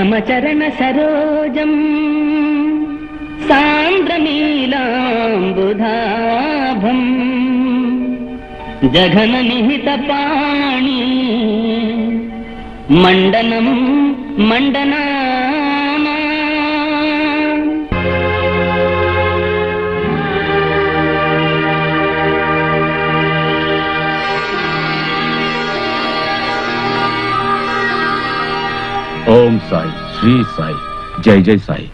రామచరణ సరోజం సాంద్రనీలాంబుధాభం జఘన నిహిత పాణి మండనం మండనా ओम साई श्री साई जय जय साई।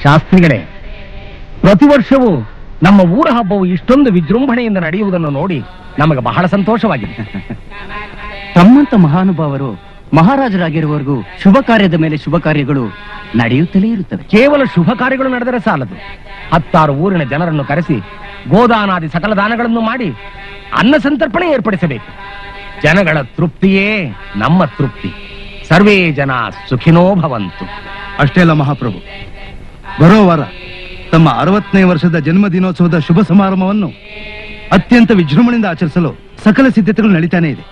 ಶಾಸ್ತ್ರಿಗಳೇ, ಪ್ರತಿ ವರ್ಷವೂ ನಮ್ಮ ಊರ ಹಬ್ಬವು ಇಷ್ಟೊಂದು ವಿಜೃಂಭಣೆಯಿಂದ ನಡೆಯುವುದನ್ನು ನೋಡಿ ನಮಗೆ ಬಹಳ ಸಂತೋಷವಾಗಿದೆ. ತಮ್ಮಂತ ಮಹಾನುಭಾವರು ಮಹಾರಾಜರಾಗಿರುವವರೆಗೂ ಶುಭ ಕಾರ್ಯದ ಮೇಲೆ ಶುಭ ಕಾರ್ಯಗಳು ನಡೆಯುತ್ತಲೇ ಇರುತ್ತವೆ. ಕೇವಲ ಶುಭ ಕಾರ್ಯಗಳು ನಡೆದರೆ ಸಾಲದು, 10 ಊರಿನ ಜನರನ್ನು ಕರೆಸಿ ಗೋದಾನಾದಿ ಸಕಲ ದಾನಗಳನ್ನು ಮಾಡಿ ಅನ್ನ ಸಂತರ್ಪಣೆ ಏರ್ಪಡಿಸಬೇಕು. ಜನಗಳ ತೃಪ್ತಿಯೇ ನಮ್ಮ ತೃಪ್ತಿ. ಸರ್ವೇ ಜನ ಸುಖಿನೋ ಭವಂತು. ಅಷ್ಟೇ ಅಲ್ಲ ಮಹಾಪ್ರಭು, ಬರೋ ವಾರ ತಮ್ಮ 60ನೇ ವರ್ಷದ ಜನ್ಮದಿನೋತ್ಸವದ ಶುಭ ಸಮಾರಂಭವನ್ನು ಅತ್ಯಂತ ವಿಜೃಂಭಣೆಯಿಂದ ಆಚರಿಸಲು ಸಕಲ ಸಿದ್ಧತೆಗಳು ನಡೀತಾನೆ ಇದೆ.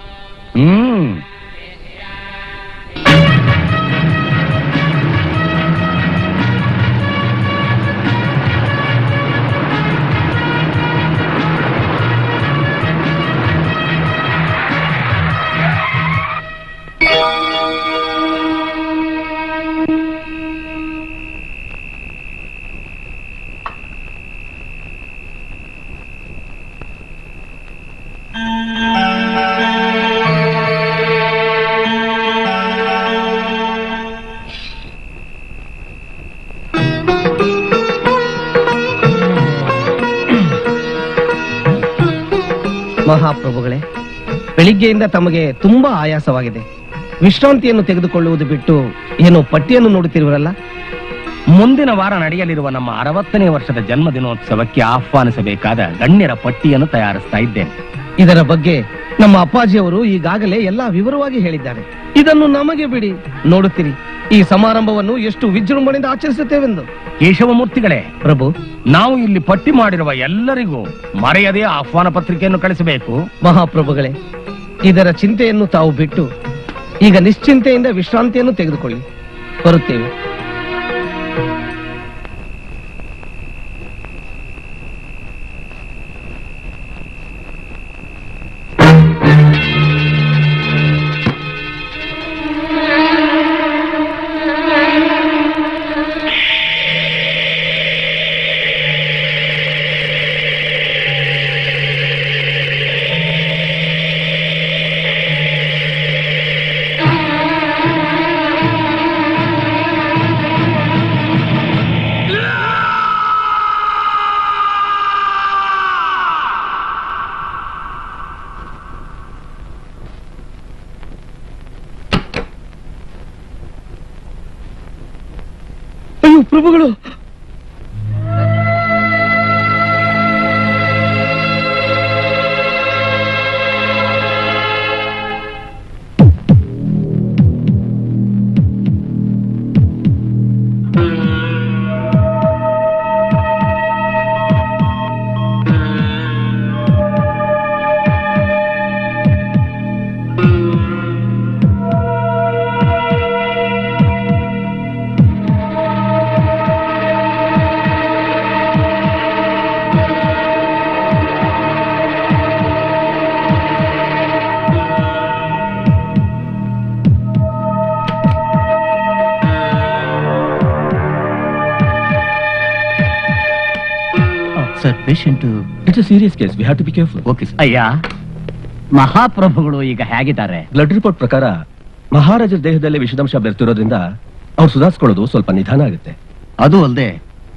ಮಹಾಪ್ರಭುಗಳೇ, ಬೆಳಿಗ್ಗೆಯಿಂದ ತಮಗೆ ತುಂಬಾ ಆಯಾಸವಾಗಿದೆ. ವಿಶ್ರಾಂತಿಯನ್ನು ತೆಗೆದುಕೊಳ್ಳುವುದು ಬಿಟ್ಟು ಏನೋ ಪಟ್ಟಿಯನ್ನು ನೋಡುತ್ತಿರುವರಲ್ಲ? ಮುಂದಿನ ವಾರ ನಡೆಯಲಿರುವ ನಮ್ಮ 60ನೇ ವರ್ಷದ ಜನ್ಮದಿನೋತ್ಸವಕ್ಕೆ ಆಹ್ವಾನಿಸಬೇಕಾದ ಗಣ್ಯರ ಪಟ್ಟಿಯನ್ನು ತಯಾರಿಸ್ತಾ ಇದ್ದೇನೆ. ಇದರ ಬಗ್ಗೆ ನಮ್ಮ ಅಪ್ಪಾಜಿಯವರು ಈಗಾಗಲೇ ಎಲ್ಲಾ ವಿವರವಾಗಿ ಹೇಳಿದ್ದಾರೆ. ಇದನ್ನು ನಮಗೆ ಬಿಡಿ, ನೋಡುತ್ತೀರಿ ಈ ಸಮಾರಂಭವನ್ನು ಎಷ್ಟು ವಿಜೃಂಭಣೆಯಿಂದ ಆಚರಿಸುತ್ತೇವೆಂದು. ಕೇಶವಮೂರ್ತಿಗಳೇ, ಪ್ರಭು, ನಾವು ಇಲ್ಲಿ ಪಟ್ಟಿ ಮಾಡಿರುವ ಎಲ್ಲರಿಗೂ ಮರೆಯದೇ ಆಹ್ವಾನ ಪತ್ರಿಕೆಯನ್ನು ಕಳಿಸಬೇಕು. ಮಹಾಪ್ರಭುಗಳೇ, ಇದರ ಚಿಂತೆಯನ್ನು ತಾವು ಬಿಟ್ಟು ಈಗ ನಿಶ್ಚಿಂತೆಯಿಂದ ವಿಶ್ರಾಂತಿಯನ್ನು ತೆಗೆದುಕೊಳ್ಳಿ. ಬರುತ್ತೇವೆ. ಅಯ್ಯೋ ಪ್ರಭುಗಳು, sir, patient it's a serious case, we have to be careful. Okay sir. ಅಯ್ಯ, ಮಹಾಪ್ರಭುಗಳು ಈಗ ಹೇಗಿದ್ದಾರೆ? ಬ್ಲಡ್ ರಿಪೋರ್ಟ್ ಪ್ರಕಾರ ಮಹಾರಾಜರ ದೇಹದಲ್ಲಿ ವಿಷದಂಶ ಬೆರ್ತಿರೋದ್ರಿಂದ ಅವ್ರು ಸುಧಾರಿಸ್ಕೊಳ್ಳೋದು ಸ್ವಲ್ಪ ನಿಧಾನ ಆಗುತ್ತೆ. ಅದು ಅಲ್ಲದೆ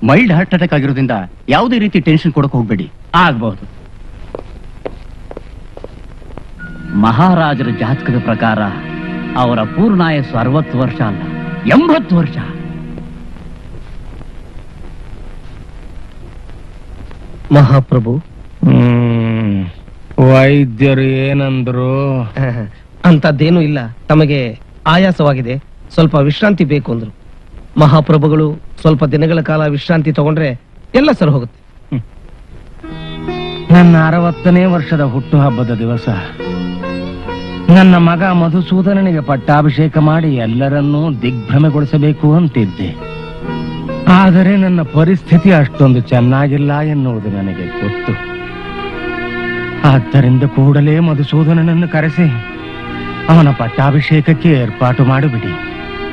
ಮೈಲ್ಡ್ ಹಾರ್ಟ್ ಅಟ್ಯಾಕ್ ಆಗಿರೋದ್ರಿಂದ ಯಾವುದೇ ರೀತಿ ಟೆನ್ಷನ್ ಕೊಡಕ್ ಹೋಗ್ಬೇಡಿ. ಆಗಬಹುದು. ಮಹಾರಾಜರ ಜಾತಕದ ಪ್ರಕಾರ ಅವರ ಪೂರ್ಣಾಯಸ್ಸು 60 ವರ್ಷ ಅಲ್ಲ, 80 ವರ್ಷ. ಮಹಾಪ್ರಭು, ವೈದ್ಯರು ಏನಂದ್ರು? ಅಂತದ್ದೇನೂ ಇಲ್ಲ. ತಮಗೆ ಆಯಾಸವಾಗಿದೆ, ಸ್ವಲ್ಪ ವಿಶ್ರಾಂತಿ ಬೇಕು ಅಂದ್ರು. ಮಹಾಪ್ರಭುಗಳು ಸ್ವಲ್ಪ ದಿನಗಳ ಕಾಲ ವಿಶ್ರಾಂತಿ ತಗೊಂಡ್ರೆ ಎಲ್ಲ ಸರಿ ಹೋಗುತ್ತೆ. ನನ್ನ 60ನೇ ವರ್ಷದ ಹುಟ್ಟುಹಬ್ಬದ ದಿವಸ ನನ್ನ ಮಗ ಮಧುಸೂದನನಿಗೆ ಪಟ್ಟಾಭಿಷೇಕ ಮಾಡಿ ಎಲ್ಲರನ್ನೂ ದಿಗ್ಭ್ರಮೆಗೊಳಿಸಬೇಕು ಅಂತಿದ್ದೆ. ಆದರೆ ನನ್ನ ಪರಿಸ್ಥಿತಿ ಅಷ್ಟೊಂದು ಚೆನ್ನಾಗಿಲ್ಲ ಎನ್ನುವುದು ನನಗೆ ಗೊತ್ತು. ಆದ್ದರಿಂದ ಕೂಡಲೇ ಮಧುಸೂದನನನ್ನು ಕರೆಸಿ ಅವನ ಪಟ್ಟಾಭಿಷೇಕಕ್ಕೆ ಏರ್ಪಾಟು ಮಾಡಿಬಿಡಿ.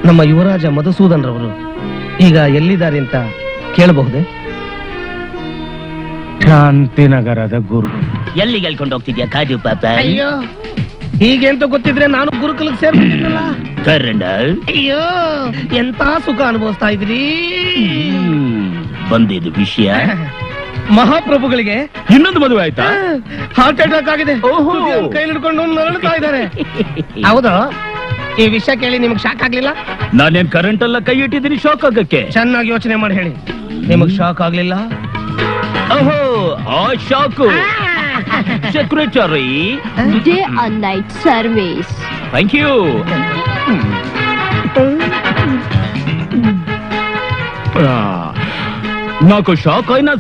ನಮ್ಮ ಯುವರಾಜ ಮಧುಸೂದನ್ ರವರು ಈಗ ಎಲ್ಲಿದ್ದಾರೆ ಅಂತ ಕೇಳಬಹುದೇ? ಶಾಂತಿನಗರದ ಗುರು. ಎಲ್ಲಿ ಗೆಲ್ಕೊಂಡು ಹೋಗ್ತಿದ್ಯಾ ಕಾಜು ಪಾಪ? ಅಯ್ಯೋ, ಹೀಗೆ ಅಂತ ಗೊತ್ತಿದ್ರೆ ನಾನು ಗುರುಕುಲಕ್ಕೆ ಸೇರ್ಬಿಟ್ಟಿದ್ನಲ್ಲ. ಅಯ್ಯೋ, ಎಂತ ಸುಖ ಅನುಭವಿಸ್ತಾ ಇದ್ರಿ. ಬಂದಿದ್ದು ವಿಷಯ ಮಹಾಪ್ರಭುಗಳಿಗೆ ಇನ್ನೊಂದು ಮದುವೆ ಆಯ್ತಾ? ಹಾರ್ಟ್ ಅಟ್ಯಾಕ್ ಆಗಿದೆ. ಕೈ ಹಿಡ್ಕೊಂಡು ನರಳುತ್ತಾ ಇದ್ದಾರೆ. ಹೌದು, ಈ ವಿಷಯ ಕೇಳಿ ನಿಮ್ಗೆ ಶಾಕ್ ಆಗ್ಲಿಲ್ಲ? ನಾನೇನ್ ಕರೆಂಟ್ ಎಲ್ಲ ಕೈ ಇಟ್ಟಿದ್ದೀನಿ ಶಾಕ್ ಆಗಕ್ಕೆ. ಚೆನ್ನಾಗಿ ಯೋಚನೆ ಮಾಡಿ ಹೇಳಿ, ನಿಮಗ್ ಶಾಕ್ ಆಗ್ಲಿಲ್ಲ? ಓಹೋ, ಆ shock secretary. Day and night service. Thank you. నాకు షాక్ అయినా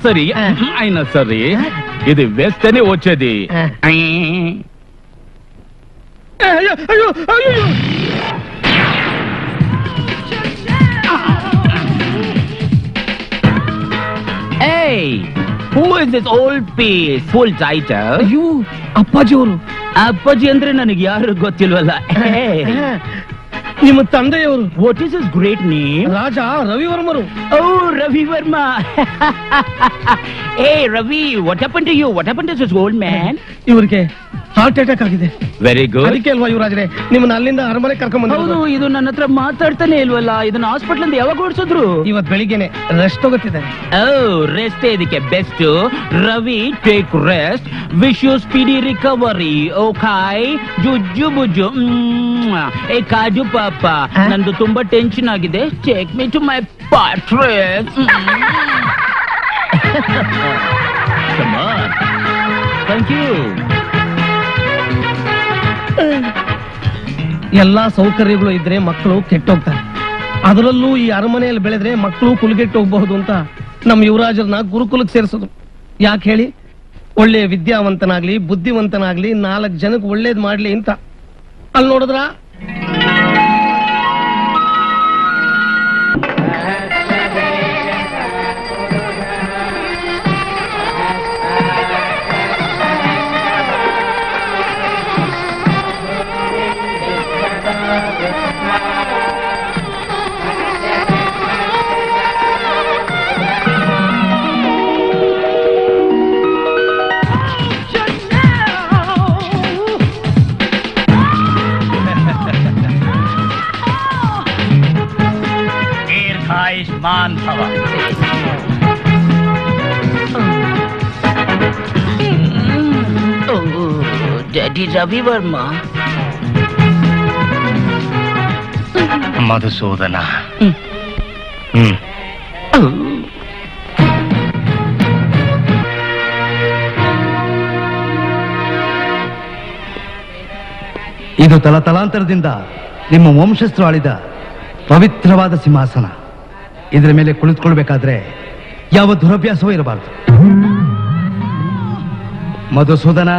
సరే ఇది వేస్తేనే వచ్చేది. ಅಯ್ಯೋ ಅಯ್ಯೋ ಅಯ್ಯೋ, Hey, who is this old piece? Full title. ಅಯ್ಯೋ, ಅಪ್ಪಾಜಿಯವರು. ಅಪ್ಪಾಜಿ ಅಂದ್ರೆ ನನಗೆ ಯಾರು ಗೊತ್ತಿಲ್ವಲ್ಲ. ನಿಮ್ಮ ತಂದೆಯವರು. What is his great name? Raja ರವಿವರ್ಮರು. Oh, Ravi Verma. Hey, Ravi, what happened to you? What happened to this old man? ಇವರಿಗೆ ಹಾರ್ಟ್ ಅಟ್ಯಾಕ್ ಆಗಿದೆ. Very good. ಅದಕ್ಕೆ ಅಲ್ವಾ ಯುವರಾಜರೇ ನಿಮ್ಮನ್ನ ಅಲ್ಲಿಂದ ಅರಮನೆ ಕರ್ಕೊಂಡ್ ಹೌದು, ಬಂದ್ರು. ಇದು ನನ್ನ ಹತ್ರ ಮಾತಾಡ್ತಾನೆ ಇಲ್ವಲ್ಲ. ಇದನ್ನ ಹಾಸ್ಪಿಟಲ್ ಇಂದ ಯಾವಾಗ ಓಡಿಸಿದ್ರು? ಇವತ್ ಬೆಳಿಗ್ಗೆನೆ ರೆಸ್ಟ್ ತಗೋತಿದ್ದಾರೆ. ರೆಸ್ಟ್ ಇದಕ್ಕೆ best. Ravi, take rest. Wish you speedy recovery. Okay, ಜುಜ್ಜು ಬುಜ್ಜು. ಏ ಕಾಜು ಪಾಪ, ನಂದು ತುಂಬಾ ಟೆನ್ಷನ್ ಆಗಿದೆ. Take me to my Patrick. Come on. Thank you. ಎಲ್ಲಾ ಸೌಕರ್ಯಗಳು ಇದ್ರೆ ಮಕ್ಕಳು ಕೆಟ್ಟೋಗ್ತಾರೆ. ಅದರಲ್ಲೂ ಈ ಅರಮನೆಯಲ್ಲಿ ಬೆಳೆದ್ರೆ ಮಕ್ಕಳು ಕುಲಗೆಟ್ಟು ಹೋಗಬಹುದು ಅಂತ ನಮ್ಮ ಯುವರಾಜರನ್ನ ಗುರುಕುಲಕ್ಕೆ ಸೇರಿಸೋದು. ಯಾಕೆ ಹೇಳಿ? ಒಳ್ಳೆ ವಿದ್ಯಾವಂತನಾಗ್ಲಿ ಬುದ್ಧಿವಂತನಾಗ್ಲಿ 4 ಜನಕ್ಕೆ ಒಳ್ಳೇದ್ ಮಾಡ್ಲಿ ಅಂತ. ಅಲ್ಲಿ ನೋಡಿದ್ರ दीर्घायुष्मान भव. Daddy Ravi Verma. ಮಧುಸೂದನ. ಇದು ತಲತಲಾಂತರದಿಂದ ನಿಮ್ಮ ವಂಶಸ್ಥರು ಆಳಿದ ಪವಿತ್ರವಾದ ಸಿಂಹಾಸನ. ಇದರ ಮೇಲೆ ಕುಳಿತುಕೊಳ್ಬೇಕಾದ್ರೆ ಯಾವ ದುರಭ್ಯಾಸವೂ ಇರಬಾರದು. ಮಧುಸೂದನ,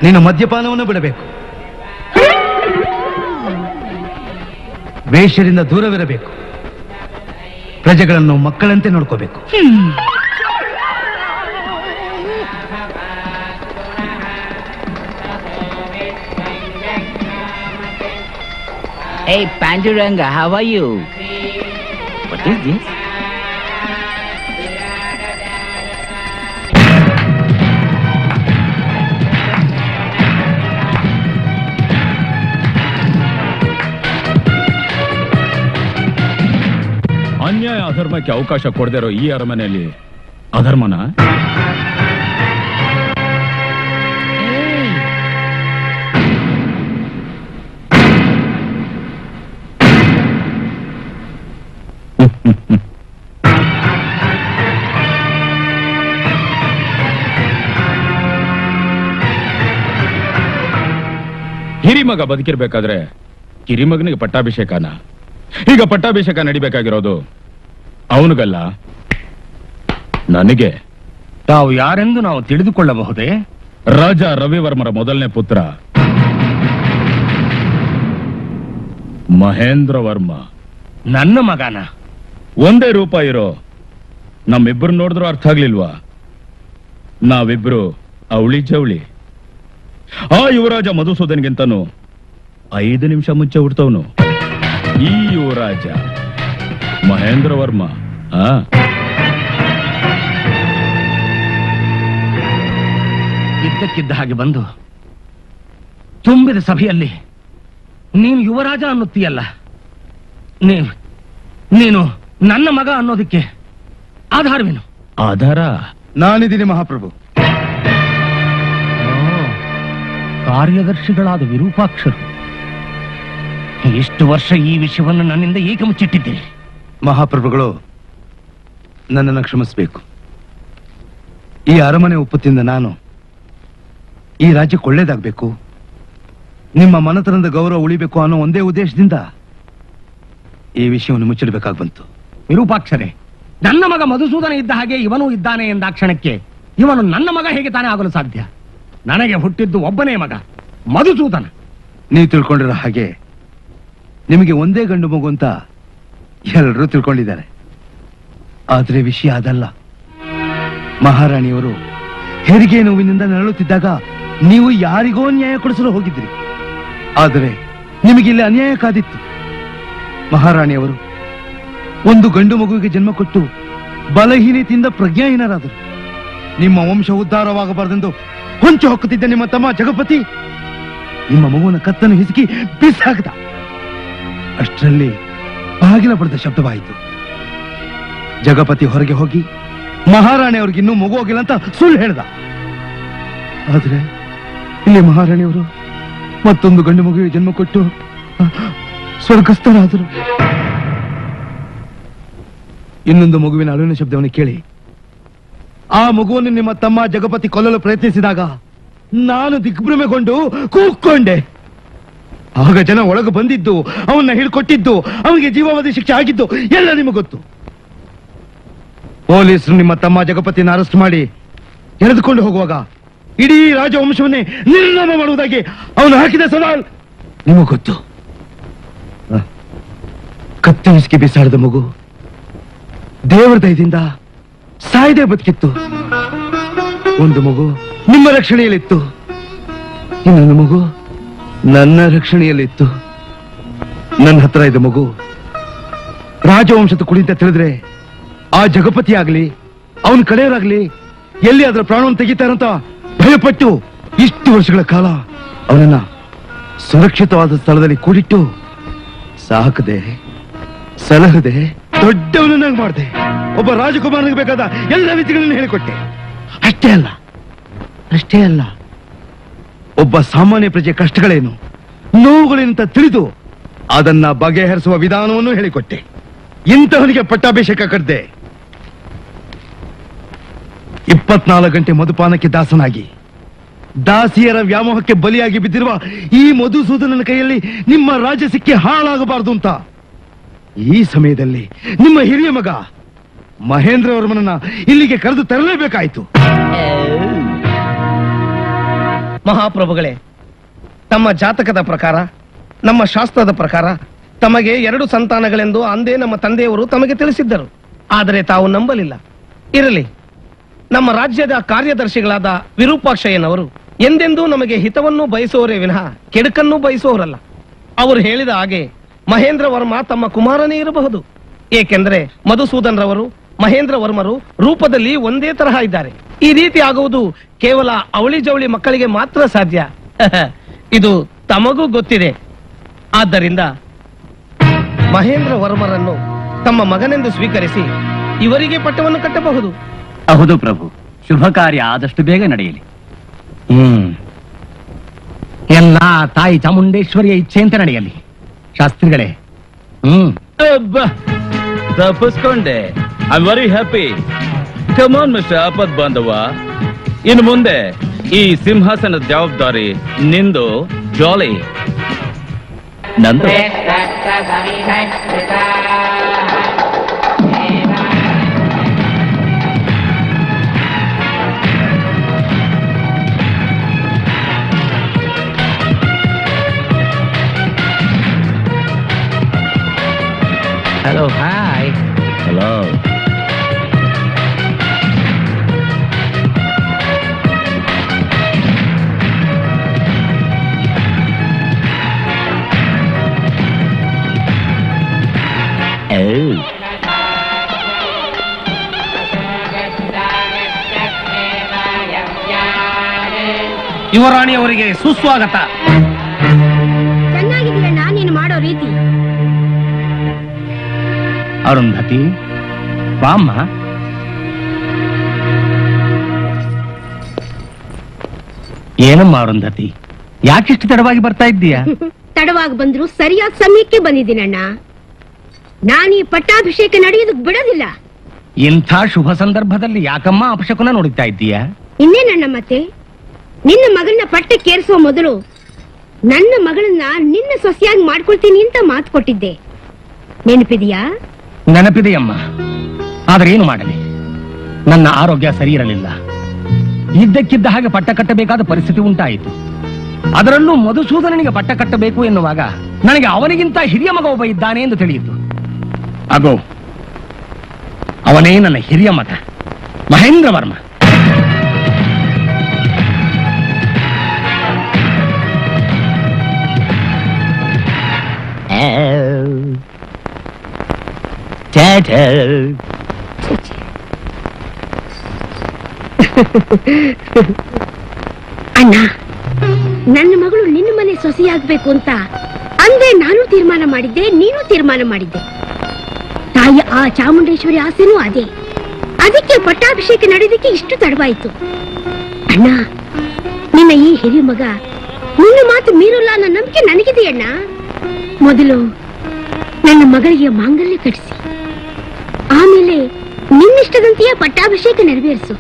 ನೀನು ಮದ್ಯಪಾನವನ್ನು ಬಿಡಬೇಕು, ವೇಶ್ಯರಿಂದ ದೂರವಿರಬೇಕು, ಪ್ರಜೆಗಳನ್ನು ಮಕ್ಕಳಂತೆ ನೋಡ್ಕೋಬೇಕು. Hey Panduranga, how are you? What is this? ಅನ್ಯಾಯ ಅಧರ್ಮಕ್ಕೆ ಅವಕಾಶ ಕೊಡದೇ ಇರೋ ಈ ಅರಮನೆಯಲ್ಲಿ ಅಧರ್ಮನ? ಹಿರಿಮಗ ಬದುಕಿರ್ಬೇಕಾದ್ರೆ ಕಿರಿಮಗನಿಗೆ ಪಟ್ಟಾಭಿಷೇಕನ? ಈಗ ಪಟ್ಟಾಭಿಷೇಕ ನಡಿಬೇಕಾಗಿರೋದು ಅವನಿಗಲ್ಲ, ನನಗೆ. ತಾವು ಯಾರೆಂದು ನಾವು ತಿಳಿದುಕೊಳ್ಳಬಹುದೇ? ರಾಜ ರವಿವರ್ಮರ ಮೊದಲನೇ ಪುತ್ರ ಮಹೇಂದ್ರ ವರ್ಮ. ನನ್ನ ಮಗನ? ಒಂದೇ ರೂಪ ಇರೋ ನಮ್ಮಿಬ್ರು ನೋಡಿದ್ರು ಅರ್ಥ ಆಗ್ಲಿಲ್ವಾ? ನಾವಿಬ್ರು ಅವಳಿ ಜವಳಿ. ಆ ಯುವರಾಜ ಮಧುಸೂದನ್ಗಿಂತನೂ 5 ನಿಮಿಷ ಮುಂಚೆ ಹುಡ್ತವನು ಈ ಯುವರಾಜ ಮಹೇಂದ್ರ ವರ್ಮ. ಇದ್ದಕ್ಕಿದ್ದ ಹಾಗೆ ಬಂದು ತುಂಬಿದ ಸಭೆಯಲ್ಲಿ ನೀನು ಯುವರಾಜ ಅನ್ನುತ್ತೀಯಲ್ಲ, ನೀನು ನನ್ನ ಮಗ ಅನ್ನೋದಕ್ಕೆ ಆಧಾರವೇನು? ಆಧಾರ ನಾನಿದ್ದೀನಿ ಮಹಾಪ್ರಭು. ಕಾರ್ಯದರ್ಶಿಗಳಾದ ವಿರೂಪಾಕ್ಷರು ಇಷ್ಟು ವರ್ಷ ಈ ವಿಷಯವನ್ನು ನನ್ನಿಂದ ಏಕೆ ಮುಚ್ಚಿಟ್ಟಿದ್ದೀರಿ? ಮಹಾಪ್ರಭುಗಳು, ನನ್ನನ್ನು ಕ್ಷಮಿಸಬೇಕು. ಈ ಅರಮನೆ ಉಪ್ಪತ್ತಿಂದ ನಾನು ಈ ರಾಜ್ಯಕ್ಕೆ ಒಳ್ಳೇದಾಗಬೇಕು, ನಿಮ್ಮ ಮನತನದ ಗೌರವ ಉಳಿಬೇಕು ಅನ್ನೋ ಒಂದೇ ಉದ್ದೇಶದಿಂದ ಈ ವಿಷಯವನ್ನು ಮುಚ್ಚಿಡಬೇಕಾಗಿ ಬಂತು. ವಿರೂಪಾಕ್ಷರೇ, ನನ್ನ ಮಗ ಮಧುಸೂದನ ಇದ್ದ ಹಾಗೆ ಇವನು ಇದ್ದಾನೆ ಎಂದಾಕ್ಷಣಕ್ಕೆ ಇವನು ನನ್ನ ಮಗ ಹೇಗೆ ತಾನೇ ಆಗಲು ಸಾಧ್ಯ? ನನಗೆ ಹುಟ್ಟಿದ್ದು ಒಬ್ಬನೇ ಮಗ, ಮಧುಸೂದನ. ನೀವು ತಿಳ್ಕೊಂಡಿರೋ ಹಾಗೆ ನಿಮಗೆ ಒಂದೇ ಗಂಡು ಮಗು ಅಂತ ಎಲ್ಲರೂ ತಿಳ್ಕೊಂಡಿದ್ದಾರೆ. ಆದ್ರೆ ವಿಷಯ ಅದಲ್ಲ. ಮಹಾರಾಣಿಯವರು ಹೆರಿಗೆ ನೋವಿನಿಂದ ನರಳುತ್ತಿದ್ದಾಗ ನೀವು ಯಾರಿಗೋ ನ್ಯಾಯ ಕೊಡಿಸಲು ಹೋಗಿದ್ರಿ. ಆದರೆ ನಿಮಗಿಲ್ಲಿ ಅನ್ಯಾಯ ಕಾದಿತ್ತು. ಮಹಾರಾಣಿಯವರು ಒಂದು ಗಂಡು ಮಗುವಿಗೆ ಜನ್ಮ ಕೊಟ್ಟು ಬಲಹೀನತೆಯಿಂದ ಪ್ರಜ್ಞಾಹೀನರಾದರು. ನಿಮ್ಮ ವಂಶ ಉದ್ಧಾರವಾಗಬಾರದೆಂದು ಹೊಂಚು ಹೊಕ್ಕುತ್ತಿದ್ದ ನಿಮ್ಮ ತಮ್ಮ ಜಗಪತಿ ನಿಮ್ಮ ಮಗುವಿನ ಕತ್ತನ್ನು ಹಿಸುಕಿ ಬಿಸಾಕದ. ಅಷ್ಟರಲ್ಲಿ ಬಾಗಿಲ ಬಡಿದ ಶಬ್ದವಾಯಿತು. ಜಗಪತಿ ಹೊರಗೆ ಹೋಗಿ ಮಹಾರಾಣಿಯವ್ರಿಗೆ ಇನ್ನೂ ಮಗು ಹೋಗಿಲ್ಲ ಅಂತ ಸುಳ್ಳು ಹೇಳ್ದ. ಆದ್ರೆ ಇಲ್ಲಿ ಮಹಾರಾಣಿಯವರು ಮತ್ತೊಂದು ಗಂಡು ಮಗುವಿಗೆ ಜನ್ಮ ಕೊಟ್ಟು ಸ್ವರ್ಗಸ್ಥರಾದರು. ಇನ್ನೊಂದು ಮಗುವಿನ ಅಳುವಿನ ಶಬ್ದವನ್ನು ಕೇಳಿ ಆ ಮಗುವನ್ನು ನಿಮ್ಮ ತಮ್ಮ ಜಗಪತಿ ಕೊಲ್ಲಲು ಪ್ರಯತ್ನಿಸಿದಾಗ ನಾನು ದಿಗ್ಭ್ರಮೆಗೊಂಡು ಕೂಕ್ಕೊಂಡೆ. ಆಗ ಜನ ಒಳಗೆ ಬಂದಿದ್ದು, ಅವನ್ನ ಹಿಡ್ಕೊಟ್ಟಿದ್ದು, ಅವನಿಗೆ ಜೀವಾವಧಿ ಶಿಕ್ಷೆ ಆಗಿದ್ದು ಎಲ್ಲ ನಿಮಗೆ ಗೊತ್ತು. ಪೊಲೀಸರು ನಿಮ್ಮ ತಮ್ಮ ಜಗಪತಿನ ಅರೆಸ್ಟ್ ಮಾಡಿ ಎಳೆದುಕೊಂಡು ಹೋಗುವಾಗ ಇಡೀ ರಾಜವಂಶವನ್ನೇ ನಿರ್ನಾಮ ಮಾಡುವುದಾಗಿ ಅವನು ಹಾಕಿದ ಸವಾಲ್ ನಿಮಗೆ ಗೊತ್ತು. ಕತ್ತರಿಸಿಗೆ ಬಿಸಾಡಿದ ಮಗು ದೇವರ ದಯದಿಂದ ಸಾಯದೆ ಬದುಕಿತ್ತು. ಒಂದು ಮಗು ನಿಮ್ಮ ರಕ್ಷಣೆಯಲ್ಲಿತ್ತು, ಇನ್ನೊಂದು ಮಗು ನನ್ನ ರಕ್ಷಣೆಯಲ್ಲಿತ್ತು. ನನ್ನ ಹತ್ರ ಇದ್ದ ಮಗು ರಾಜವಂಶದ ಕುಳಿ ಅಂತ ತಿಳಿದ್ರೆ ಆ ಜಗಪತಿ ಆಗ್ಲಿ ಅವನ ಕಡೆಯವರಾಗ್ಲಿ ಎಲ್ಲಿ ಅದರ ಪ್ರಾಣವನ್ನು ತೆಗಿತಾರಂತ ಭಯಪಟ್ಟು ಇಷ್ಟು ವರ್ಷಗಳ ಕಾಲ ಅವನನ್ನ ಸುರಕ್ಷಿತವಾದ ಸ್ಥಳದಲ್ಲಿ ಕೂಡಿಟ್ಟು ಸಾಕದೆ ಸಲಹದೆ ದೊಡ್ಡವನನ್ನಾಗಿ ಮಾಡಿದೆ. ಒಬ್ಬ ರಾಜಕುಮಾರನಿಗೆ ಬೇಕಾದ ಎಲ್ಲ ವಿದ್ಯೆಗಳನ್ನು ಹೇಳಿಕೊಟ್ಟೆ. ಅಷ್ಟೇ ಅಲ್ಲ, ಒಬ್ಬ ಸಾಮಾನ್ಯ ಪ್ರಜೆ ಕಷ್ಟಗಳೇನು, ನೋವುಗಳೇನು ಅಂತ ತಿಳಿದು ಅದನ್ನ ಬಗೆಹರಿಸುವ ವಿಧಾನವನ್ನು ಹೇಳಿಕೊಟ್ಟೆ. ಇಂತಹನಿಗೆ ಪಟ್ಟಾಭಿಷೇಕ ಕಟ್ಟಿದೆ. 24 ಗಂಟೆ ಮಧುಪಾನಕ್ಕೆ ದಾಸನಾಗಿ ದಾಸಿಯರ ವ್ಯಾಮೋಹಕ್ಕೆ ಬಲಿಯಾಗಿ ಬಿದ್ದಿರುವ ಈ ಮಧುಸೂದನನ ಕೈಯಲ್ಲಿ ನಿಮ್ಮ ರಾಜ್ಯ ಸಿಕ್ಕಿ ಹಾಳಾಗಬಾರದು ಅಂತ ಈ ಸಮಯದಲ್ಲಿ ನಿಮ್ಮ ಹಿರಿಯ ಮಗ ಮಹೇಂದ್ರ ವರ್ಮನನ್ನ ಇಲ್ಲಿಗೆ ಕರೆದು ತರಲೇಬೇಕಾಯ್ತು. ಮಹಾಪ್ರಭುಗಳೇ, ತಮ್ಮ ಜಾತಕದ ಪ್ರಕಾರ, ನಮ್ಮ ಶಾಸ್ತ್ರದ ಪ್ರಕಾರ ತಮಗೆ 2 ಸಂತಾನಗಳೆಂದು ಅಂದೇ ನಮ್ಮ ತಂದೆಯವರು ತಮಗೆ ತಿಳಿಸಿದ್ದರು. ಆದರೆ ತಾವು ನಂಬಲಿಲ್ಲ. ಇರಲಿ, ನಮ್ಮ ರಾಜ್ಯದ ಕಾರ್ಯದರ್ಶಿಗಳಾದ ವಿರೂಪಾಕ್ಷಯ್ಯನವರು ಎಂದೆಂದೂ ನಮಗೆ ಹಿತವನ್ನು ಬಯಸುವವರೇ ವಿನಃ ಕೆಡುಕನ್ನು ಬಯಸುವವರಲ್ಲ. ಅವರು ಹೇಳಿದ ಹಾಗೆ ಮಹೇಂದ್ರ ವರ್ಮ ತಮ್ಮ ಕುಮಾರನೇ ಇರಬಹುದು. ಏಕೆಂದರೆ ಮಧುಸೂದನ್ ರವರು ಮಹೇಂದ್ರ ವರ್ಮರು ರೂಪದಲ್ಲಿ ಒಂದೇ ತರಹ ಇದ್ದಾರೆ. ಈ ರೀತಿ ಆಗುವುದು ಕೇವಲ ಅವಳಿ ಜವಳಿ ಮಕ್ಕಳಿಗೆ ಮಾತ್ರ ಸಾಧ್ಯ. ಇದು ತಮಗೂ ಗೊತ್ತಿದೆ. ಆದ್ದರಿಂದ ಮಹೇಂದ್ರ ವರ್ಮರನ್ನು ತಮ್ಮ ಮಗನೆಂದು ಸ್ವೀಕರಿಸಿ ಇವರಿಗೆ ಪಟ್ಟವನ್ನು ಕಟ್ಟಬಹುದು. ಹೌದು ಪ್ರಭು, ಶುಭ ಕಾರ್ಯ ಆದಷ್ಟು ಬೇಗ ನಡೆಯಲಿ. ಎಲ್ಲ ತಾಯಿ ಚಾಮುಂಡೇಶ್ವರಿಯ ಇಚ್ಛೆಯಂತೆ ನಡೆಯಲಿ. ಶಾಸ್ತ್ರಿಗಳೇ, ತಪ್ಪಿಸ್ಕೊಂಡೆ. I am very happy. Come on mister ಆಪತ್ ಬಾಂಧವ, ಇನ್ನು ಮುಂದೆ ಈ ಸಿಂಹಾಸನದ ಜವಾಬ್ದಾರಿ ನಿಂದು. ಜಾಲಿ ನಂದು. Hello, hi. ಹಲೋ. ಯುವರಾಣಿಯವರಿಗೆ ಸುಸ್ವಾಗತ. ಚೆನ್ನಾಗಿದೆಯಣ್ಣ ನೀನು ಮಾಡೋ ರೀತಿ. ಅರುಂಧತಿ, ಬಾಮ್ಮ. ಏನಮ್ಮ ಅರುಂಧತಿ, ಯಾಕಿಷ್ಟು ತಡವಾಗಿ ಬರ್ತಾ ಇದ್ದೀಯಾ? ತಡವಾಗಿ ಬಂದ್ರು ಸರಿಯಾದ ಸಮಯಕ್ಕೆ ಬಂದಿದ್ದೀನಣ್ಣ. ನಾನೀ ಪಟ್ಟಾಭಿಷೇಕ ನಡೆಯೋದಕ್ಕೆ ಬಿಡೋದಿಲ್ಲ. ಇಂಥ ಶುಭ ಸಂದರ್ಭದಲ್ಲಿ ಯಾಕಮ್ಮ ಅಪಶಕುನ ನೋಡುತ್ತಾ ಇದ್ದೀಯಾ? ಇನ್ನೇನಣ್ಣ, ಮತ್ತೆ ನಿನ್ನ ಮಗಳನ್ನ ಪಟ್ಟಕ್ಕೇರಿಸುವ ಮೊದಲು ನನ್ನ ಮಗಳನ್ನ ನಿನ್ನ ಸೊಸೆಯಾಗಿ ಮಾಡ್ಕೊಳ್ತೀನಿ ಅಂತ ಮಾತು ಕೊಟ್ಟಿದ್ದೆ. ನೆನಪಿದೆಯಾ? ನೆನಪಿದೆಯಮ್ಮ. ಆದ್ರೆ ಏನು ಮಾಡಲಿ, ನನ್ನ ಆರೋಗ್ಯ ಸರಿ ಇರಲಿಲ್ಲ. ಇದ್ದಕ್ಕಿದ್ದ ಹಾಗೆ ಪಟ್ಟ ಕಟ್ಟಬೇಕಾದ ಪರಿಸ್ಥಿತಿ ಉಂಟಾಯಿತು. ಅದರಲ್ಲೂ ಮಧುಸೂದನನಿಗೆ ಪಟ್ಟ ಕಟ್ಟಬೇಕು ಎನ್ನುವಾಗ ನನಗೆ ಅವನಿಗಿಂತ ಹಿರಿಯ ಮಗ ಒಬ್ಬ ಇದ್ದಾನೆ ಎಂದು ತಿಳಿಯಿತು. ಅಗೋ, ಅವನೇ ನನ್ನ ಹಿರಿಯ ಮಗ ಮಹೇಂದ್ರ ವರ್ಮ. ಅಣ್ಣ, ನನ್ನ ಮಗಳು ನಿನ್ನ ಮನೆ ಸೊಸೆಯಾಗಬೇಕು ಅಂತ ಅಂದೇ ನಾನು ತೀರ್ಮಾನ ಮಾಡಿದ್ದೆ, ನೀನು ತೀರ್ಮಾನ ಮಾಡಿದ್ದೆ. ತಾಯಿ ಆ ಚಾಮುಂಡೇಶ್ವರಿ ಆಸೆನೂ ಅದೇ. ಅದಕ್ಕೆ ಪಟ್ಟಾಭಿಷೇಕ ನಡೆದಕ್ಕೆ ಇಷ್ಟು ತಡವಾಯಿತು. ಅಣ್ಣ, ನಿನ್ನ ಈ ಹಿರಿಯ ಮಗ ನಿನ್ನ ಮಾತು ಮೀರಲ್ಲ ಅನ್ನೋ ನಂಬಿಕೆ ನನಗಿದೆ ಅಣ್ಣ. ಮೊದಲು ನನ್ನ ಮಗಳಿಗೆ ಮಾಂಗಲ್ಯ ಕಟ್ಟಿಸಿ, ಆಮೇಲೆ ಆಮೇಲೆ ನಿನ್ನಿಷ್ಟದಂತೆಯೇ ಪಟ್ಟಾಭಿಷೇಕ ನೆರವೇರಿಸು.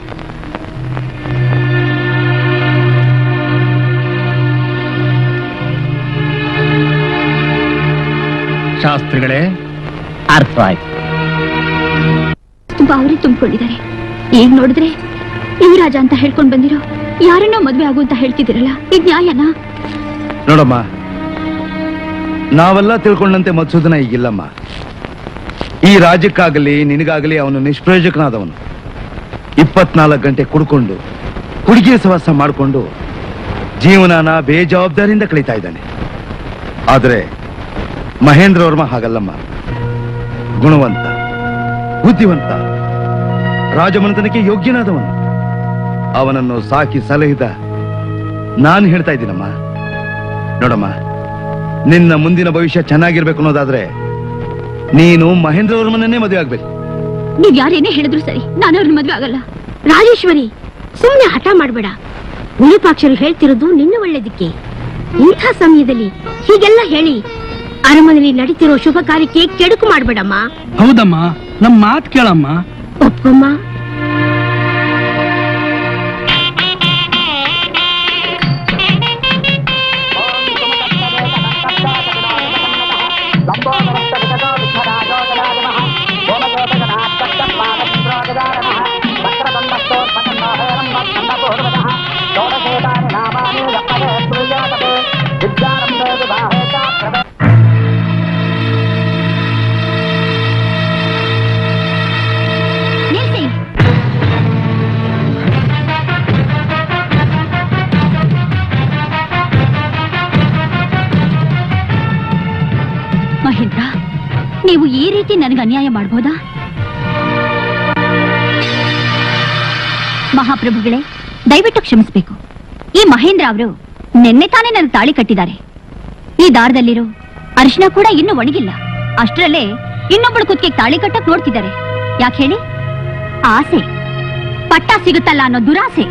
ಶಾಸ್ತ್ರಿಗಳೇ, ಅರ್ಥವಾಯ್ತು. ತುಂಬಾ ಅವರೇ ತುಂಬಿಕೊಂಡಿದ್ದಾರೆ. ಈಗ ನೋಡಿದ್ರೆ ಯುವರಾಜ ಅಂತ ಹೇಳ್ಕೊಂಡ್ ಬಂದಿರೋ ಯಾರನ್ನೋ ಮದ್ವೆ ಆಗು ಅಂತ ಹೇಳ್ತಿದ್ದೀರಲ್ಲ, ಇದು ನ್ಯಾಯನಾ? ನೋಡಮ್ಮ, ನಾವೆಲ್ಲ ತಿಳ್ಕೊಂಡಂತೆ ಮಧುಸೂದನ ಈಗಿಲ್ಲಮ್ಮ. ಈ ರಾಜ್ಯಕ್ಕಾಗಲಿ ನಿನಗಾಗಲಿ ಅವನು ನಿಷ್ಪ್ರಯೋಜಕನಾದವನು. 24 ಗಂಟೆ ಕುಡ್ಕೊಂಡು ಹುಡುಗಿ ಸವಾಸ ಮಾಡಿಕೊಂಡು ಜೀವನನ ಬೇಜವಾಬ್ದಾರಿಯಿಂದ ಕಳೀತಾ ಇದ್ದಾನೆ. ಆದರೆ ಮಹೇಂದ್ರ ವರ್ಮ ಹಾಗಲ್ಲಮ್ಮ. ಗುಣವಂತ, ಬುದ್ಧಿವಂತ, ರಾಜಮನೆತನಕ್ಕೆ ಯೋಗ್ಯನಾದವನು. ಅವನನ್ನು ಸಾಕಿ ಸಲಹಿದ ನಾನು ಹೇಳ್ತಾ ಇದ್ದೀನಮ್ಮ. ನೋಡಮ್ಮ, ನಿನ್ನ ಮುಂದಿನ ಭವಿಷ್ಯ ಚೆನ್ನಾಗಿರ್ಬೇಕು ಅನ್ನೋದಾದ್ರೆ ನೀನು ಮಹೇಂದ್ರ ವರ್ಮನನ್ನೇ ಮದುವೆ ಆಗ್ಬೇಕು. ನೀವ್ ಯಾರೇನೇ ಹೇಳಿದ್ರು ಸರಿ, ನಾನು ಅವ್ರನ್ನ ಮದ್ವೆ ಆಗಲ್ಲ. ರಾಜೇಶ್ವರಿ, ಸುಮ್ಮನೆ ಹಠ ಮಾಡಬೇಡ. ವಿರೂಪಾಕ್ಷರು ಹೇಳ್ತಿರೋದು ನಿನ್ನ ಒಳ್ಳೇದಕ್ಕೆ. ಇಂಥ ಸಮಯದಲ್ಲಿ ಹೀಗೆಲ್ಲ ಹೇಳಿ ಅರಮನೆಯಲ್ಲಿ ನಡೀತಿರೋ ಶುಭ ಕಾರ್ಯಕ್ಕೆ ಕೆಡುಕು ಮಾಡ್ಬೇಡಮ್ಮ. ಹೌದಮ್ಮ, ನಮ್ ಮಾತ್ ಕೇಳಮ್ಮ. ಒಪ್ಕೊಮ್ಮ. ನಿಲ್ಸಿ. ಮಹೇಂದ್ರ, ನೀವು ಈ ರೀತಿ ನನಗೆ ಅನ್ಯಾಯ ಮಾಡಬಹುದಾ? ಮಹಾಪ್ರಭುಗಳೇ, ದಯವಿಟ್ಟು ಕ್ಷಮಿಸಬೇಕು. ಈ ಮಹೇಂದ್ರ ಅವರು ನಿನ್ನೆ ತಾನೇ ನನ್ನ ತಾಳಿ ಕಟ್ಟಿದ್ದಾರೆ. ಈ ದಾರದಲ್ಲಿರೋ ಅರಿಶಿನ ಕೂಡ ಇನ್ನೂ ಒಣಗಿಲ್ಲ. ಅಷ್ಟರಲ್ಲೇ ಇನ್ನೊಬ್ಬಳು ಕುತ್ತಿಗೆ ತಾಳಿ ಕಟ್ಟಕ್ ನೋಡ್ತಿದ್ದಾರೆ. ಯಾಕೆ ಹೇಳಿ? ಆಸೆ, ಪಟ್ಟ ಸಿಗುತ್ತಲ್ಲ ಅನ್ನೋ ದುರಾಸೆ.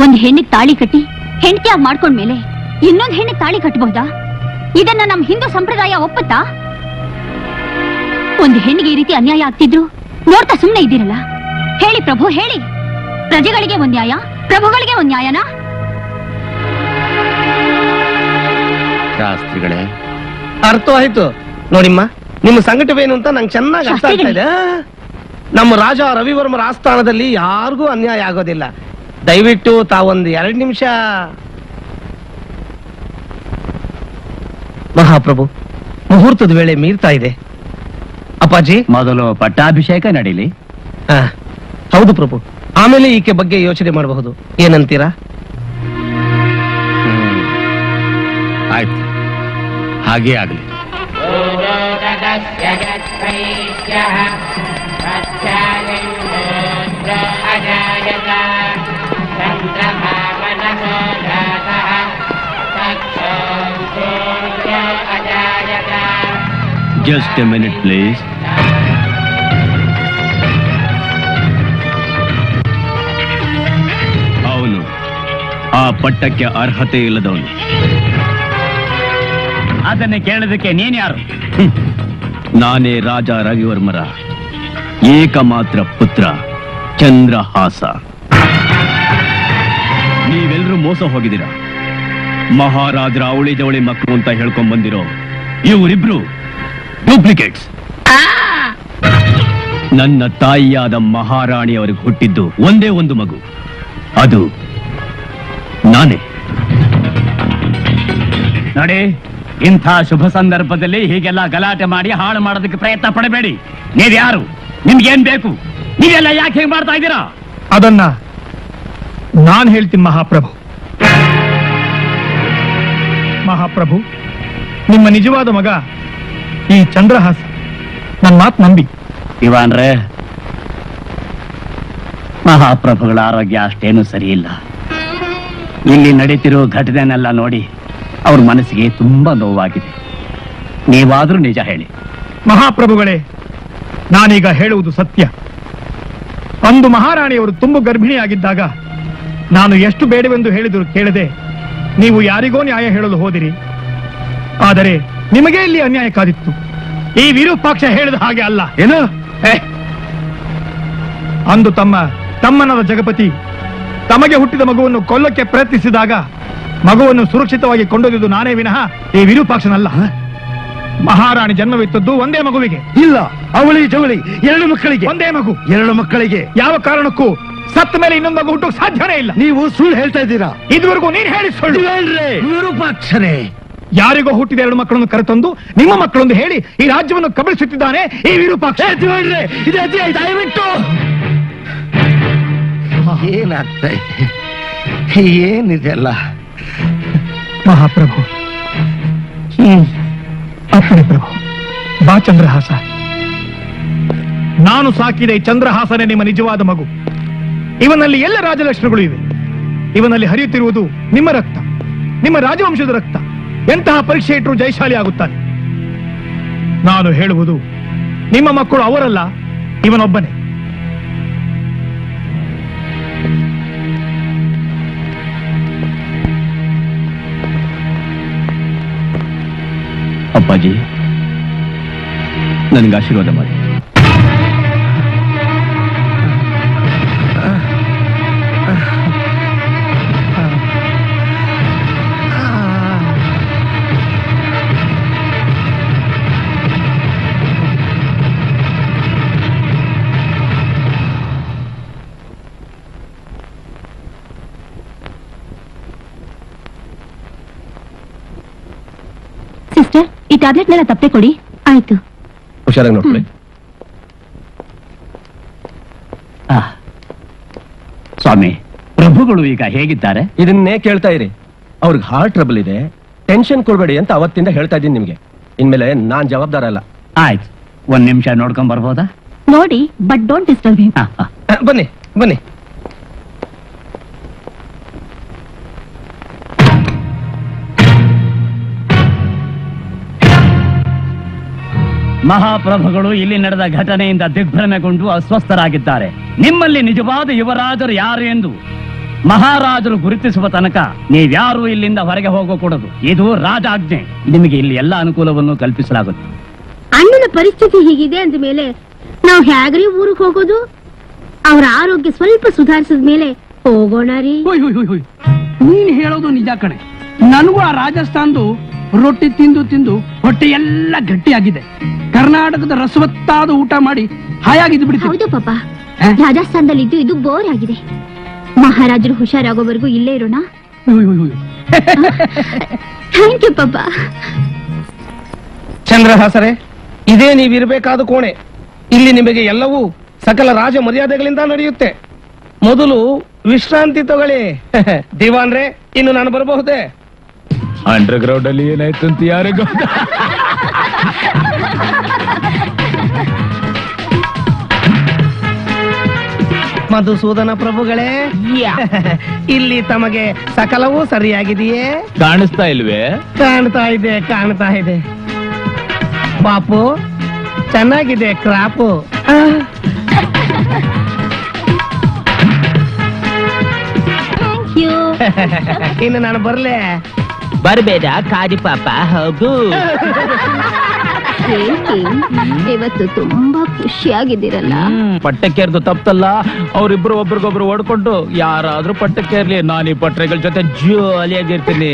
ಒಂದ್ ಹೆಣ್ಣಿಗೆ ತಾಳಿ ಕಟ್ಟಿ ಹೆಂಡತಿಯಾಗಿ ಮಾಡ್ಕೊಂಡ್ಮೇಲೆ ಇನ್ನೊಂದ್ ಹೆಣ್ಣಿಗೆ ತಾಳಿ ಕಟ್ಟಬಹುದಾ? ಇದನ್ನ ನಮ್ ಹಿಂದೂ ಸಂಪ್ರದಾಯ ಒಪ್ಪುತ್ತಾ? ಒಂದು ಹೆಣ್ಣಿಗೆ ಈ ರೀತಿ ಅನ್ಯಾಯ ಆಗ್ತಿದ್ರು ನೋಡ್ತಾ ಸುಮ್ನೆ ಇದ್ದೀರಲ್ಲ. ಹೇಳಿ ಪ್ರಭು, ಹೇಳಿ. ಪ್ರಜೆಗಳಿಗೆ ಒಂದ್ ನ್ಯಾಯ, ಪ್ರಭುಗಳಿಗೆ ಒಂದ್ ನ್ಯಾಯನಾ? ಶಾಸ್ತ್ರಿಗಳೇ, ಅರ್ಥವಾಯ್ತು ನೋಡಿಮ್ಮ, ನಿಮ್ಮ ಸಂಕಟವೇನು ಅಂತ ನಂಗೆ ಚೆನ್ನಾಗಿ ಅರ್ಥ ಆಗ್ತಾ ಇದೆ. ನಮ್ಮ ರಾಜ ರವಿವರ್ಮರ ಆಸ್ಥಾನದಲ್ಲಿ ಯಾರಿಗೂ ಅನ್ಯಾಯ ಆಗೋದಿಲ್ಲ. ದಯವಿಟ್ಟು ತಾವೊಂದು 2 ನಿಮಿಷ. ಮಹಾಪ್ರಭು, ಮುಹೂರ್ತದ ವೇಳೆ ಮೀರ್ತಾ ಇದೆ. ಅಪ್ಪಾಜಿ, ಮೊದಲು ಪಟ್ಟಾಭಿಷೇಕ ನಡೀಲಿ. ಹೌದು ಪ್ರಭು, ಆಮೇಲೆ ಈಕೆ ಬಗ್ಗೆ ಯೋಚನೆ ಮಾಡಬಹುದು. ಏನಂತೀರಾ? ಆಯ್ತು, ಹಾಗೇ ಆಗಲಿ. Just A minute please. ಅವನು ಆ ಪಟ್ಟಕ್ಕೆ ಅರ್ಹತೆ ಇಲ್ಲದವನು. ಅದನ್ನೇ ಕೇಳೋದಕ್ಕೆ ನೀನ್ ಯಾರು? ನಾನೇ ರಾಜ ರವಿವರ್ಮರ ಏಕಮಾತ್ರ ಪುತ್ರ ಚಂದ್ರಹಾಸ. ನೀವೆಲ್ಲರೂ ಮೋಸ ಹೋಗಿದ್ದೀರಾ. ಮಹಾರಾಜರ ಅವಳಿ ಜವಳಿ ಮಕ್ಕಳು ಅಂತ ಹೇಳ್ಕೊಂಡ್ ಬಂದಿರೋ ಇವರಿಬ್ರು ಡೂಪ್ಲಿಕೇಟ್ಸ್. ನನ್ನ ತಾಯಿಯಾದ ಮಹಾರಾಣಿಯವರಿಗೆ ಹುಟ್ಟಿದ್ದು ಒಂದೇ ಒಂದು ಮಗು, ಅದು ನಾನೇ. ನೋಡಿ, ಇಂಥ ಶುಭ ಸಂದರ್ಭದಲ್ಲಿ ಹೀಗೆಲ್ಲ ಗಲಾಟೆ ಮಾಡಿ ಹಾಳು ಮಾಡೋದಕ್ಕೆ ಪ್ರಯತ್ನ ಪಡಬೇಡಿ. ನೀವ್ಯಾರು? ನಿಮ್ಗೇನ್ ಬೇಕು? ನೀವೆಲ್ಲ ಯಾಕೆ ಹೇಗೆ ಮಾಡ್ತಾ ಇದ್ದೀರಾ? ಅದನ್ನ ನಾನ್ ಹೇಳ್ತೀನಿ ಮಹಾಪ್ರಭು. ಮಹಾಪ್ರಭು, ನಿಮ್ಮ ನಿಜವಾದ ಮಗ ಈ ಚಂದ್ರಹಾಸ. ನನ್ನ ಮಾತು ನಂಬಿ. ಇವಾನ್ರೆ, ಮಹಾಪ್ರಭುಗಳ ಆರೋಗ್ಯ ಅಷ್ಟೇನು ಸರಿ ಇಲ್ಲ. ಇಲ್ಲಿ ನಡೀತಿರೋ ಘಟನೆನೆಲ್ಲ ನೋಡಿ ಅವ್ರ ಮನಸ್ಸಿಗೆ ತುಂಬಾ ನೋವಾಗಿದೆ. ನೀವಾದ್ರೂ ನಿಜ ಹೇಳಿ. ಮಹಾಪ್ರಭುಗಳೇ, ನಾನೀಗ ಹೇಳುವುದು ಸತ್ಯ. ಅಂದು ಮಹಾರಾಣಿಯವರು ತುಂಬು ಗರ್ಭಿಣಿಯಾಗಿದ್ದಾಗ ನಾನು ಎಷ್ಟು ಬೇಡವೆಂದು ಹೇಳಿದರೂ ಕೇಳದೆ ನೀವು ಯಾರಿಗೋ ನ್ಯಾಯ ಹೇಳಲು ಹೋದಿರಿ. ಆದರೆ ನಿಮಗೆ ಇಲ್ಲಿ ಅನ್ಯಾಯ ಕಾದಿತ್ತು. ಈ ವಿರೂಪಾಕ್ಷ ಹೇಳಿದ ಹಾಗೆ ಅಲ್ಲ. ಏನು? ಅಂದು ತಮ್ಮನಾದ ಜಗಪತಿ ತಮಗೆ ಹುಟ್ಟಿದ ಮಗುವನ್ನು ಕೊಲ್ಲಕ್ಕೆ ಪ್ರಯತ್ನಿಸಿದಾಗ ಮಗುವನ್ನು ಸುರಕ್ಷಿತವಾಗಿ ಕೊಂಡೊಯ್ದುದು ನಾನೇ ವಿನಃ ಈ ವಿರೂಪಾಕ್ಷನಲ್ಲ. ಮಹಾರಾಣಿ ಜನ್ಮವಿತ್ತದ್ದು ಒಂದೇ ಮಗುವಿಗೆ. ಇಲ್ಲ, ಅವಳಿ ಜವಳಿ 2 ಮಕ್ಕಳಿಗೆ. ಒಂದೇ ಮಗು 2 ಮಕ್ಕಳಿಗೆ. ಯಾವ ಕಾರಣಕ್ಕೂ ಸತ್ತ ಮೇಲೆ ಇನ್ನೊಂದು ಮಗು ಹುಟ್ಟೋಕ್ ಸಾಧ್ಯನೇ ಇಲ್ಲ. ನೀವು ಸುಳ್ಳು ಹೇಳ್ತಾ ಇದ್ದೀರಾ. ಇದುವರೆಗೂ ನೀನ್ ಹೇಳಿ ಸುಳ್ಳು. ವಿರೂಪಾಕ್ಷರೇ, ಯಾರಿಗೋ ಹುಟ್ಟಿದ 2 ಮಕ್ಕಳನ್ನು ಕರೆತಂದು ನಿಮ್ಮ ಮಕ್ಕಳೊಂದು ಹೇಳಿ ಈ ರಾಜ್ಯವನ್ನು ಕಬಳಿಸುತ್ತಿದ್ದಾನೆ ಈ ವಿರೂಪಾಕ್ಷ. ದಯವಿಟ್ಟು ಏನಾಗ್ತಾ ಏನಿದೆಲ್ಲ? ಮಹಾಪ್ರಭು, ಅಪ್ಪಣೆ ಪ್ರಭು. ಬಾ ಚಂದ್ರಹಾಸ. ನಾನು ಸಾಕಿದ ಈ ಚಂದ್ರಹಾಸನೇ ನಿಮ್ಮ ನಿಜವಾದ ಮಗು. ಇವನಲ್ಲಿ ಎಲ್ಲ ರಾಜಲಕ್ಷ್ಮಿಗಳು ಇವೆ. ಇವನಲ್ಲಿ ಹರಿಯುತ್ತಿರುವುದು ನಿಮ್ಮ ರಕ್ತ, ನಿಮ್ಮ ರಾಜವಂಶದ ರಕ್ತ. ಎಂತಹ ಪರೀಕ್ಷೆ ಇಟ್ಟರು ಜಯಶಾಲಿ ಆಗುತ್ತಾನೆ. ನಾನು ಹೇಳುವುದು ನಿಮ್ಮ ಮಕ್ಕಳು ಅವರಲ್ಲ, ಇವನೊಬ್ಬನೇ. ಅಪ್ಪಾಜಿ, ನನಗೆ ಆಶೀರ್ವಾದ ಮಾಡಿ. ಸಿಸ್ಟರ್, ಈ ಟ್ಯಾಬ್ಲೆಟ್ನೆಲ್ಲ ತಪ್ಪೆ ಕೊಡಿ. ಆಯ್ತು. ಹುಷಾರಾಗಿ ನೋಡ್ಕೊಳ್ಳಿ. ಸ್ವಾಮಿ, ಪ್ರಭುಗಳು ಈಗ ಹೇಗಿದ್ದಾರೆ? ಇದನ್ನೇ ಕೇಳ್ತಾ ಇರಿ. ಅವ್ರಿಗೆ ಹಾರ್ಟ್ ಟ್ರಬಲ್ ಇದೆ, ಟೆನ್ಷನ್ ಕೊಡ್ಬೇಡಿ ಅಂತ ಅವತ್ತಿಂದ ಹೇಳ್ತಾ ಇದ್ದೀನಿ ನಿಮ್ಗೆ. ಇನ್ಮೇಲೆ ನಾನ್ ಜವಾಬ್ದಾರ ಅಲ್ಲ. ಆಯ್ತು, 1 ನಿಮಿಷ ನೋಡ್ಕೊಂಡ್ ಬರ್ಬೋದಾ? ನೋಡಿ, ಬಟ್ ಡೋಂಟ್ ಡಿಸ್ಟರ್ಬ್ ಹಿಮ್. ಬನ್ನಿ ಬನ್ನಿ. ಮಹಾಪ್ರಭುಗಳು ಇಲ್ಲಿ ನಡೆದ ಘಟನೆಯಿಂದ ದಿಗ್ಭ್ರಮೆಗೊಂಡು ಅಸ್ವಸ್ಥರಾಗಿದ್ದಾರೆ. ನಿಮ್ಮಲ್ಲಿ ನಿಜವಾದ ಯುವರಾಜರು ಯಾರು ಎಂದು ಮಹಾರಾಜರು ಗುರುತಿಸುವ ತನಕ ನೀವ್ಯಾರು ಇಲ್ಲಿಂದ ಹೊರಗೆ ಹೋಗಕೂಡದು. ಇದು ರಾಜಾಜ್ಞೆ. ನಿಮಗೆ ಇಲ್ಲಿ ಎಲ್ಲ ಅನುಕೂಲವನ್ನು ಕಲ್ಪಿಸಲಾಗುತ್ತೆ. ಅಣ್ಣನ ಪರಿಸ್ಥಿತಿ ಹೀಗಿದೆ ಅಂದ ಮೇಲೆ ನಾವು ಹೇಗ್ರಿ ಊರಿಗೆ ಹೋಗೋದು? ಅವ್ರ ಆರೋಗ್ಯ ಸ್ವಲ್ಪ ಸುಧಾರಿಸಿದ ಮೇಲೆ ಹೋಗೋಣ ರೀ. ನೀನ್ ಹೇಳೋದು ನಿಜ ಕಣೆ. ನನಗೂ ಆ ರಾಜಸ್ಥಾನದು ರೊಟ್ಟಿ ತಿಂದು ತಿಂದು ಹೊಟ್ಟೆ ಎಲ್ಲ ಗಟ್ಟಿಯಾಗಿದೆ. ಕರ್ನಾಟಕದ ರಸವತ್ತಾದ ಊಟ ಮಾಡಿ ಹಾಯಾಗಿದ್ದು ಬಿಡ್ತೀವಿ. ಹೌದು ಪಾಪ, ರಾಜಸ್ಥಾನದಲ್ಲಿ ಇದು ಬೋರ್ ಆಗಿದೆ. ಮಹಾರಾಜರು ಹುಷಾರಾಗೋವರೆಗೂ ಇಲ್ಲೇ ಇರೋಣ. ಥ್ಯಾಂಕ್ ಯು ಪಾಪ. ಚಂದ್ರಹಾಸರೇ, ಇದೇ ನೀವಿರಬೇಕಾದ ಕೋಣೆ. ಇಲ್ಲಿ ನಿಮಗೆ ಎಲ್ಲವೂ ಸಕಲ ರಾಜ ಮರ್ಯಾದೆಗಳಿಂದ ನಡೆಯುತ್ತೆ. ಮೊದಲು ವಿಶ್ರಾಂತಿ ತಗೊಳ್ಳಿ. ದಿವಾನ್ರೆ, ಇನ್ನು ನಾನು ಬರಬಹುದೇ? ಅಂಡರ್ ಗ್ರೌಂಡ್ ಅಲ್ಲಿ ಏನಾಯ್ತು ಅಂತ ಯಾರಿಗೂ ಮಧುಸೂದನ ಪ್ರಭುಗಳೇ, ಇಲ್ಲಿ ತಮಗೆ ಸಕಲವೂ ಸರಿಯಾಗಿದೆಯೇ? ಕಾಣಿಸ್ತಾ ಇಲ್ವೇ? ಕಾಣ್ತಾ ಇದೆ. ಪಾಪು ಚೆನ್ನಾಗಿದೆ ಕ್ರಾಪು. ಇನ್ನು ನಾನು ಬರ್ಲೆ? ಬರಬೇಡ ಕಾಡಿ ಪಾಪ, ಹೋಗು. ಇವತ್ತು ತುಂಬಾ ಖುಷಿಯಾಗಿದ್ದೀರಲ್ಲ. ಪಟ್ಟಕ್ಕೇರ್ದು ತಪ್ಪಲ್ಲ. ಅವರಿಬ್ರು ಒಬ್ರಿಗೊಬ್ರು ಓಡ್ಕೊಂಡು ಯಾರಾದ್ರೂ ಪಟ್ಟಕ್ಕೇರ್ಲಿ, ನಾನು ಈ ಪಟ್ರೆಗಳ ಜೊತೆ ಜಾಲಿಯಾಗಿರ್ತೀನಿ.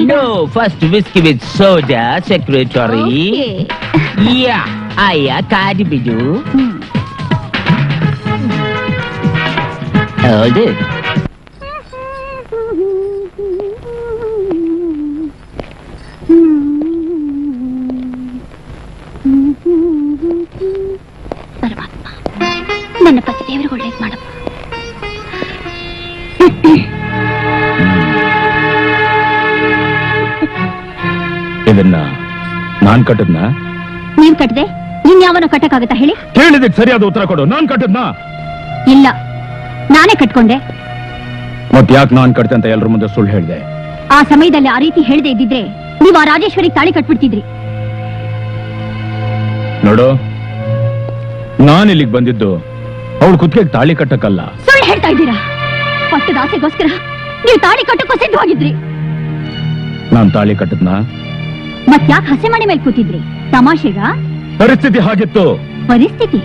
No, first whisky with soda secretary. ಯಾ ಅಯ್ಯ ಕಾಡಿ ಬಿಡು. ಹೌದು. ಪರಮಾತ್ಮ, ನನ್ನ ಪತಿ ದೇವರಿಗೆ ಒಳ್ಳೇದು ಮಾಡಪ್ಪ. ಇದನ್ನ ನಾನ್ ಕಟ್ಟದ್ನ? ನೀವ್ ಕಟ್ಟದೆ ಇನ್ಯಾವನೋ ಕಟ್ಟಕ್ಕಾಗತ್ತಾ ಹೇಳಿ? ಹೇಳಿದಕ್ಕೆ ಸರಿಯಾದ ಉತ್ತರ ಕೊಡು. ನಾನ್ ಕಟ್ಟದ್ನ? ಇಲ್ಲ, ನಾನೇ ಕಟ್ಕೊಂಡೆ. ಮತ್ ಯಾಕೆ ನಾನ್ ಕಟ್ತೆ ಅಂತ ಎಲ್ರ ಮುಂದೆ ಸುಳ್ಳು ಹೇಳಿದೆ? ಆ ಸಮಯದಲ್ಲಿ ಆ ರೀತಿ ಹೇಳದೆ ಇದ್ದಿದ್ರೆ ನೀವು ಆ ರಾಜೇಶ್ವರಿಗೆ ತಾಳಿ ಕಟ್ಬಿಡ್ತಿದ್ರಿ. ನೋಡು, ನಾನ್ ಇಲ್ಲಿಗೆ ಬಂದಿದ್ದು ಅವಳು ಕುತ್ತಿಗೆಗೆ ತಾಳಿ ಕಟ್ಟಕ್ಕಲ್ಲ. ಸುಳ್ಳು ಹೇಳ್ತಾ ಇದ್ದೀರಾ. ಪಟ್ಟದ ಆಸೆಗೋಸ್ಕರ ನೀವು ತಾಳಿ ಕಟ್ಟಕ್ಕೂ ಸಿದ್ಧವಾಗಿದ್ರಿ. ನಾನ್ ತಾಳಿ ಕಟ್ಟದ್ನ? ಮತ್ ಯಾಕೆ ಹಸೆ ಮನೆ ಮೇಲೆ ಕೂತಿದ್ರಿ? ತಮಾಷೆಗ ಪರಿಸ್ಥಿತಿ ಹಾಗಿತ್ತು. ಪರಿಸ್ಥಿತಿ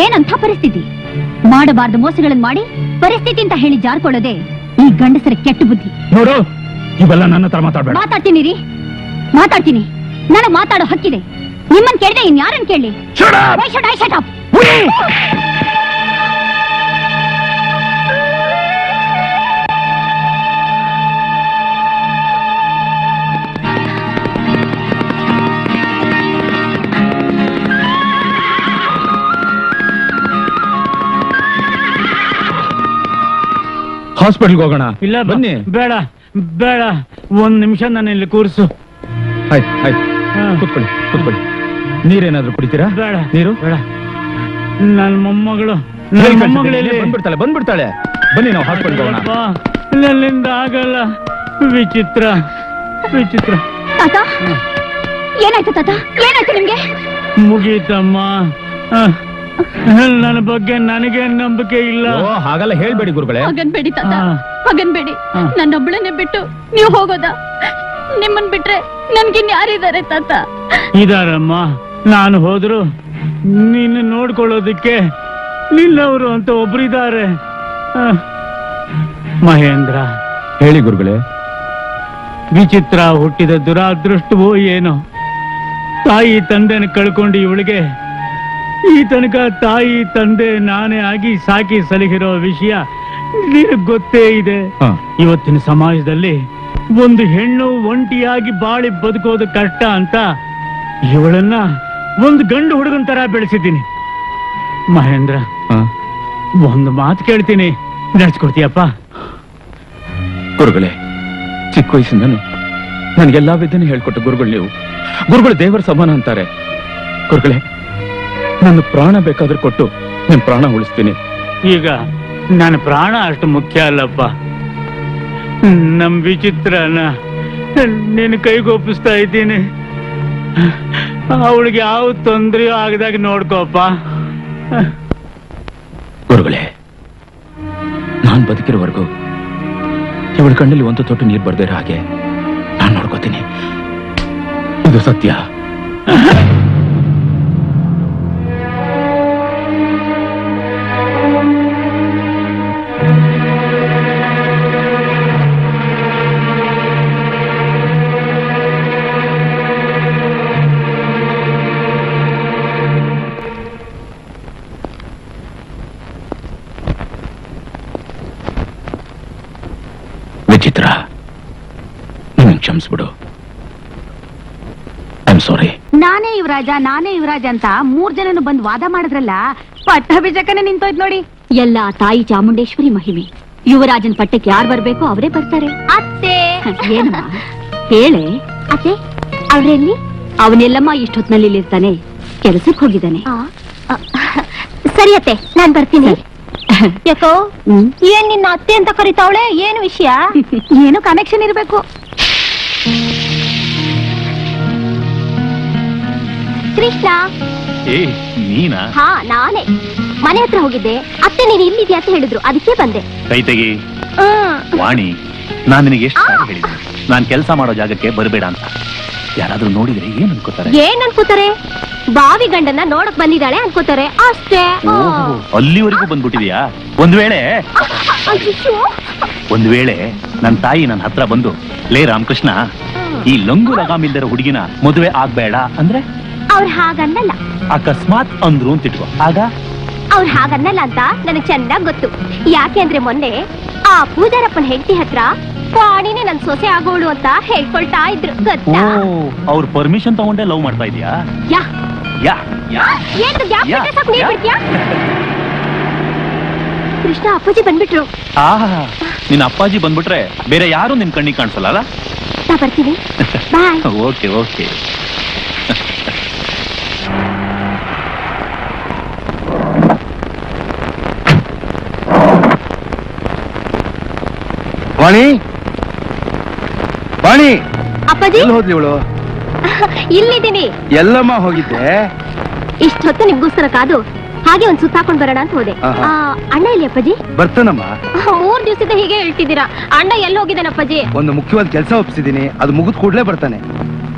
ಏನಂಥ ಪರಿಸ್ಥಿತಿ? ಮಾಡಬಾರ್ದು ಮೋಸಗಳನ್ನು ಮಾಡಿ ಪರಿಸ್ಥಿತಿ ಅಂತ ಹೇಳಿ ಜಾರ್ಕೊಳ್ಳೋದೆ ಈ ಗಂಡಸರ ಕೆಟ್ಟ ಬುದ್ಧಿ. ನೋಡು, ಇವೆಲ್ಲ ನನ್ನ ಹತ್ರ ಮಾತಾಡ್ಬೇಡ. ಮಾತಾಡ್ತೀನಿ ರೀ, ಮಾತಾಡ್ತೀನಿ. ನನಗ್ ಮಾತಾಡೋ ಹಕ್ಕಿದೆ. ನಿಮ್ಮನ್ ಕೇಳಿದೆ ಇನ್ ಯಾರನ್ ಕೇಳಿ? ಹಾಸ್ಪಿಟಲ್ಗೆ ಹೋಗೋಣ. ಇಲ್ಲ ಬನ್ನಿ. ಬೇಡ ಬೇಡ, ಒಂದ್ ನಿಮಿಷ ನನ್ನ ಇಲ್ಲಿ ಕೂರಿಸು. ಆಯ್ತು ಆಯ್ತು, ಕೂತ್ಕೊಳ್ಳಿ ಕೂತ್ಕೊಳ್ಳಿ. ನೀರೇನಾದ್ರೂ ಕುಡಿತೀರಾ? ಬೇಡ ನೀರು ಬೇಡ. ನನ್ನ ಮೊಮ್ಮಗಳು ಬಂದ್ಬಿಡ್ತಾಳೆ ಬಂದ್ಬಿಡ್ತಾಳೆ. ಬನ್ನಿ ನಾವು ಹಾಸ್ಪಿಟಲ್ಗೆ ಹೋಗೋಣ. ನನ್ನಿಂದ ಆಗಲ್ಲ. ವಿಚಿತ್ರ ವಿಚಿತ್ರ. ತಾತ ಏನಾಯ್ತು? ತಾತ ಏನಾಯ್ತು ನಿಮ್ಗೆ? ಮುಗೀತಮ್ಮ. ನನ್ನ ಬಗ್ಗೆ ನನಗೆ ನಂಬಿಕೆ ಇಲ್ಲ. ಹಾಗಲ್ಲ ಹೇಳ್ಬೇಡಿ ಗುರುಗಳೇ. ಹಾಗನ್ಬೇಡಿ ತಾತ, ಹಾಗನ್ಬೇಡಿ. ನನ್ನೊಬ್ಬಳನ್ನೇ ಬಿಟ್ಟು ನೀವು ಹೋಗೋದಾ? ನಿಮ್ಮನ್ ಬಿಟ್ರೆ ನನ್ಗಿನ್ ಯಾರಿದ್ದಾರೆ ತಾತ? ಇದಾರಮ್ಮ. ನಾನು ಹೋದ್ರು ನಿನ್ನ ನೋಡ್ಕೊಳ್ಳೋದಿಕ್ಕೆ ನಿನ್ನವರು ಅಂತ ಒಬ್ರಿದ್ದಾರೆ. ಮಹೇಂದ್ರ. ಹೇಳಿ ಗುರುಗಳೇ. ವಿಚಿತ್ರ ಹುಟ್ಟಿದ ದುರಾದೃಷ್ಟವೋ ಏನೋ, ತಾಯಿ ತಂದೆನ ಕಳ್ಕೊಂಡು ಇವಳಿಗೆ ಈ ತನಕ ತಾಯಿ ತಂದೆ ನಾನೇ ಆಗಿ ಸಾಕಿ ಸಲಹಿರೋ ವಿಷಯ ನಿನಗೆ ಗೊತ್ತೇ ಇದೆ. ಇವತ್ತಿನ ಸಮಾಜದಲ್ಲಿ ಒಂದು ಹೆಣ್ಣು ಒಂಟಿಯಾಗಿ ಬಾಳಿ ಬದುಕೋದು ಕಷ್ಟ ಅಂತ ಇವಳನ್ನ ಒಂದು ಗಂಡು ಹುಡುಗನ ತರ ಬೆಳೆಸಿದ್ದೀನಿ. ಮಹೇಂದ್ರ, ಒಂದು ಮಾತು ಕೇಳ್ತೀನಿ, ನಡೆಸ್ಕೊಡ್ತೀಯಪ್ಪ? ಗುರುಗಳೇ, ಚಿಕ್ಕ ವಯಸ್ಸಿಂದನು ನನಗೆಲ್ಲಾ ವಿದ್ಯೆನೂ ಹೇಳ್ಕೊಟ್ಟು ಗುರುಗಳು ನೀವು. ಗುರುಗಳು ದೇವರ ಸಮಾನ ಅಂತಾರೆ. ಗುರುಗಳೇ, ನನ್ನ ಪ್ರಾಣ ಬೇಕಾದ್ರೂ ಕೊಟ್ಟು ನಿಮ್ ಪ್ರಾಣ ಉಳಿಸ್ತೀನಿ. ಈಗ ನನ್ನ ಪ್ರಾಣ ಅಷ್ಟು ಮುಖ್ಯ ಅಲ್ಲಪ್ಪ. ನಮ್ ವಿಚಿತ್ರನ ನಿನ್ನ ಕೈಗೊಪ್ಪಿಸ್ತಾ ಇದ್ದೀನಿ. ಅವಳಿಗೆ ಯಾವ ತೊಂದರೆಯೂ ಆಗದಾಗ ನೋಡ್ಕೋಪ್ಪ. ಗುರುಗಳೇ, ನಾನ್ ಬದುಕಿರೋವರೆಗೂ ಇವಳ ಕಣ್ಣಲ್ಲಿ ಒಂದು ತೊಟ್ಟು ನೀರು ಬರ್ದಿರೋ ಹಾಗೆ ನಾನ್ ನೋಡ್ಕೋತೀನಿ. ಇದು ಸತ್ಯ. ವಿಚಿತ್ರ, ನೀನು ಕ್ಷಮಿಸ್ಬಿಡು. I am sorry. ನಾನೇ ಯುವರಾಜ ಅಂತ 3 ಜನನು ಬಂದು ವಾದ ಮಾಡಿದ್ರಲ್ಲ, ಪಟ್ಟಾಭಿಷೇಕನೇ ನಿಂತೋಯ್ತು ನೋಡಿ. ಎಲ್ಲ ತಾಯಿ ಚಾಮುಂಡೇಶ್ವರಿ ಮಹಿಮೆ. ಯುವರಾಜನ್ ಪಟ್ಟಕ್ಕೆ ಯಾರು ಬರ್ಬೇಕು ಅವರೇ ಬರ್ತಾರೆ. ಅತ್ತೆ ಏನಮ್ಮ ಹೇಳೆ? ಅತ್ತೆ ಅವ್ರೆಲ್ಲಿ? ಅವನೆಲ್ಲಮ್ಮ ಇಷ್ಟೊತ್ನಲ್ಲಿ ಇಲ್ಲಿರ್ತಾನೆ, ಕೆಲಸಕ್ಕೆ ಹೋಗಿದ್ದಾನೆ. ಸರಿ ಅತ್ತೆ, ನಾನ್ ಬರ್ತೀನಿ. ಯಾಕೋ ಏನ್ ನಿನ್ನ ಅತ್ತೆ ಅಂತ ಕರಿತಾವಳೆ? ಏನು ವಿಷಯ? ಏನು ಕನೆಕ್ಷನ್ ಇರ್ಬೇಕು. ಕೃಷ್ಣ. ನೀನಾ? ಹಾ, ನಾನೇ. ಮನೆ ಹತ್ರ ಹೋಗಿದ್ದೆ, ಅತ್ತೆ ನೀನು ಇಲ್ಲಿದ್ಯಾ ಅಂತ ಹೇಳಿದ್ರು, ಅದಕ್ಕೆ ಬಂದೆ. ಕೈ ತೆಗಿ. ವಾಣಿ, ನಾನ್ ನಿನಗೆ ಎಷ್ಟು ಸಾರಿ ಹೇಳಿದ್ದೀನಿ, ನಾನ್ ಕೆಲಸ ಮಾಡೋ ಜಾಗಕ್ಕೆ ಬರಬೇಡ ಅಂತ. ಯಾರಾದ್ರೂ ನೋಡಿದ್ರೆ ಏನ್ ಅನ್ಕೋತಾರೆ? ಏನ್ ಅನ್ಕೋತಾರೆ? ಬಾವಿ ಗಂಡನ್ನ ನೋಡಕ್ ಬಂದಿದ್ದಾಳೆ ಅನ್ಕೋತಾರೆ ಅಷ್ಟೇ. ಅಲ್ಲಿವರೆಗೂ ಬಂದ್ಬಿಟ್ಟಿದ್ಯಾ? ಒಂದ್ ವೇಳೆ ನನ್ ತಾಯಿ ನನ್ನ ಹತ್ರ ಬಂದು, ಲೇ ರಾಮಕೃಷ್ಣ, ಈ ಲಂಗು ಲಗಾಮಿಲ್ದಿರೋ ಹುಡುಗಿನ ಮದುವೆ ಆಗ್ಬೇಡ ಅಂದ್ರೆ? ಅವ್ರು ಹಾಗನ್ನಲ್ಲ. ಅಕಸ್ಮಾತ್ ಅಂದ್ರು ಅಂತ ಇಟ್ಕೋ, ಆಗ? ಅವ್ರು ಹಾಗನ್ನಲ್ಲ ಅಂತ ನನಗ್ ಚೆನ್ನಾಗ್ ಗೊತ್ತು. ಯಾಕೆ ಅಂದ್ರೆ ಮೊನ್ನೆ ಆ ಪೂಜಾರಪ್ಪನ ಹೆಂಡತಿ ಹತ್ರ ವಾಣಿನೇ ನನ್ ಸೊಸೆ ಆಗೋಳು ಅಂತ ಹೇಳ್ಕೊಳ್ತಾ ಇದ್ರು, ಗೊತ್ತಾ? ಅವ್ರ ಪರ್ಮಿಷನ್ ತಗೊಂಡೆ ಲವ್ ಮಾಡ್ತಾ ಇದೀಯಾ? ಕೃಷ್ಣ, ಅಪ್ಪಾಜಿ ಬಂದ್ಬಿಟ್ರು. ನಿನ್ನ ಅಪ್ಪಾಜಿ ಬಂದ್ಬಿಟ್ರೆ ಬೇರೆ ಯಾರು ನಿನ್ ಕಣ್ಣಿಗೆ ಕಾಣಿಸಲ್ಲ. ನಾ ಬರ್ತೀನಿ, ಬಾಯ್. Okay okay. ವಾಣಿ, ವಾಣಿ, ಅಪ್ಪಾಜಿ ಎಲ್ಲಿ ಹೋದ್ಲಿ ಇವಳು? ಇಲ್ಲಿದ್ದೀನಿ. ಎಲ್ಲಮ್ಮ ಹೋಗಿದ್ದೆ? ಇಷ್ಟೊತ್ತು ನಿಮ್ಗೋಸ್ಕರ ಕಾದು ಹಾಗೆ ಒಂದ್ ಸುತ್ತಾಕೊಂಡ್ ಬರೋಣ ಅಂತ ಹೋದೆ. ಅಣ್ಣ ಎಲ್ಲಿ ಅಪ್ಪಾಜಿ? ಬರ್ತಾನಮ್ಮ. 3 ದಿವಸದ ಹೀಗೆ ಹೇಳ್ತಿದ್ದೀರಾ. ಅಣ್ಣ ಎಲ್ಲಿ ಹೋಗಿದ್ದಾನೆ ಅಪ್ಪಾಜಿ? ಒಂದು ಮುಖ್ಯವಾದ ಕೆಲಸ ಒಪ್ಪಿಸಿದೀನಿ, ಅದು ಮುಗಿದ್ ಕೂಡ್ಲೇ ಬರ್ತಾನೆ.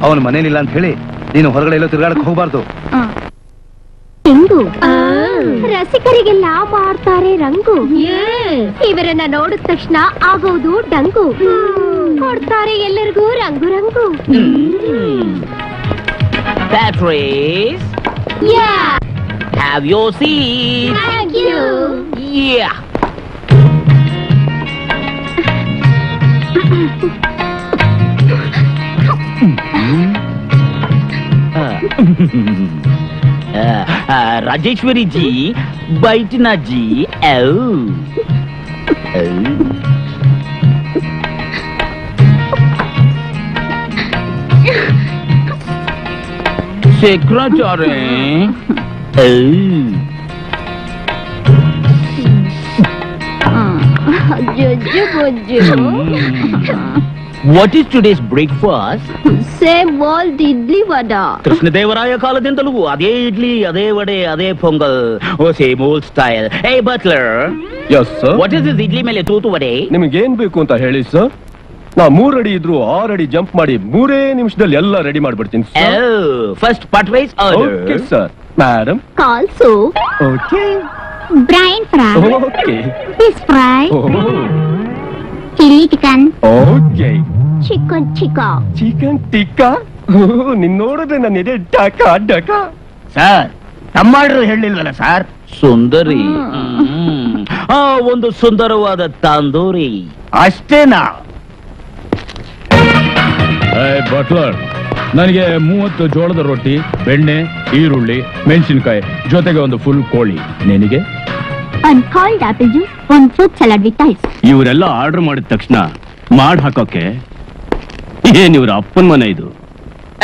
ಅವನ ಮನೇಲಿಲ್ಲ ಅಂತ ಹೇಳಿ ನೀನು ಹೊರಗಡೆ ಎಲ್ಲೋ ತಿರುಗಾಡಕ್ ಹೋಗ್ಬಾರ್ದು. ಹೆಂಗು ರಸಿಕರಿಗೆಲ್ಲ ಮಾಡ್ತಾರೆ ರಂಗು. ಇವರನ್ನ ನೋಡಿದ ತಕ್ಷಣ ಆಗೋದು ಡಂಗು. ಕೊಡ್ತಾರೆ ಎಲ್ಲರಿಗೂ ರಂಗು ರಂಗು. Patrice, have your seat. Thank you. Yeah. Rajeshwari ji बैठना जी. Secretary. What is today's breakfast? Same old idli vada. Krishnadevaraya ಕಾಲದಿಂದಲೂ ಅದೇ ಇಡ್ಲಿ, ಅದೇ ವಡೆ, ಅದೇ ಪೊಂಗಲ್. Same old style. ಏ butler, yes sir. What is this idli ಮೇಲೆ ತೂತು ವಡೆ? ನಿಮಗೇನ್ ಬೇಕು ಅಂತ ಹೇಳಿ ಸರ್. ನಾ 3 ಅಡಿ ಇದ್ರು 6 ಅಡಿ ಜಂಪ್ ಮಾಡಿ 3 ನಿಮಿಷದಲ್ಲಿ ಎಲ್ಲ ರೆಡಿ ಮಾಡ್ಬಿಡ್ತೀನಿ sir. First put rice okay sir. Madam Call soup. Okay Brine fry. Okay Fish fry. Chili chicken. Okay Chicken tikka. Chicken tikka. ನಿನ್ ನೋಡಿದ್ರೆ ನನ್ನ ಎದೆ ಡಕ ಡಕ. Sir ತಮ್ಮಾಡ್ರು ಹೇಳಿಲ್ವಲ್ಲ sir. ಸುಂದರಿ. ಒಂದು ಸುಂದರವಾದ ತಾಂದೂರಿ. ಅಷ್ಟೇನಾ? ಬಟ್ಲರ್, ನನಗೆ 30 ಜೋಳದ ರೊಟ್ಟಿ, ಬೆಣ್ಣೆ, ಈರುಳ್ಳಿ, ಮೆಣಸಿನಕಾಯಿ ಜೊತೆಗೆ ಒಂದು ಫುಲ್ ಕೋಳಿ. ನಿನಗೆ One cold apple juice. One fruit salad with ice. ಇವರೆಲ್ಲ ಆರ್ಡರ್ ಮಾಡಿದ ತಕ್ಷಣ ಮಾಡ್ ಹಾಕೋಕೆ ಏನ್ ಇವ್ರ ಅಪ್ಪನ ಮನೆ ಇದು?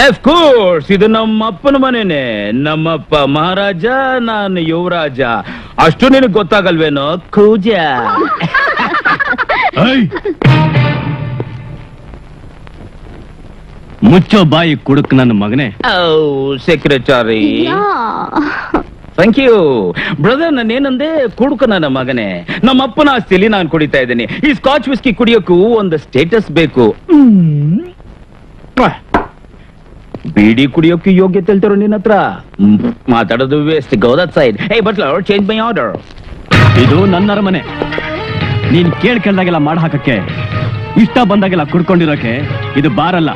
ಆಫ್ ಕೋರ್ಸ್, ಇದು ನಮ್ಮ ಅಪ್ಪನ ಮನೆನೆ. ನಮ್ಮಪ್ಪ ಮಹಾರಾಜ, ನಾನು ಯುವರಾಜ. ಅಷ್ಟು ನಿನಗೆ ಗೊತ್ತಾಗಲ್ವೇನೋ ಕೂಜ? ಮುಚ್ಚೋ ಬಾಯಿ ಕುಡುಕ್ ನನ್ನ ಮಗನೇ. Secretary, thank you brother. ನಾನೇನಂದೆ, ಕುಡುಕ ನನ್ನ ಮಗನೇ. ನಮ್ಮ ಅಪ್ಪನ ಆಸ್ತಿಲಿ ನಾನು ಕುಡಿತಾ ಇದ್ದೀನಿ. ಈ ಸ್ಕಾಚ್ ವಿಸ್ಕಿ ಕುಡಿಯೋಕ್ಕೂ ಒಂದು ಸ್ಟೇಟಸ್ ಬೇಕು. ಬೀಡಿ ಕುಡಿಯೋಕೆ ಯೋಗ್ಯತೆ ಹೇಳ್ತಾರೋ ನಿನ್ನ ಹತ್ರ? ಮಾತಾಡೋದು waste. Go that side. Hey butler, change my order. ಇದು ನನ್ನ ಅರಮನೆ. ನೀನ್ ಕೇಳ್ಕೊಂಡಾಗೆಲ್ಲ ಮಾಡ್ ಹಾಕಕ್ಕೆ, ಇಷ್ಟ ಬಂದಾಗೆಲ್ಲ ಕುಡ್ಕೊಂಡಿರೋಕೆ ಇದು ಬಾರಲ್ಲ.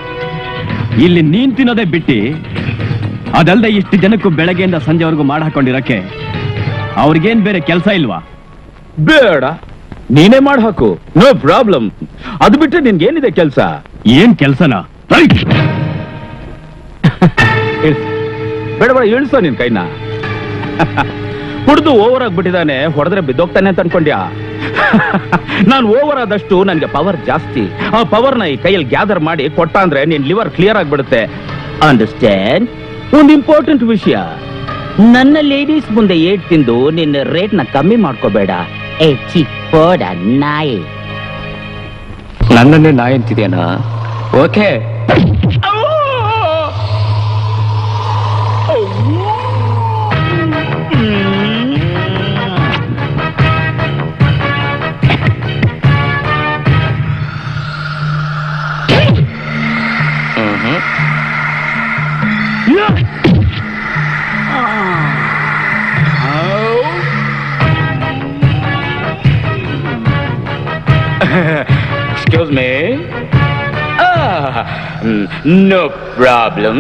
ಇಲ್ಲಿ ನೀನ್ ತಿನ್ನೋದೇ ಬಿಟ್ಟಿ, ಅದಲ್ದೆ ಇಷ್ಟು ಜನಕ್ಕೂ ಬೆಳಗ್ಗೆಯಿಂದ ಸಂಜೆವರೆಗೂ ಮಾಡ್ ಹಾಕೊಂಡಿರಕ್ಕೆ ಅವ್ರಿಗೇನ್ ಬೇರೆ ಕೆಲಸ ಇಲ್ವಾ? ಬೇಡ, ನೀನೇ ಮಾಡಿ ಹಾಕು, ನೋ ಪ್ರಾಬ್ಲಮ್. ಅದು ಬಿಟ್ಟರೆ ನಿನ್ಗೇನಿದೆ ಕೆಲಸ? ಏನ್ ಕೆಲ್ಸನಾ? ಬೇಡ ಬೇಡ, ಇಳಿಸೋ ನಿನ್ ಕೈನ. ಕುಡ್ದು ಓವರ್ ಆಗ್ಬಿಟ್ಟಿದ್ದಾನೆ, ಹೊಡೆದ್ರೆ ಬಿದ್ದೋಗ್ತಾನೆ ಅಂತ ಅನ್ಕೊಂಡ್ಯಾ? ನಾನು ಓವರ್ ಆದಷ್ಟು ನನಗೆ ಪವರ್ ಜಾಸ್ತಿ. ಆ ಪವರ್ನ ಈ ಕೈಯಲ್ಲಿ ಗ್ಯಾದರ್ ಮಾಡಿ ಕೊಟ್ಟ ಅಂದ್ರೆ ನಿನ್ ಲಿವರ್ ಕ್ಲಿಯರ್ ಆಗ್ಬಿಡುತ್ತೆ. ಅಂಡರ್ಸ್ಟ್ಯಾಂಡ್? ಒಂದು ಇಂಪಾರ್ಟೆಂಟ್ ವಿಷಯ, ನನ್ನ ಲೇಡೀಸ್ ಮುಂದೆ ಏಟ್ ತಿಂದು ನಿನ್ನ ರೇಟ್ ನ ಕಮ್ಮಿ ಮಾಡ್ಕೋಬೇಡ. ಏ ಚಿಕ್ಕೋಡ ನಾಯಿ. ನನ್ನನ್ನೇ ನಾಯಿ ಅಂತಿದ್ಯಾನಾ? Okay. Excuse me. No problem.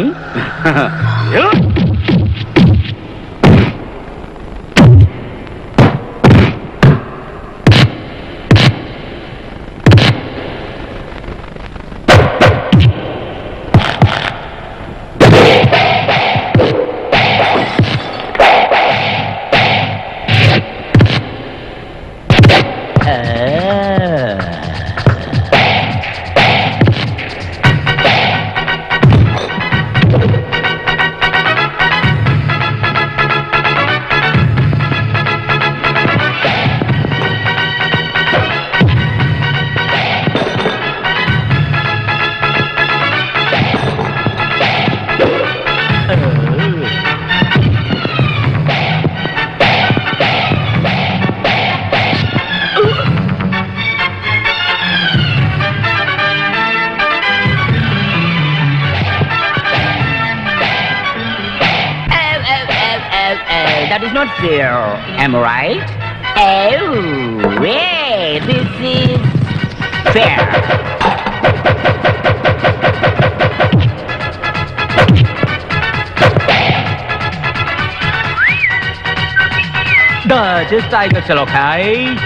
that is not fair. Am I right? Oh, hey, this is fair. Just tiger shell, okay?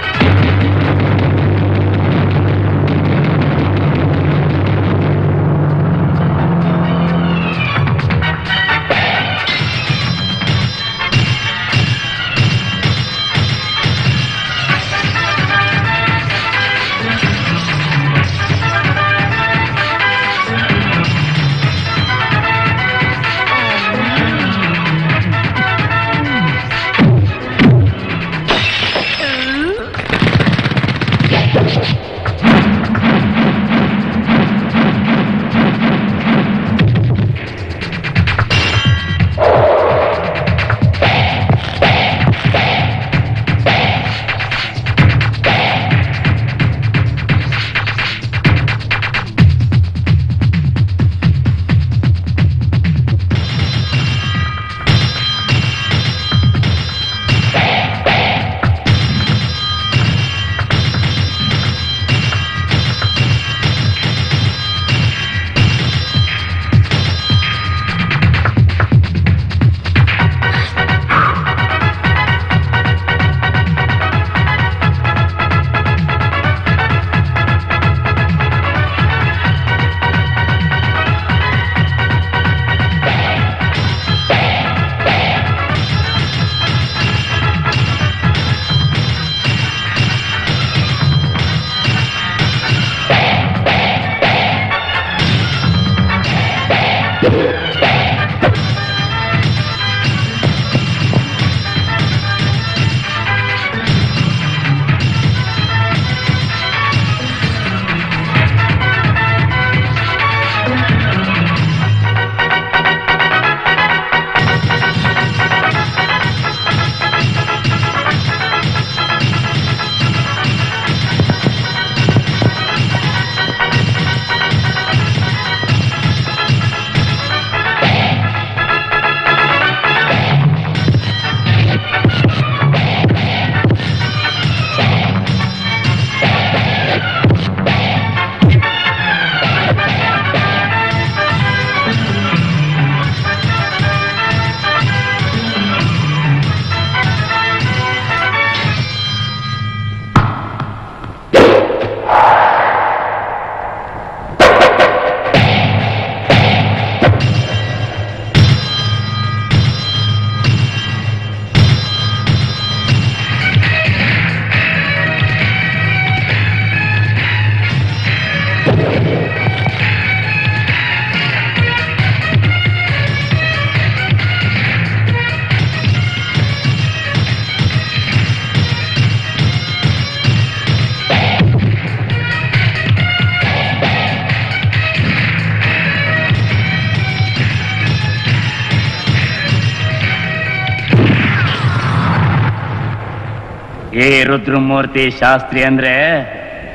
ಈ ರುದ್ರಮೂರ್ತಿ ಶಾಸ್ತ್ರಿ ಅಂದ್ರೆ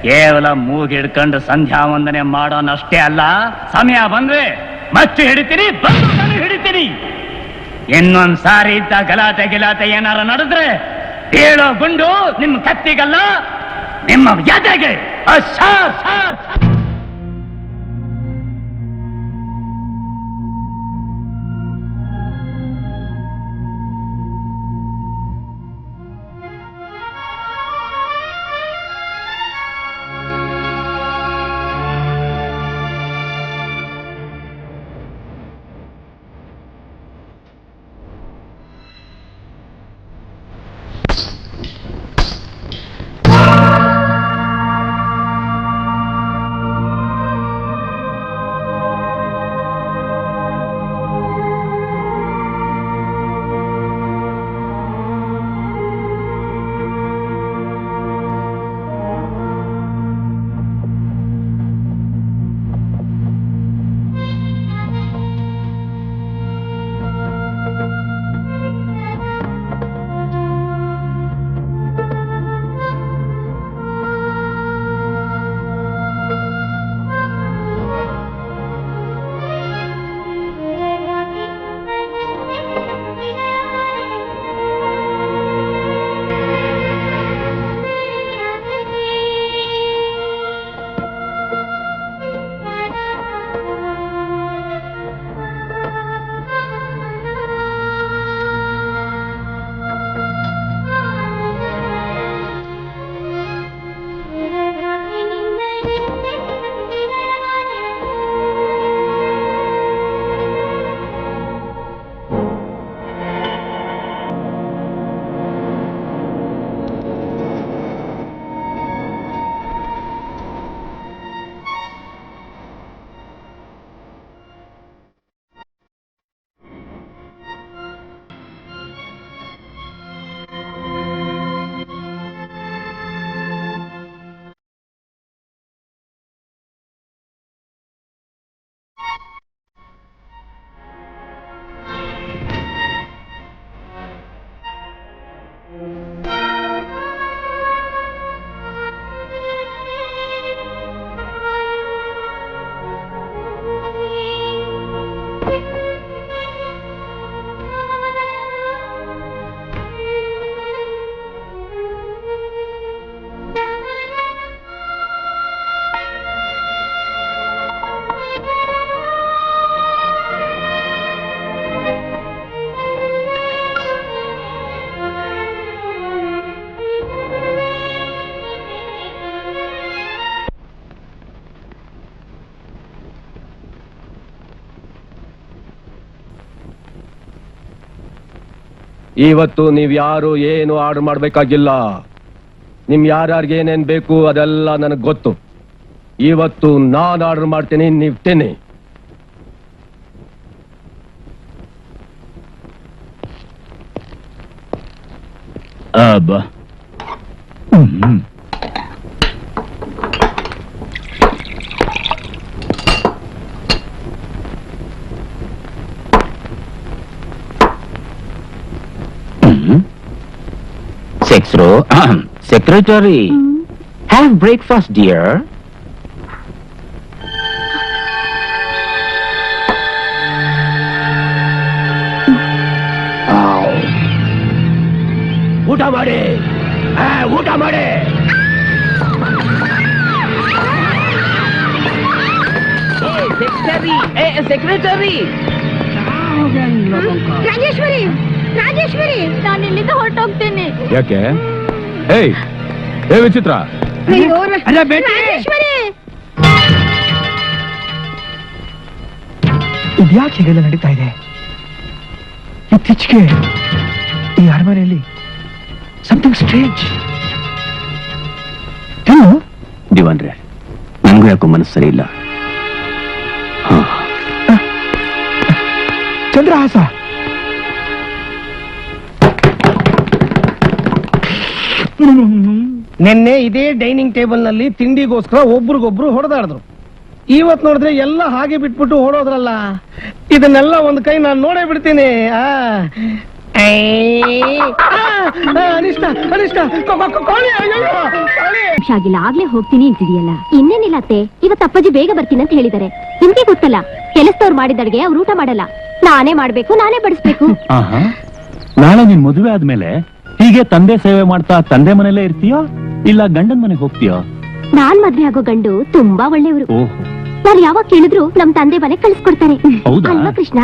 ಕೇವಲ ಮೂಗಿಡ್ಕೊಂಡು ಸಂಧ್ಯಾ ವಂದನೆ ಮಾಡೋನಷ್ಟೇ ಅಲ್ಲ, ಸಮಯ ಬಂದ್ರೆ ಮಚ್ಚು ಹಿಡಿತೀನಿ, ಬಂದು ಹಿಡಿತೀನಿ. ಇನ್ನೊಂದ್ ಸಾರಿ ಇದ್ದ ಗಲಾಟೆ ಏನಾರ ನಡೆದ್ರೆ ಹೇಳೋ ಗುಂಡು ನಿಮ್ಮ ಕತ್ತಿಗಲ್ಲ, ನಿಮ್ಮ ಎದೆಗೆ. ಇವತ್ತು ನೀವ್ ಯಾರು ಏನು ಆರ್ಡರ್ ಮಾಡ್ಬೇಕಾಗಿಲ್ಲ. ನಿಮ್ ಯಾರ್ಯಾರಿಗೆ ಏನೇನ್ ಬೇಕು ಅದೆಲ್ಲ ನನಗ್ ಗೊತ್ತು. ಇವತ್ತು ನಾನ್ ಆರ್ಡರ್ ಮಾಡ್ತೀನಿ, ನೀವ್ ತಿನ್ನಿ. ಅಬ್ಬಾ Secretary, have breakfast, dear. ಊಟ ಮಾಡಿ, ಊಟ ಮಾಡಿ. ಸೆಕ್ರೆಟರಿ, ರಾಜೇಶ್ವರಿ, ರಾಜೇಶ್ವರಿ, ನಾನು ಇಲ್ಲಿಂದ ಹೊರಟೋಗ್ತೇನೆ. ಯಾಕೆ? ಏಯ್ ಏ ವಿಚಿತ್ರ, ಅಯ್ಯೋ, ರಾಜೇಶ್ವರಿ. ಇದ್ಯಾಕೆ ಹೀಗೆಲ್ಲ ನಡೀತಾ ಇದೆ? ಇತ್ತೀಚೆಗೆ ಈ ಅರಮನೆಯಲ್ಲಿ ಸಮಥಿಂಗ್ ಸ್ಟ್ರೇಂಜ್. ಏನು ದಿವಾನ್ರೆ, ನನಗೂ ಯಾಕೋ ಮನಸ್ಸು ಸರಿ ಇಲ್ಲ. ಚಂದ್ರಹಾಸ, ನಿನ್ನೆ ಇದೇ ಡೈನಿಂಗ್ ಟೇಬಲ್ ನಲ್ಲಿ ತಿಂಡಿಗೋಸ್ಕರ ಒಬ್ರಿಗೊಬ್ರು ಹೊಡೆದಾಡಿದ್ರು. ಇವತ್ ನೋಡಿದ್ರೆ ಎಲ್ಲ ಹಾಗೆ ಬಿಟ್ಬಿಟ್ಟು ಹೊಡೋದ್ರಲ್ಲ. ಇದನ್ನೆಲ್ಲ ಒಂದ್ ಕೈ ನಾನು ನೋಡೇ ಬಿಡ್ತೀನಿ. ಅನಿಷ್ಟ, ಅನಿಷ್ಟ, ಕೋಳಿ, ಅಯ್ಯೋ, ಕೋಳಿ. ಆಗಿಲ್ಲ, ಆಗ್ಲೇ ಹೋಗ್ತೀನಿ ಅಂತಿದೆಯಲ್ಲ. ಇನ್ನೇನಿಲ್ಲ ಅತ್ತೆ, ಇವತ್ತು ಅಪ್ಪಾಜಿ ಬೇಗ ಬರ್ತೀನಿ ಅಂತ ಹೇಳಿದ್ದಾರೆ. ನಿಮ್ಗೆ ಗೊತ್ತಲ್ಲ, ಕೆಲಸದವ್ರು ಮಾಡಿದ ಅಡ್ಗೆ ಅವ್ರು ಊಟ ಮಾಡಲ್ಲ. ನಾನೇ ಮಾಡ್ಬೇಕು, ನಾನೇ ಬಡಿಸ್ಬೇಕು. ನಾಳೆ ನಿನ್ ಮದುವೆ ಆದ್ಮೇಲೆ ಹೀಗೆ ತಂದೆ ಸೇವೆ ಮಾಡ್ತಾ ತಂದೆ ಮನೇಲೇ ಇರ್ತೀಯೋ ಇಲ್ಲ ಗಂಡನ್ ಮನೆಗೆ ಹೋಗ್ತೀಯೋ? ನಾನ್ ಮದ್ವೆ ಆಗೋ ಗಂಡು ತುಂಬಾ ಒಳ್ಳೆಯವರು. ಓಹೋ, ನಾನು ಯಾವಾಗ ಕೇಳಿದ್ರು ನಮ್ ತಂದೆ ಮನೆ ಕಳಿಸ್ಕೊಡ್ತಾರೆ. ಹೌದಾ? ಅಲ್ವಾ ಕೃಷ್ಣ?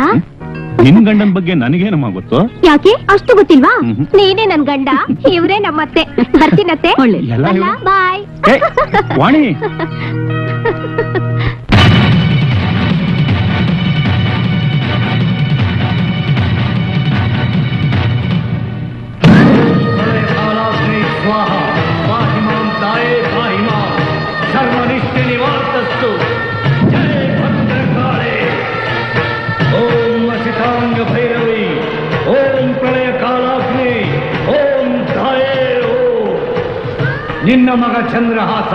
ನಿನ್ ಗಂಡನ್ ಬಗ್ಗೆ ನನಗೇನಮ್ಮ ಗೊತ್ತು? ಯಾಕೆ ಅಷ್ಟು ಗೊತ್ತಿಲ್ವಾ? ಹ್ಮ್. ನೀನೇ ನನ್ ಗಂಡ, ಇವ್ರೇ ನಮ್ಮತ್ತೆ. ಬರ್ತೀನತ್ತೆ. ಎಲ್ಲ ಇವ್ರು. ಬಾಯ್. ಏ, ವಾಣಿ, ನಿನ್ನ ಮಗ ಚಂದ್ರಹಾಸ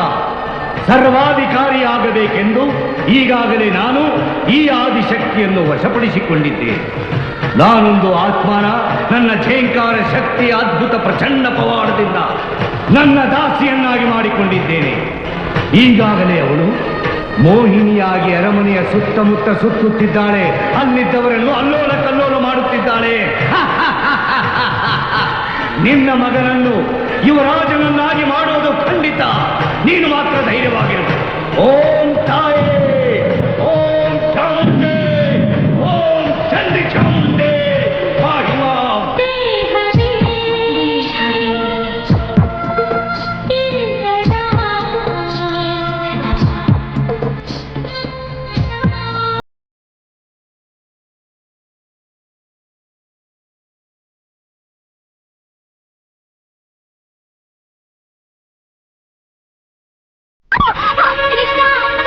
ಸರ್ವಾಧಿಕಾರಿಯಾಗಬೇಕೆಂದು ಈಗಾಗಲೇ ನಾನು ಈ ಆದಿಶಕ್ತಿಯನ್ನು ವಶಪಡಿಸಿಕೊಂಡಿದ್ದೇನೆ. ನಾನೊಂದು ಆತ್ಮನ ನನ್ನ ಝೇಂಕಾರ ಶಕ್ತಿಯ ಅದ್ಭುತ ಪ್ರಚಂಡ ಪವಾಡದಿಂದ ನನ್ನ ದಾಸಿಯನ್ನಾಗಿ ಮಾಡಿಕೊಂಡಿದ್ದೇನೆ. ಈಗಾಗಲೇ ಅವಳು ಮೋಹಿನಿಯಾಗಿ ಅರಮನೆಯ ಸುತ್ತಮುತ್ತ ಸುತ್ತುತ್ತಿದ್ದಾಳೆ. ಅಲ್ಲಿದ್ದವರನ್ನು ಅಲ್ಲೋಲ ಕಲ್ಲೋಲ ಮಾಡುತ್ತಿದ್ದಾಳೆ. ನಿನ್ನ ಮಗನನ್ನು ಯುವರಾಜನನ್ನಾಗಿ ಮಾಡೋದು ಖಂಡಿತ. ನೀನು ಮಾತ್ರ ಧೈರ್ಯವಾಗಿರು. ಓಂ ತಾಯೇ, ಓಂ ಚಾಮುಂಡೇ, ಓಂ ಚಂಡಿ ಚಾಮುಂಡೇ ಪಾಹಿ ಮಾಂ.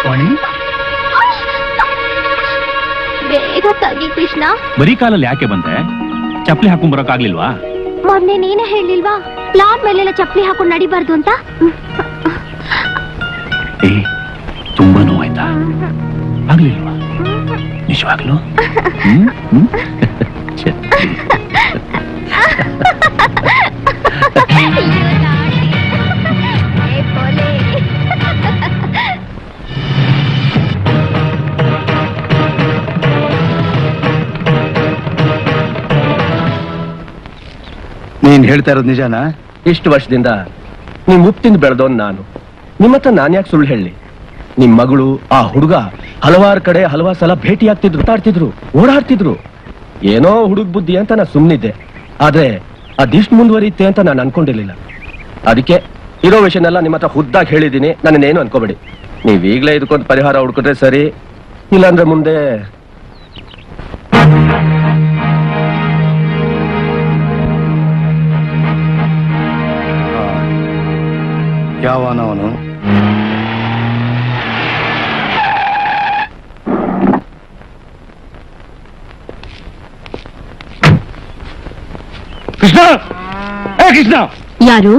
ವಾಣಿ, ಬೇಗ ತಗಿ ಕೃಷ್ಣ. ಬರೀ ಕಾಲಲ್ಲಿ ಯಾಕೆ ಬಂದೆ? ಚಪ್ಪಲಿ ಹಾಕೊಂಡ್ ಬರೋಕ್ಕಾಗ್ಲಿಲ್ವಾ? ಮೊನ್ನೆ ನೀನೇ ಹೇಳಿಲ್ವಾ ಪ್ಲಾನ್ ಮೇಲೆಲ್ಲ ಚಪ್ಪಲಿ ಹಾಕೊಂಡು ನಡಿಬಾರ್ದು ಅಂತ? ಏ, ತುಂಬಾ ನೋವಾಯ್ತಾ? ಆಗ್ಲಿಲ್ವಾ? ನಿಜವಾಗ್ಲು? ನೀನ್ ಹೇಳ್ತಾ ಇರೋದು ನಿಜಾನಾ? ಇಷ್ಟು ವರ್ಷದಿಂದ ನಿಮ್ ಉಪ್ಪಿಂದ ಬೆಳೆದವನ್ ನಾನು. ನಿಮ್ಮ ಹತ್ರ ನಾನ್ ಯಾಕೆ ಸುಳ್ಳು ಹೇಳಿ? ನಿಮ್ ಮಗಳು ಆ ಹುಡುಗ ಹಲವಾರು ಕಡೆ ಹಲವಾರು ಸಲ ಭೇಟಿ ಆಗ್ತಿದ್ರು, ಮಾತಾಡ್ತಿದ್ರು, ಓಡಾಡ್ತಿದ್ರು. ಏನೋ ಹುಡುಗ ಬುದ್ಧಿ ಅಂತ ನಾ ಸುಮ್ನಿದ್ದೆ. ಆದ್ರೆ ಅದಿಷ್ಟು ಮುಂದುವರಿಯುತ್ತೆ ಅಂತ ನಾನು ಅನ್ಕೊಂಡಿರ್ಲಿಲ್ಲ. ಅದಕ್ಕೆ ಇರೋ ವಿಷಯನೆಲ್ಲ ನಿಮ್ಮ ಹತ್ರ ಖುದ್ದಾಗಿ ಹೇಳಿದ್ದೀನಿ. ನನ್ನೇನು ಅನ್ಕೋಬೇಡಿ. ನೀವ್ ಈಗ್ಲೇ ಇದಕ್ಕೊಂದು ಪರಿಹಾರ ಹುಡ್ಕೊಂಡ್ರೆ ಸರಿ, ಇಲ್ಲಾಂದ್ರೆ ಮುಂದೆ ಯಾವನವನು? ಕೃಷ್ಣ, ಏ ಕೃಷ್ಣ! ಯಾರು?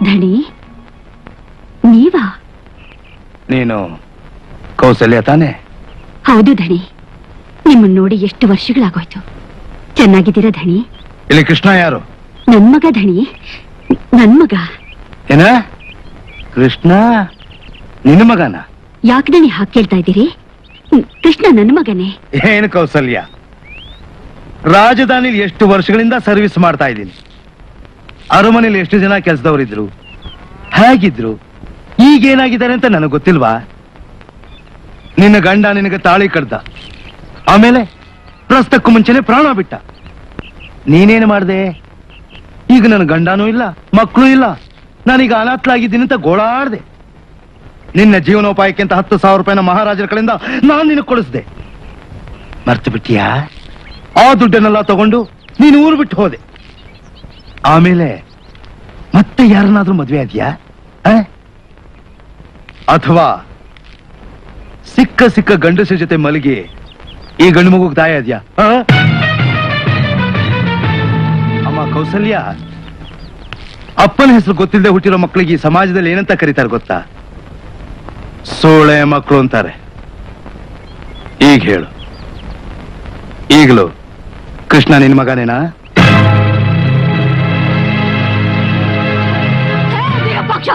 ಧಣಿ, ನೀವಾ? ನೀನು ಕೌಸಲ್ಯ ತಾನೆ? ಹೌದು ಧಣಿ. ನಿಮ್ಮನ್ನ ನೋಡಿ ಎಷ್ಟು ವರ್ಷಗಳಾಗೋಯ್ತು. ಚೆನ್ನಾಗಿದ್ದೀರಾ ಧಣಿ? ಇಲ್ಲಿ ಕೃಷ್ಣ ಯಾರು? ನನ್ ಮಗ ಧಣಿ, ನನ್ ಮಗ. ಏನ? ಕೃಷ್ಣ ನಿನ್ನ ಮಗನ? ಯಾಕೆ ಧಣಿ ಹಾಗೆ ಕೇಳ್ತಾ ಇದ್ದೀರಿ? ಕೃಷ್ಣ ನನ್ನ ಮಗನೇ. ಏನು ಕೌಸಲ್ಯ, ರಾಜಧಾನಿಲಿ ಎಷ್ಟು ವರ್ಷಗಳಿಂದ ಸರ್ವಿಸ್ ಮಾಡ್ತಾ ಇದ್ದೀನಿ. ಅರಮನೆಯಲ್ಲಿ ಎಷ್ಟು ಜನ ಕೆಲಸದವರಿದ್ರು, ಹೇಗಿದ್ರು, ಈಗೇನಾಗಿದ್ದಾರೆ ಅಂತ ನನಗೆ ಗೊತ್ತಿಲ್ವಾ? ನಿನ್ನ ಗಂಡ ನಿನಗೆ ತಾಳಿ ಕಡ್ದ, ಆಮೇಲೆ ಪ್ರಸ್ತಕ್ಕೂ ಮುಂಚೆನೆ ಪ್ರಾಣ ಬಿಟ್ಟ. ನೀನೇನು ಮಾಡ್ದೆ? ಈಗ ನನ್ನ ಗಂಡನೂ ಇಲ್ಲ, ಮಕ್ಕಳು ಇಲ್ಲ, ನಾನೀಗ ಅನಾಥಲಾಗಿದ್ದೀನಿ ಅಂತ ಗೋಳಾಡ್ದೆ. ನಿನ್ನ ಜೀವನೋಪಾಯಕ್ಕೆ ಅಂತ 10,000 ರೂಪಾಯಿನ ಮಹಾರಾಜರ ಕಡೆಯಿಂದ ನಾನು ನಿನಗೆ ಕೊಡಿಸ್ದೆ. ಮರ್ತು ಬಿಟ್ಟಿಯಾ? ಆ ದುಡ್ಡನ್ನೆಲ್ಲ ತಗೊಂಡು ನೀನು ಊರು ಬಿಟ್ಟು ಹೋದೆ. ಆಮೇಲೆ ಮತ್ತೆ ಯಾರನ್ನಾದ್ರೂ ಮದ್ವೆ ಆದ್ಯಾ? ಅಥವಾ ಸಿಕ್ಕ ಗಂಡಸರ ಜೊತೆ ಮಲಗಿ ಈ ಗಂಡು ಮಗುಗೆ ತಾಯಿ ಆದ್ಯಾ? ಅಮ್ಮ ಕೌಸಲ್ಯ, ಅಪ್ಪನ ಹೆಸರು ಗೊತ್ತಿಲ್ಲದೆ ಹುಟ್ಟಿರೋ ಮಕ್ಕಳಿಗೆ ಈ ಸಮಾಜದಲ್ಲಿ ಏನಂತ ಕರೀತಾರೆ ಗೊತ್ತಾ? ಸೋಳೆ ಮಕ್ಕಳು ಅಂತಾರೆ. ಈಗ ಹೇಳು, ಈಗಲೂ ಕೃಷ್ಣ ನಿನ್ ಮಗನೇನಾ? ಪಕ್ಷ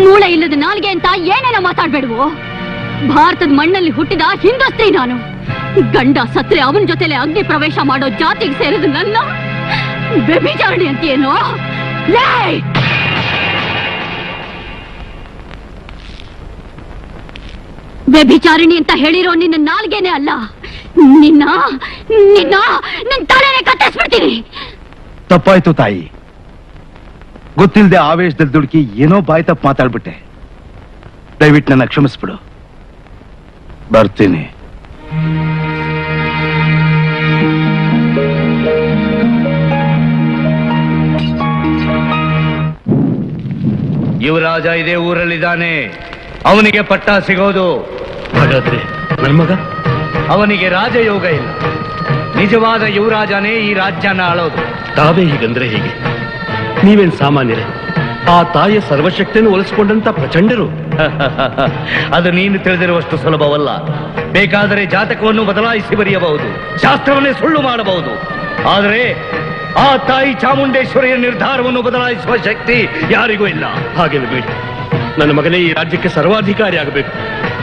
ಮೂಳೆ ಇಲ್ಲದ ನಾಲ್ಗೆ ಅಂತ ಏನೇನೋ ಮಾತಾಡ್ಬೇಡುವು. ಭಾರತದ ಮಣ್ಣಲ್ಲಿ ಹುಟ್ಟಿದ ಹಿಂದೂಸ್ತ್ರೀ ನಾನು. ಗಂಡ ಸತ್ರೆ ಅವನ ಜೊತೆಲೆ ಅಗ್ನಿ ಪ್ರವೇಶ ಮಾಡೋ ಜಾತಿಗೆ ಸೇರಿದ ನನ್ನ ವ್ಯಭಿಚಾರಣೆ ಅಂತೇನೋ? ವ್ಯಭಿಚಾರಿಣಿ ಅಂತ ಹೇಳಿರೋ ನಿನ್ನ ನಾಲ್ಗೆನೆ ಅಲ್ಲ, ನಿನ್ನ ತಲೆನೇ ಕತ್ತರಿಸ್ಬಿಡ್ತೀನಿ. ತಪ್ಪಾಯ್ತು ತಾಯಿ, ಗೊತ್ತಿಲ್ಲದೆ ಆವೇಶದಲ್ಲಿ ದುಡುಕಿ ಏನೋ ಬಾಯಿ ತಪ್ಪು ಮಾತಾಡ್ಬಿಟ್ಟೆ. ದಯವಿಟ್ಟು ನನ್ನ ಕ್ಷಮಿಸ್ಬಿಡು. ಬರ್ತೀನಿ. ಯುವರಾಜ ಇದೇ ಊರಲ್ಲಿದ್ದಾನೆ, ಅವನಿಗೆ ಪಟ್ಟ ಸಿಗೋದು. ಹಾಗಾದ್ರೆ ನನ್ನ ಮಗ? ಅವನಿಗೆ ರಾಜಯೋಗ ಇಲ್ಲ. ನಿಜವಾದ ಯುವರಾಜನೇ ಈ ರಾಜ್ಯನ ಆಳೋದು. ತಾವೇ ಹೀಗಂದ್ರೆ ಹೀಗೆ? ನೀವೇನ್ ಸಾಮಾನ್ಯರೇ? ಆ ತಾಯಿಯ ಸರ್ವಶಕ್ತಿಯನ್ನು ಒಲಿಸಿಕೊಂಡಂತ ಪ್ರಚಂಡರು. ಅದು ನೀನು ತಿಳಿದಿರುವಷ್ಟು ಸುಲಭವಲ್ಲ. ಬೇಕಾದರೆ ಜಾತಕವನ್ನು ಬದಲಾಯಿಸಿ ಬರೆಯಬಹುದು, ಶಾಸ್ತ್ರವನ್ನೇ ಸುಳ್ಳು ಮಾಡಬಹುದು. ಆದರೆ ಆ ತಾಯಿ ಚಾಮುಂಡೇಶ್ವರಿಯ ನಿರ್ಧಾರವನ್ನು ಬದಲಾಯಿಸುವ ಶಕ್ತಿ ಯಾರಿಗೂ ಇಲ್ಲ. ಹಾಗೆಲ್ಲ ಬೇಡಿ. ನನ್ನ ಮಗನೇ ಈ ರಾಜ್ಯಕ್ಕೆ ಸರ್ವಾಧಿಕಾರಿ ಆಗಬೇಕು.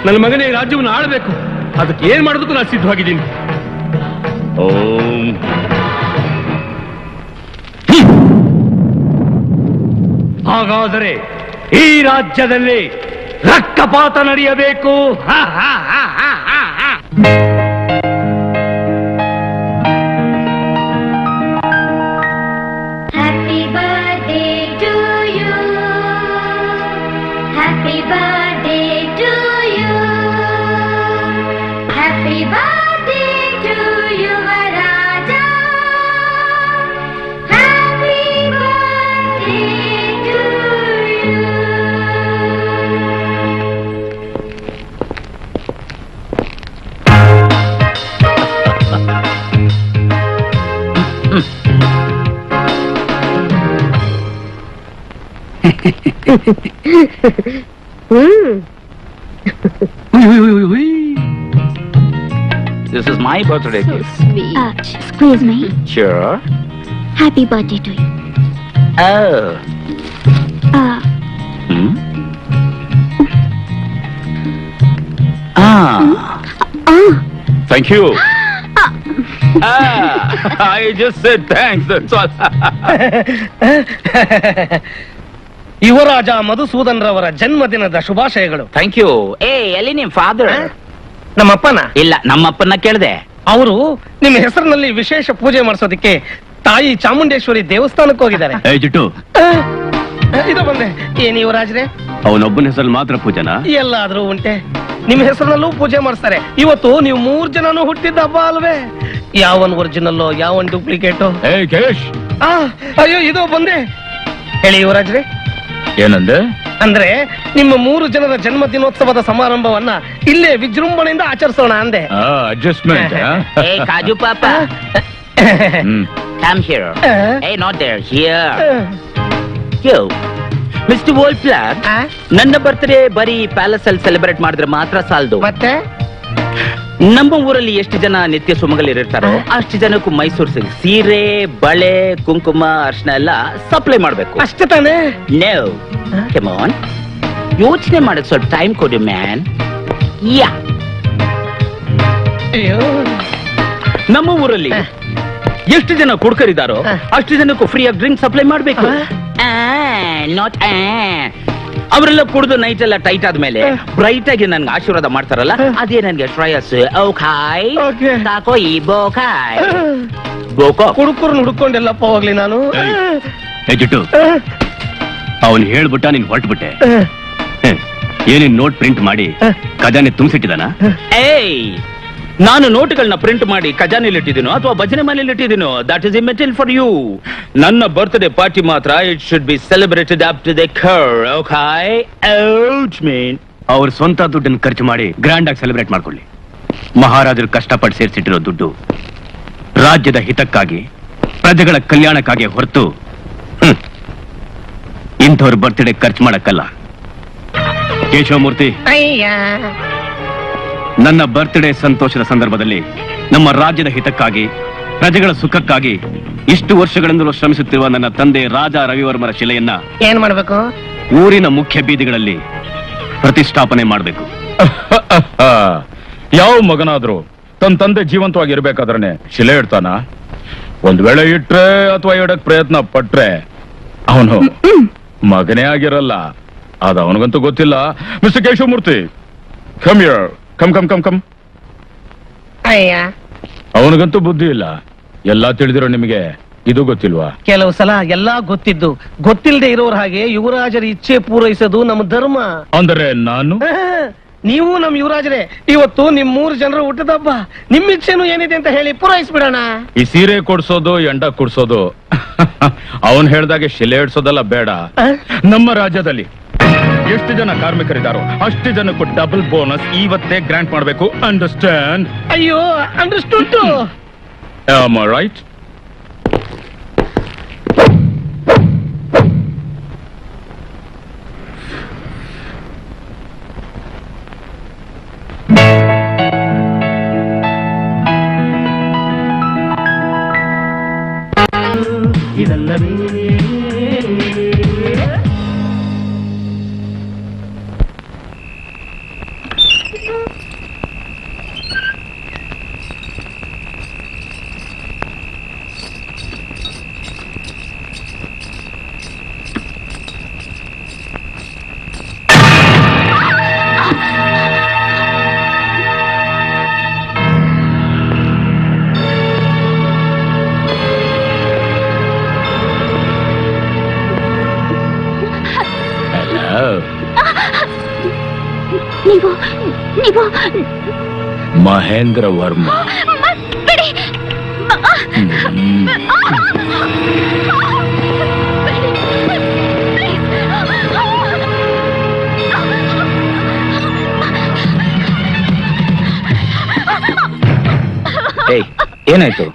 ನನ್ನ ಮಗನೇ ಈ ರಾಜ್ಯವನ್ನು ಆಳಬೇಕು. ಅದಕ್ಕೆ ಏನ್ ಮಾಡೋದಕ್ಕೂ ನಾನು ಸಿದ್ಧವಾಗಿದ್ದೀನಿ. ಓಂ. ಹಾಗಾದರೆ ಈ ರಾಜ್ಯದಲ್ಲಿ ರಕ್ತಪಾತ ನಡೆಯಬೇಕು. Happy birthday to you. Happy birthday to you. Happy birthday to you, Raja. Happy birthday to you. This is my birthday gift. Excuse me. Sure. Happy birthday to you. Oh. Uh, Hmm? Thank you. I just said thanks, that's all. ಯುವರಾಜ ಮಧುಸೂದನ್ ರವರ ಜನ್ಮದಿನದ ಶುಭಾಶಯಗಳು. Thank you. ಎಲ್ಲಿ ನಿಮ್ father? ನಮ್ಮಪ್ಪನ ಇಲ್ಲ, ನಮ್ಮಪ್ಪನ ಕೇಳ್ದೆ. ಅವರು ನಿಮ್ಮ ಹೆಸರಿನಲ್ಲಿ ವಿಶೇಷ ಪೂಜೆ ಮಾಡಿಸೋದಕ್ಕೆ ತಾಯಿ ಚಾಮುಂಡೇಶ್ವರಿ ದೇವಸ್ಥಾನಕ್ಕೆ ಹೋಗಿದ್ದಾರೆ. ಜಿಟ್ಟು, ಇದು ಬಂದೆ. ಏನ್ ಯುವರಾಜ್ರೆ, ಅವನೊಬ್ಬನ ಹೆಸರಲ್ಲಿ ಮಾತ್ರ ಪೂಜನಾ? ಎಲ್ಲಾದ್ರೂ ಉಂಟೆ? ನಿಮ್ಮ ಹೆಸರಿನಲ್ಲೂ ಪೂಜೆ ಮಾಡಿಸ್ತಾರೆ. ಇವತ್ತು ನೀವು 3 ಜನನು ಹುಟ್ಟಿದ ಹಬ್ಬ ಅಲ್ವೇ? ಯಾವನ್ ಒರಿಜಿನಲ್ಲೋ ಯಾವನ್ ಡೂಪ್ಲಿಕೇಟು? ಕೇಶ್, ಅಯ್ಯೋ ಇದು ಬಂದೆ. ಹೇಳಿ ಯುವರಾಜ್ರೆ. ಏನಂದೆ? ಅಂದ್ರೆ ನಿಮ್ಮ 3 ಜನರ ಜನ್ಮ ದಿನೋತ್ಸವದ ಸಮಾರಂಭವನ್ನ ಇಲ್ಲೇ ವಿಜೃಂಭಣೆಯಿಂದ ಆಚರಿಸೋಣ ಅಂದೆ. ಅಡ್ಜಸ್ಟ್ಮೆಂಟ್. ಕಾಜು ಪಾಪ, come here. Hey, not there, here. Yo, Mr. Wolf Plug, ನನ್ನ ಬರ್ತ್ಡೇ ಬರೀ ಪ್ಯಾಲೇಸ್ ಅಲ್ಲಿ ಸೆಲೆಬ್ರೇಟ್ ಮಾಡಿದ್ರೆ ಮಾತ್ರ ಸಾಲದು. ಮತ್ತೆ ನಮ್ಮ ಊರಲ್ಲಿ ಎಷ್ಟು ಜನ ನಿತ್ಯ ಸುಮಂಗಲಿರ್ತಾರೋ ಅಷ್ಟು ಜನಕ್ಕೂ ಮೈಸೂರು ಸಿಲ್ಕ್ ಸೀರೆ, ಬಳೆ, ಕುಂಕುಮ, ಅರ್ಶನ ಎಲ್ಲ ಸಪ್ಲೈ ಮಾಡ್ಬೇಕು. ಅಷ್ಟೇ ತಾನೇ? ನೋ, ಕಮ್ ಆನ್, ಯೋಚನೆ ಮಾಡಕ್ ಸ್ವಲ್ಪ ಟೈಮ್ ಕೊಡಿ ಮ್ಯಾನ್. ಯಾ, ಅಯ್ಯೋ, ನಮ್ಮ ಊರಲ್ಲಿ ಎಷ್ಟು ಜನ ಕುಡ್ಕರಿದಾರೋ ಅಷ್ಟು ಜನಕ್ಕೂ ಫ್ರೀಯಾಗಿ ಡ್ರಿಂಕ್ ಸಪ್ಲೈ ಮಾಡ್ಬೇಕು. ನಾಟ್ ಅವರೆಲ್ಲ ಕುಡಿದು ನೈಟ್ ಎಲ್ಲ ಟೈಟ್ ಆದ್ಮೇಲೆ ಬ್ರೈಟ್ ಆಗಿ ನನ್ಗೆ ಆಶೀರ್ವಾದ ಮಾಡ್ತಾರಲ್ಲ, ಅದೇ ನನ್ಗೆ ಶ್ರೇಯಸ್. ಓಕಾಯ್ ಸಾಕೋ ಈ ಬೋಕಾಯ್ ಬೋಕೋ. ಕುಡುಕರು ಹುಡ್ಕೊಂಡೆಲ್ಲಪ್ಪ ಹೋಗ್ಲಿ ನಾನು. ಜಿಟ್ಟು, ಅವನು ಹೇಳ್ಬಿಟ್ಟ, ನೀನ್ ಹೊರಟ್ಬಿಟ್ಟೆ. ಏನೇನ್ ನೋಟ್ ಪ್ರಿಂಟ್ ಮಾಡಿ ಖಜಾನೆ ತುಂಬಿಸಿಟ್ಟಿದಾನ? ಏಯ್, ನಾನು ನೋಟ್ಗಳನ್ನ ಪ್ರಿಂಟ್ ಮಾಡಿ ಖಜಾನೆಯಲ್ಲಿ ಇಟ್ಟಿದ್ದೀನೋ ಅಥವಾ ಭಜನೆ ಮನೆಯಲ್ಲಿ ಇಟ್ಟಿದ್ದೀನೋ, that is immortal for you. ನನ್ನ ಬರ್ತ್ಡೇ ಪಾರ್ಟಿ ಮಾತ್ರ it should be celebrated up to the core. Okay, out mean. ಅವ್ರ ಸ್ವಂತ ದುಡ್ಡನ್ನು ಖರ್ಚು ಮಾಡಿ ಗ್ರ್ಯಾಂಡ್ ಆಗಿ ಸೆಲೆಬ್ರೇಟ್ ಮಾಡ್ಕೊಳ್ಳಿ. ಮಹಾರಾಜರು ಕಷ್ಟಪಟ್ಟು ಸೇರಿಸಿಟ್ಟಿರೋ ದುಡ್ಡು ರಾಜ್ಯದ ಹಿತಕ್ಕಾಗಿ, ಪ್ರಜೆಗಳ ಕಲ್ಯಾಣಕ್ಕಾಗಿ ಹೊರತು ಇಂಥವ್ರ ಬರ್ತ್ಡೇ ಖರ್ಚು ಮಾಡಕ್ಕಲ್ಲ. ಕೇಶವಮೂರ್ತಿ, ನನ್ನ ಬರ್ತ್ಡೇ ಸಂತೋಷದ ಸಂದರ್ಭದಲ್ಲಿ ನಮ್ಮ ರಾಜ್ಯದ ಹಿತಕ್ಕಾಗಿ, ಪ್ರಜೆಗಳ ಸುಖಕ್ಕಾಗಿ ಇಷ್ಟು ವರ್ಷಗಳಿಂದಲೂ ಶ್ರಮಿಸುತ್ತಿರುವ ನನ್ನ ತಂದೆ ರಾಜ ರವಿವರ್ಮರ ಶಿಲೆಯನ್ನ ಏನ್ ಮಾಡ್ಬೇಕು? ಊರಿನ ಮುಖ್ಯ ಬೀದಿಗಳಲ್ಲಿ ಪ್ರತಿಷ್ಠಾಪನೆ ಮಾಡಬೇಕು. ಯಾವ ಮಗನಾದ್ರೂ ತನ್ನ ತಂದೆ ಜೀವಂತವಾಗಿರ್ಬೇಕಾದ್ರೆ ಶಿಲೆ ಇಡ್ತಾನ? ಒಂದ್ ವೇಳೆ ಇಟ್ರೆ ಅಥವಾ ಇಡಕ್ ಪ್ರಯತ್ನ ಪಟ್ರೆ ಅವನು ಮಗನೇ ಆಗಿರಲ್ಲ. ಅದ ಅವನಿಗಂತೂ ಗೊತ್ತಿಲ್ಲ. Mister Keshavamurthy, come here. Come. ಅಯ್ಯ, ಅವನಿಗಂತೂ ಬುದ್ಧಿ ಇಲ್ಲ. ಎಲ್ಲಾ ತಿಳಿದಿರೋ ನಿಮಗೆ ಇದು ಗೊತ್ತಿಲ್ವಾ? ಕೆಲವು ಸಲ ಎಲ್ಲಾ ಗೊತ್ತಿದ್ದು ಗೊತ್ತಿಲ್ಲದೆ ಇರೋರ ಹಾಗೆ ಯುವರಾಜರ ಇಚ್ಛೆ ಪೂರೈಸೋದು ನಮ್ಮ ಧರ್ಮ. ಅಂದರೆ ನಾನು? ನೀವು ನಮ್ ಯುವರಾಜರೇ. ಇವತ್ತು ನಿಮ್ 3 ಜನರು ಹುಟ್ಟದಬ್ಬ. ನಿಮ್ ಇಚ್ಛೆನು ಏನಿದೆ ಅಂತ ಹೇಳಿ ಪೂರೈಸ್ಬಿಡೋಣ. ಈ ಸೀರೆ ಕೊಡ್ಸೋದು, ಎಂಡ ಕುಡ್ಸೋದು ಅವನ್ ಹೇಳ್ದಾಗೆ ಶಿಲೆ ಇಡ್ಸೋದೆಲ್ಲ ಬೇಡ. ನಮ್ಮ ರಾಜ್ಯದಲ್ಲಿ ಎಷ್ಟು ಜನ ಕಾರ್ಮಿಕರಿದ್ದಾರೋ ಅಷ್ಟು ಜನಕ್ಕೂ ಡಬಲ್ ಬೋನಸ್ ಇವತ್ತೇ ಗ್ರಾಂಟ್ ಮಾಡಬೇಕು. ಅಂಡರ್ಸ್ಟ್ಯಾಂಡ್? ಅಯ್ಯೋ, ಅಂಡರ್ಸ್ಟುಡ್. Am I right? ನೀವು ಮಹೇಂದ್ರ ವರ್ಮ. ಬಿಡಿ. ಏಯ್, ಏನಾಯ್ತು?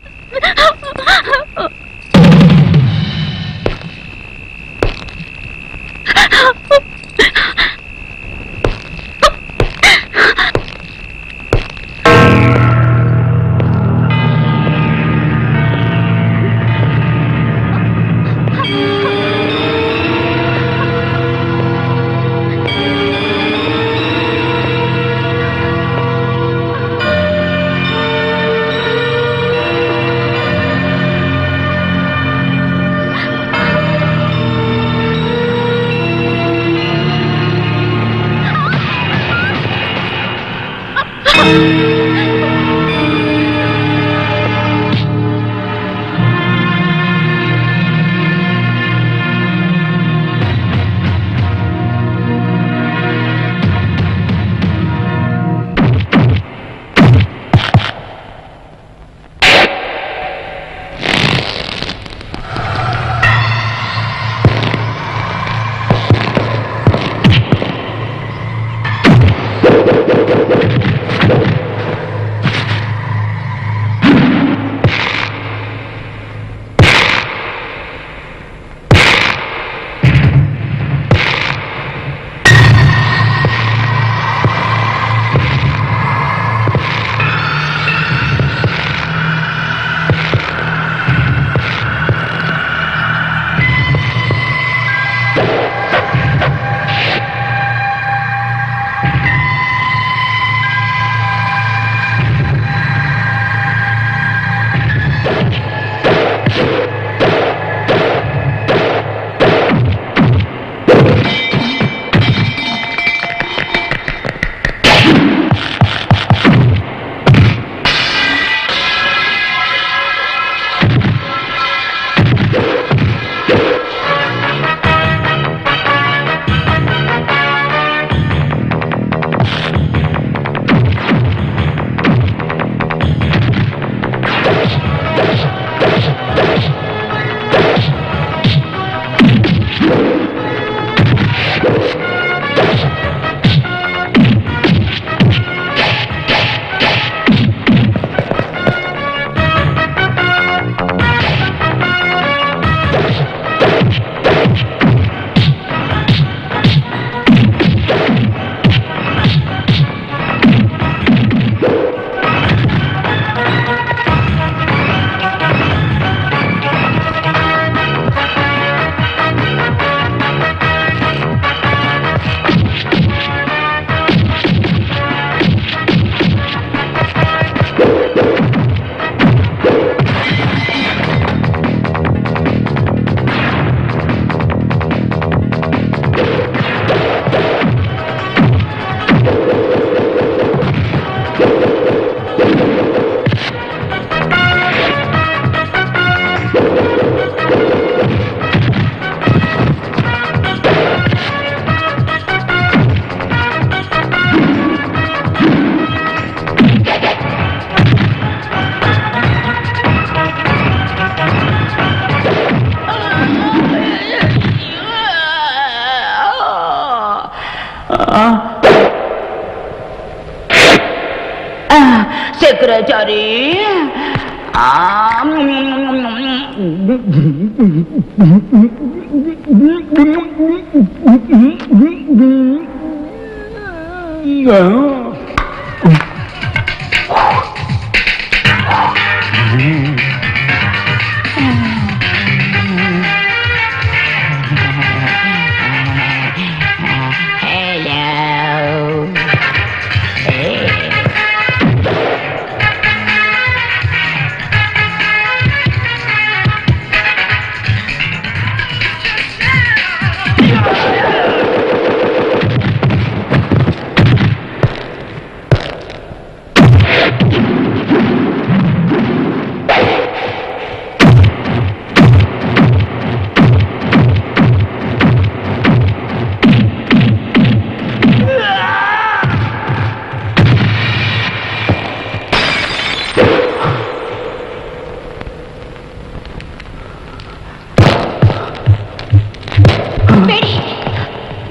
ಸೆಕ್ರೆಟರಿ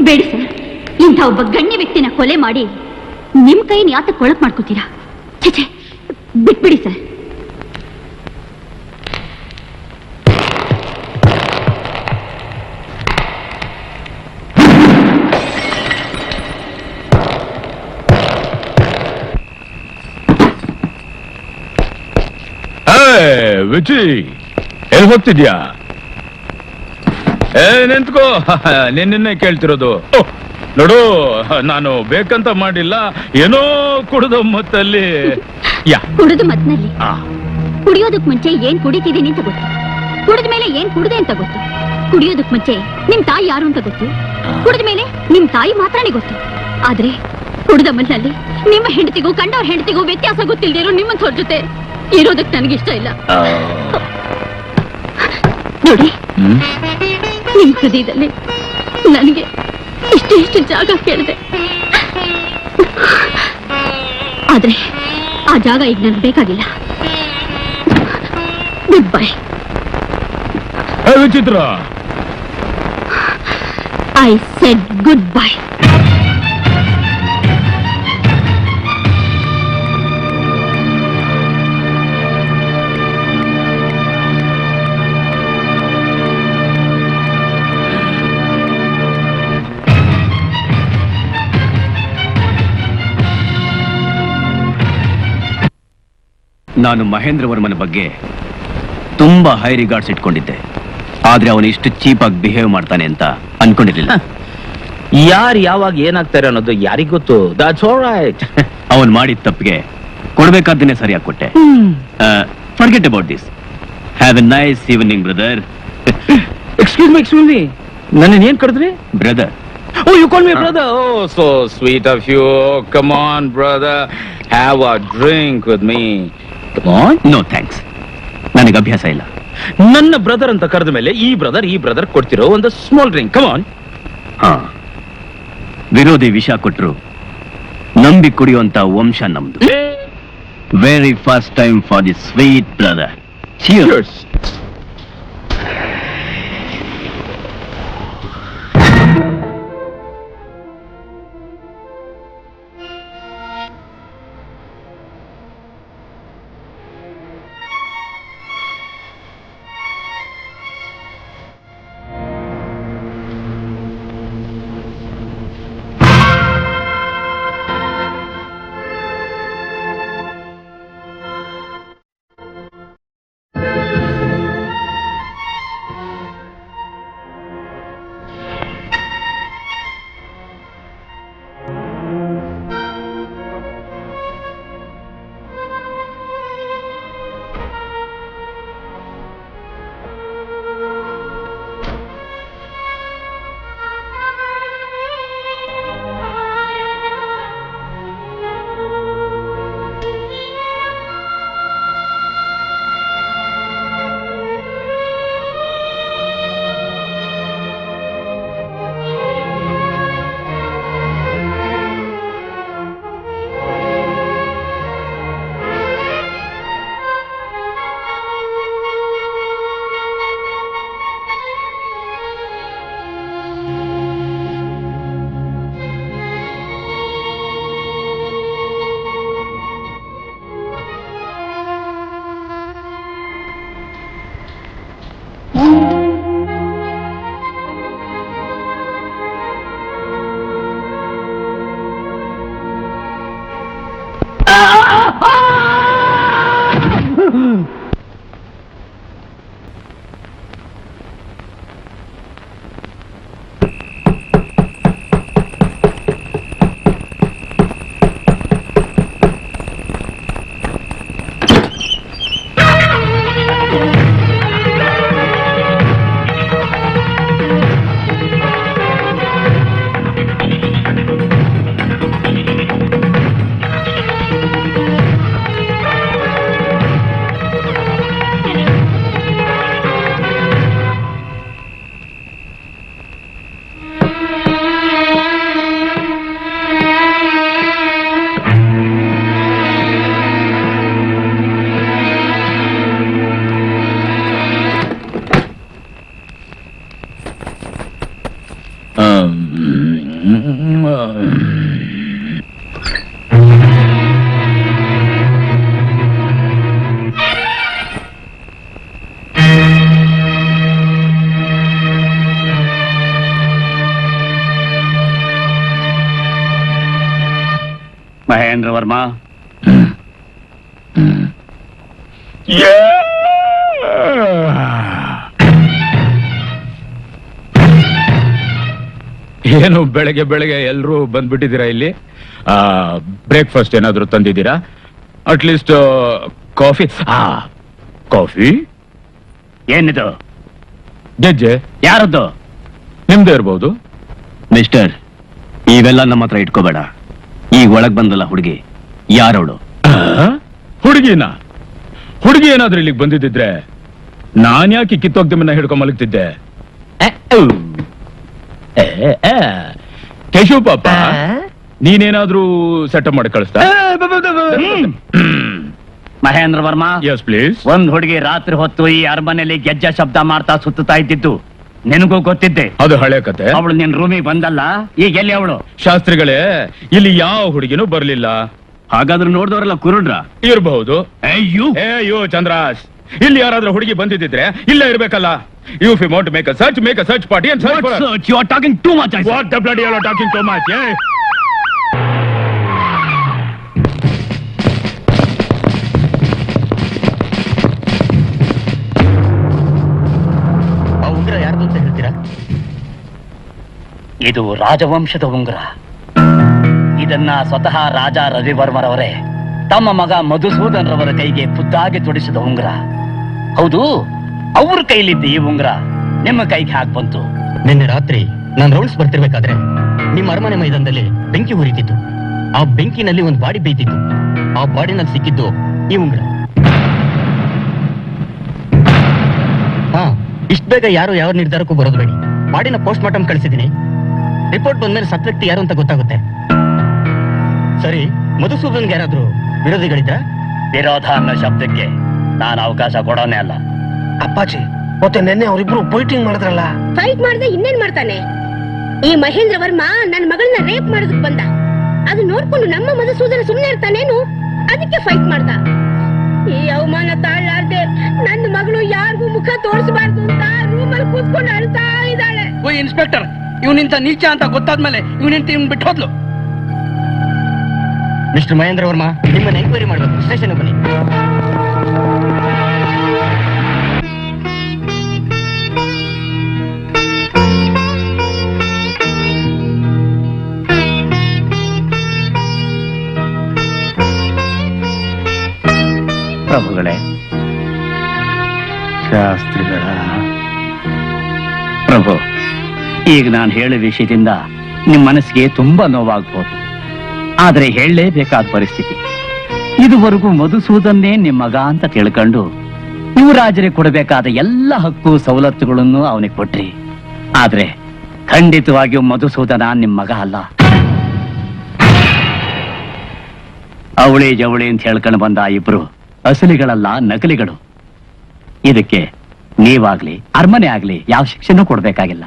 ಬೇಡಿ ಸರ್, ಇಂಥ ಒಬ್ಬ ಗಣ್ಯ ವ್ಯಕ್ತಿನ ಕೊಲೆ ಮಾಡಿ ನಿಮ್ ಕೈನ ಯಾತಕ್ಕೆ ಕೊಳಕ್ ಮಾಡ್ಕೋತೀರಾ? ಛೆ, ಬಿಟ್ಬಿಡಿ ಸರ್. ವಿಜಿ ಎಲ್ಲಿ ಹೋಗ್ತಿದ್ಯಾ? ನಿಂತ್ಕೋ, ನಿನ್ನೆ ಕೇಳ್ತಿರೋದು. ನೋಡು, ನಾನು ಬೇಕಂತ ಮಾಡಿಲ್ಲ, ಏನೋ ಕುಡಿದ ಮತ್ತಲ್ಲಿ. ಕುಡಿದು ಮತ್ನಲ್ಲಿ ಕುಡಿಯೋದಕ್ ಮುಂಚೆ ಏನ್ ಕುಡಿತಿದ್ದೀನಿ ಅಂತ ಗೊತ್ತು, ಕುಡಿದ ಮೇಲೆ ಏನ್ ಕುಡಿದೆ ಅಂತ ಗೊತ್ತು. ಕುಡಿಯೋದಕ್ ಮುಂಚೆ ನಿಮ್ ತಾಯಿ ಯಾರು ಅಂತ ಗೊತ್ತು, ಕುಡಿದ ಮೇಲೆ ನಿಮ್ ತಾಯಿ ಮಾತ್ರನೇ ಗೊತ್ತು. ಆದ್ರೆ ಕುಡಿದ ಮನೆಯಲ್ಲಿ ನಿಮ್ಮ ಹೆಂಡತಿಗೂ ಕಂಡವ್ರ ಹೆಂಡತಿಗೂ ವ್ಯತ್ಯಾಸ ಗೊತ್ತಿಲ್ದಿರೋ ನಿಮ್ಮಂಥವ್ರ ಜೊತೆ ಇರೋದಕ್ಕೆ ನನಗಿಷ್ಟ ಇಲ್ಲ. ನೋಡಿ, ನಿಮ್ ಹೃದಯದಲ್ಲಿ ನನಗೆ ಇಷ್ಟು ಜಾಗ ಕೇಳಿದೆ, ಆದ್ರೆ ಆ ಜಾಗ ಈಗ ನನಗೆ ಬೇಕಾಗಿಲ್ಲ. Goodbye. ವಿಚಿತ್ರ. I said goodbye. ನಾನು ಮಹೇಂದ್ರ ವರ್ಮನ ಬಗ್ಗೆ ತುಂಬಾ ಹೈ ರಿಗಾರ್ಡ್ಸ್ ಇಟ್ಕೊಂಡಿದ್ದೆ, ಆದ್ರೆ ಅವನು ಇಷ್ಟು ಚೀಪ್ ಆಗಿ ಬಿಹೇವ್ ಮಾಡ್ತಾನೆ ಅಂತ ಅನ್ಕೊಂಡಿರ್ಲಿಲ್ಲ. ಯಾರು ಯಾವಾಗ ಏನಾಗ್ತಾರೆ ಅನ್ನೋದು ಯಾರಿಗ್ ಗೊತ್ತು. That's all right. ಅವನ್ ಮಾಡಿದ ತಪ್ಪಿಗೆ ಕೊಡ್ಬೇಕಾದ್ದನ್ನೇ ಸರಿಯಾಗಿ ಕೊಟ್ಟೆ. Forget about this. Have A nice evening brother. Excuse me, ನನ್ನ ಏನ್ ಕರೆದ್ರಿ? Brother. Oh, you call me brother? Oh, so sweet of you. Come on, brother. Have a drink with me. Come on. No thanks, ನನಗೆ ಅಭ್ಯಾಸ ಇಲ್ಲ. ನನ್ನ brother ಅಂತ ಕರೆದ ಮೇಲೆ ಈ ಬ್ರದರ್ ಕೊಡ್ತಿರೋ ಒಂದು ಸ್ಮಾಲ್ ಡ್ರಿಂಕ್. Come on. ಹಾ, ವಿರೋಧಿ ವಿಷ ಕೊಟ್ರು ನಂಬಿ ಕುಡಿಯುವಂತ ವಂಶ ನಮ್ದು. Very first time for the sweet brother. Cheers. Mahendra Varma, ಏನು ಬೆಳಗ್ಗೆ ಬೆಳಗ್ಗೆ ಎಲ್ರೂ ಬಂದ್ಬಿಟ್ಟಿದ್ದೀರಾ ಇಲ್ಲಿ? ಬ್ರೇಕ್ಫಾಸ್ಟ್ ಏನಾದ್ರು ತಂದಿದ್ದೀರಾ? At least coffee. ಕಾಫಿ ಏನಿದು? ಗೆಜ್ಜೆ ಯಾರದ್ದು? ನಿಮ್ದೇ ಇರ್ಬೋದು. ಮಿಸ್ಟರ್, ಇವೆಲ್ಲ ನಮ್ಮ ಹತ್ರ ಇಟ್ಕೋಬೇಡ. ಈಗ ಒಳಗ್ ಬಂದಲ್ಲ ಹುಡುಗಿ, ಯಾರವಳು? ಹುಡುಗಿ ಏನಾದ್ರೂ ಇಲ್ಲಿಗೆ ಬಂದಿದ್ದಿದ್ರೆ ನಾನ್ ಯಾಕೆ ಕಿತ್ತೋಗ್ದಮ್ಮನ್ನ ಹಿಡ್ಕೊಂಡ್ ಮಲಗ್ತಿದ್ದೆ? ಕೇಶವ್ ಪಾಪ, ನೀನೇನಾದ್ರೂ ಸೆಟಪ್ ಮಾಡಿ ಕಳಿಸ್ತಾ? Mahendra Varma, yes please. ಒಂದ್ ಹುಡುಗಿ ರಾತ್ರಿ ಹೊತ್ತು ಈ ಅರಮನೆಯಲ್ಲಿ ಗೆಜ್ಜೆ ಶಬ್ದ ಮಾಡ್ತಾ ಸುತ್ತಾ ಇದ್ದಿದ್ದು ನಿನಗೂ ಗೊತ್ತಿದ್ದೆ. ಅದು ಹಳೆ ಕತೆ. ಅವಳು ನಿನ್ ರೂಮಿಗೆ ಬಂದಲ್ಲ, ಈಗ ಎಲ್ಲಿ ಅವಳು? ಶಾಸ್ತ್ರಿಗಳೇ, ಇಲ್ಲಿ ಯಾವ ಹುಡುಗಿನೂ ಬರ್ಲಿಲ್ಲ. ಹಾಗಾದ್ರೆ ನೋಡಿದವರೆಲ್ಲ ಕುರುಡ್ರ ಇರಬಹುದು. ಅಯ್ಯೋ ಚಂದ್ರಾಸ್, ಇಲ್ಲಿ ಯಾರಾದ್ರೂ ಹುಡುಗಿ ಬಂದಿದ್ರೆ ಇಲ್ಲೇ ಇರ್ಬೇಕಲ್ಲ. If you want to make a search party and search for you are talking too much. What the bloody you are talking too much. ಉಂಗ್ರ ಯಾರ್ದು ಅಂತ ಹೇಳ್ತೀರಾ? ಇದು ರಾಜವಂಶದ ಉಂಗುರ. ಇದನ್ನ ಸ್ವತಃ ರಾಜ ರವಿವರ್ಮರವರೇ ತಮ್ಮ ಮಗ ಮಧುಸೂದನ್ ರವರ ಕೈಗೆ ಖುದ್ದಾಗಿ ತೊಡಿಸಿದ ಉಂಗುರ. ಹೌದು, ಅವ್ರ ಕೈಲಿದ್ದ ಈ ಉಂಗುರ ನಿಮ್ಮ ಕೈಗೆ ಹಾಕ್ ಬಂತು. ನಿನ್ನೆ ರಾತ್ರಿ ನಾನು ರೌಂಡ್ಸ್ ಬರ್ತಿರ್ಬೇಕಾದ್ರೆ ನಿಮ್ಮ ಅರಮನೆ ಮೈದಾನದಲ್ಲಿ ಬೆಂಕಿ ಉರಿತಿತ್ತು. ಆ ಬೆಂಕಿನಲ್ಲಿ ಒಂದು ಬಾಡಿ ಬೇಯ್ತಿತ್ತು. ಆ ಬಾಡಿನಲ್ಲಿ ಸಿಕ್ಕಿದ್ದು ಈ ಉಂಗುರ. ಹಾ, ಇಷ್ಟ ಬೇಗ ಯಾರು ಯಾವ ನಿರ್ಧಾರಕ್ಕೂ ಬರೋದು ಬೇಡಿ. ಬಾಡಿನ ಪೋಸ್ಟ್ ಮಾರ್ಟಮ್ ಕಳಿಸಿದ್ದೀನಿ. ರಿಪೋರ್ಟ್ ಬಂದ್ಮೇಲೆ ಸತ್ತ ವ್ಯಕ್ತಿ ಯಾರು ಅಂತ ಗೊತ್ತಾಗುತ್ತೆ. ಸರಿ, ಮಧುಸೂದನ್ಗೆ ಯಾರಾದ್ರೂ ವಿರೋಧಿಗಳಿದ್ರ? ವಿರೋಧ ಅನ್ನೋ ಶಬ್ದಕ್ಕೆ ನಾನು ಅವಕಾಶ ಕೊಡೋನೇ ಅಲ್ಲ. ಅಪ್ಪಾಜಿ, ಮತ್ತೆ ನಿನ್ನೆ ಅವರಿಬ್ರು ಫೈಟಿಂಗ್ ಮಾಡಿದ್ರಲ್ಲ? ಫೈಟ್ ಮಾಡ್ದೆ ಇನ್ನೇನ್ ಮಾಡ್ತಾನೆ? ಈ ಮಹೇಂದ್ರ ವರ್ಮ ನನ್ನ ಮಗಳನ್ನ ರೇಪ್ ಮಾಡೋದಕ್ ಬಂದ. ಅದು ನೋಡ್ಕೊಂಡು ನಮ್ಮ ಮಧುಸೂದನ ಸುಮ್ನೆ ಇರ್ತಾನೇನು? ಅದಕ್ಕೆ ಫೈಟ್ ಮಾಡ್ದ. ಈ ಅವಮಾನ ತಾಳಲಾರ್ದೆ ನನ್ನ ಮಗಳು ಯಾರಿಗೂ ಮುಖ ತೋರಿಸಬಾರ್ದು ಅಂತ ರೂಮಲ್ಲಿ ಕೂತ್ಕೊಂಡು ಅಳ್ತಾ ಇದ್ದಾಳೆ. ಓ ಇನ್ಸ್ಪೆಕ್ಟರ್, ಇವನಿಂತ ನೀಚ ಅಂತ ಗೊತ್ತಾದ್ಮೇಲೆ ಇವನಿಂತ ಬಿಟ್ಟು ಹೋದ್ಲು. ಮಿಸ್ಟರ್ ಮಹೇಂದ್ರ ವರ್ಮ, ನಿಮ್ಮನ್ನ ಎಂಕ್ವೈರಿ ಮಾಡ್ಬೇಕು. ಸ್ಟೇಷನ್ ಬನ್ನಿ. ಪ್ರಭುಗಳೇ, ಶಾಸ್ತ್ರಿಗಳ ಪ್ರಭು, ಈಗ ನಾನು ಹೇಳೋ ವಿಷಯದಿಂದ ನಿಮ್ಮ ಮನಸ್ಸಿಗೆ ತುಂಬಾ ನೋವಾಗ್ಬೋದು. ಆದ್ರೆ ಹೇಳಲೇಬೇಕಾದ ಪರಿಸ್ಥಿತಿ. ಇದುವರೆಗೂ ಮಧುಸೂದನ್ನೇ ನಿಮ್ಮ ಮಗ ಅಂತ ತಿಳ್ಕೊಂಡು ಯುವರಾಜರಿಗೆ ಕೊಡಬೇಕಾದ ಎಲ್ಲ ಹಕ್ಕು ಸವಲತ್ತುಗಳನ್ನು ಅವನಿಗೆ ಕೊಟ್ರಿ. ಆದ್ರೆ ಖಂಡಿತವಾಗಿಯೂ ಮಧುಸೂದನ ನಿಮ್ಮ ಮಗ ಅಲ್ಲ. ಅವಳಿ ಜವಳಿ ಅಂತ ಹೇಳ್ಕೊಂಡು ಬಂದ ಇಬ್ರು ಅಸಲಿಗಳಲ್ಲ, ನಕಲಿಗಳು. ಇದಕ್ಕೆ ನೀವಾಗ್ಲಿ ಅರಮನೆ ಆಗ್ಲಿ ಯಾವ ಶಿಕ್ಷೆನೂ ಕೊಡ್ಬೇಕಾಗಿಲ್ಲ.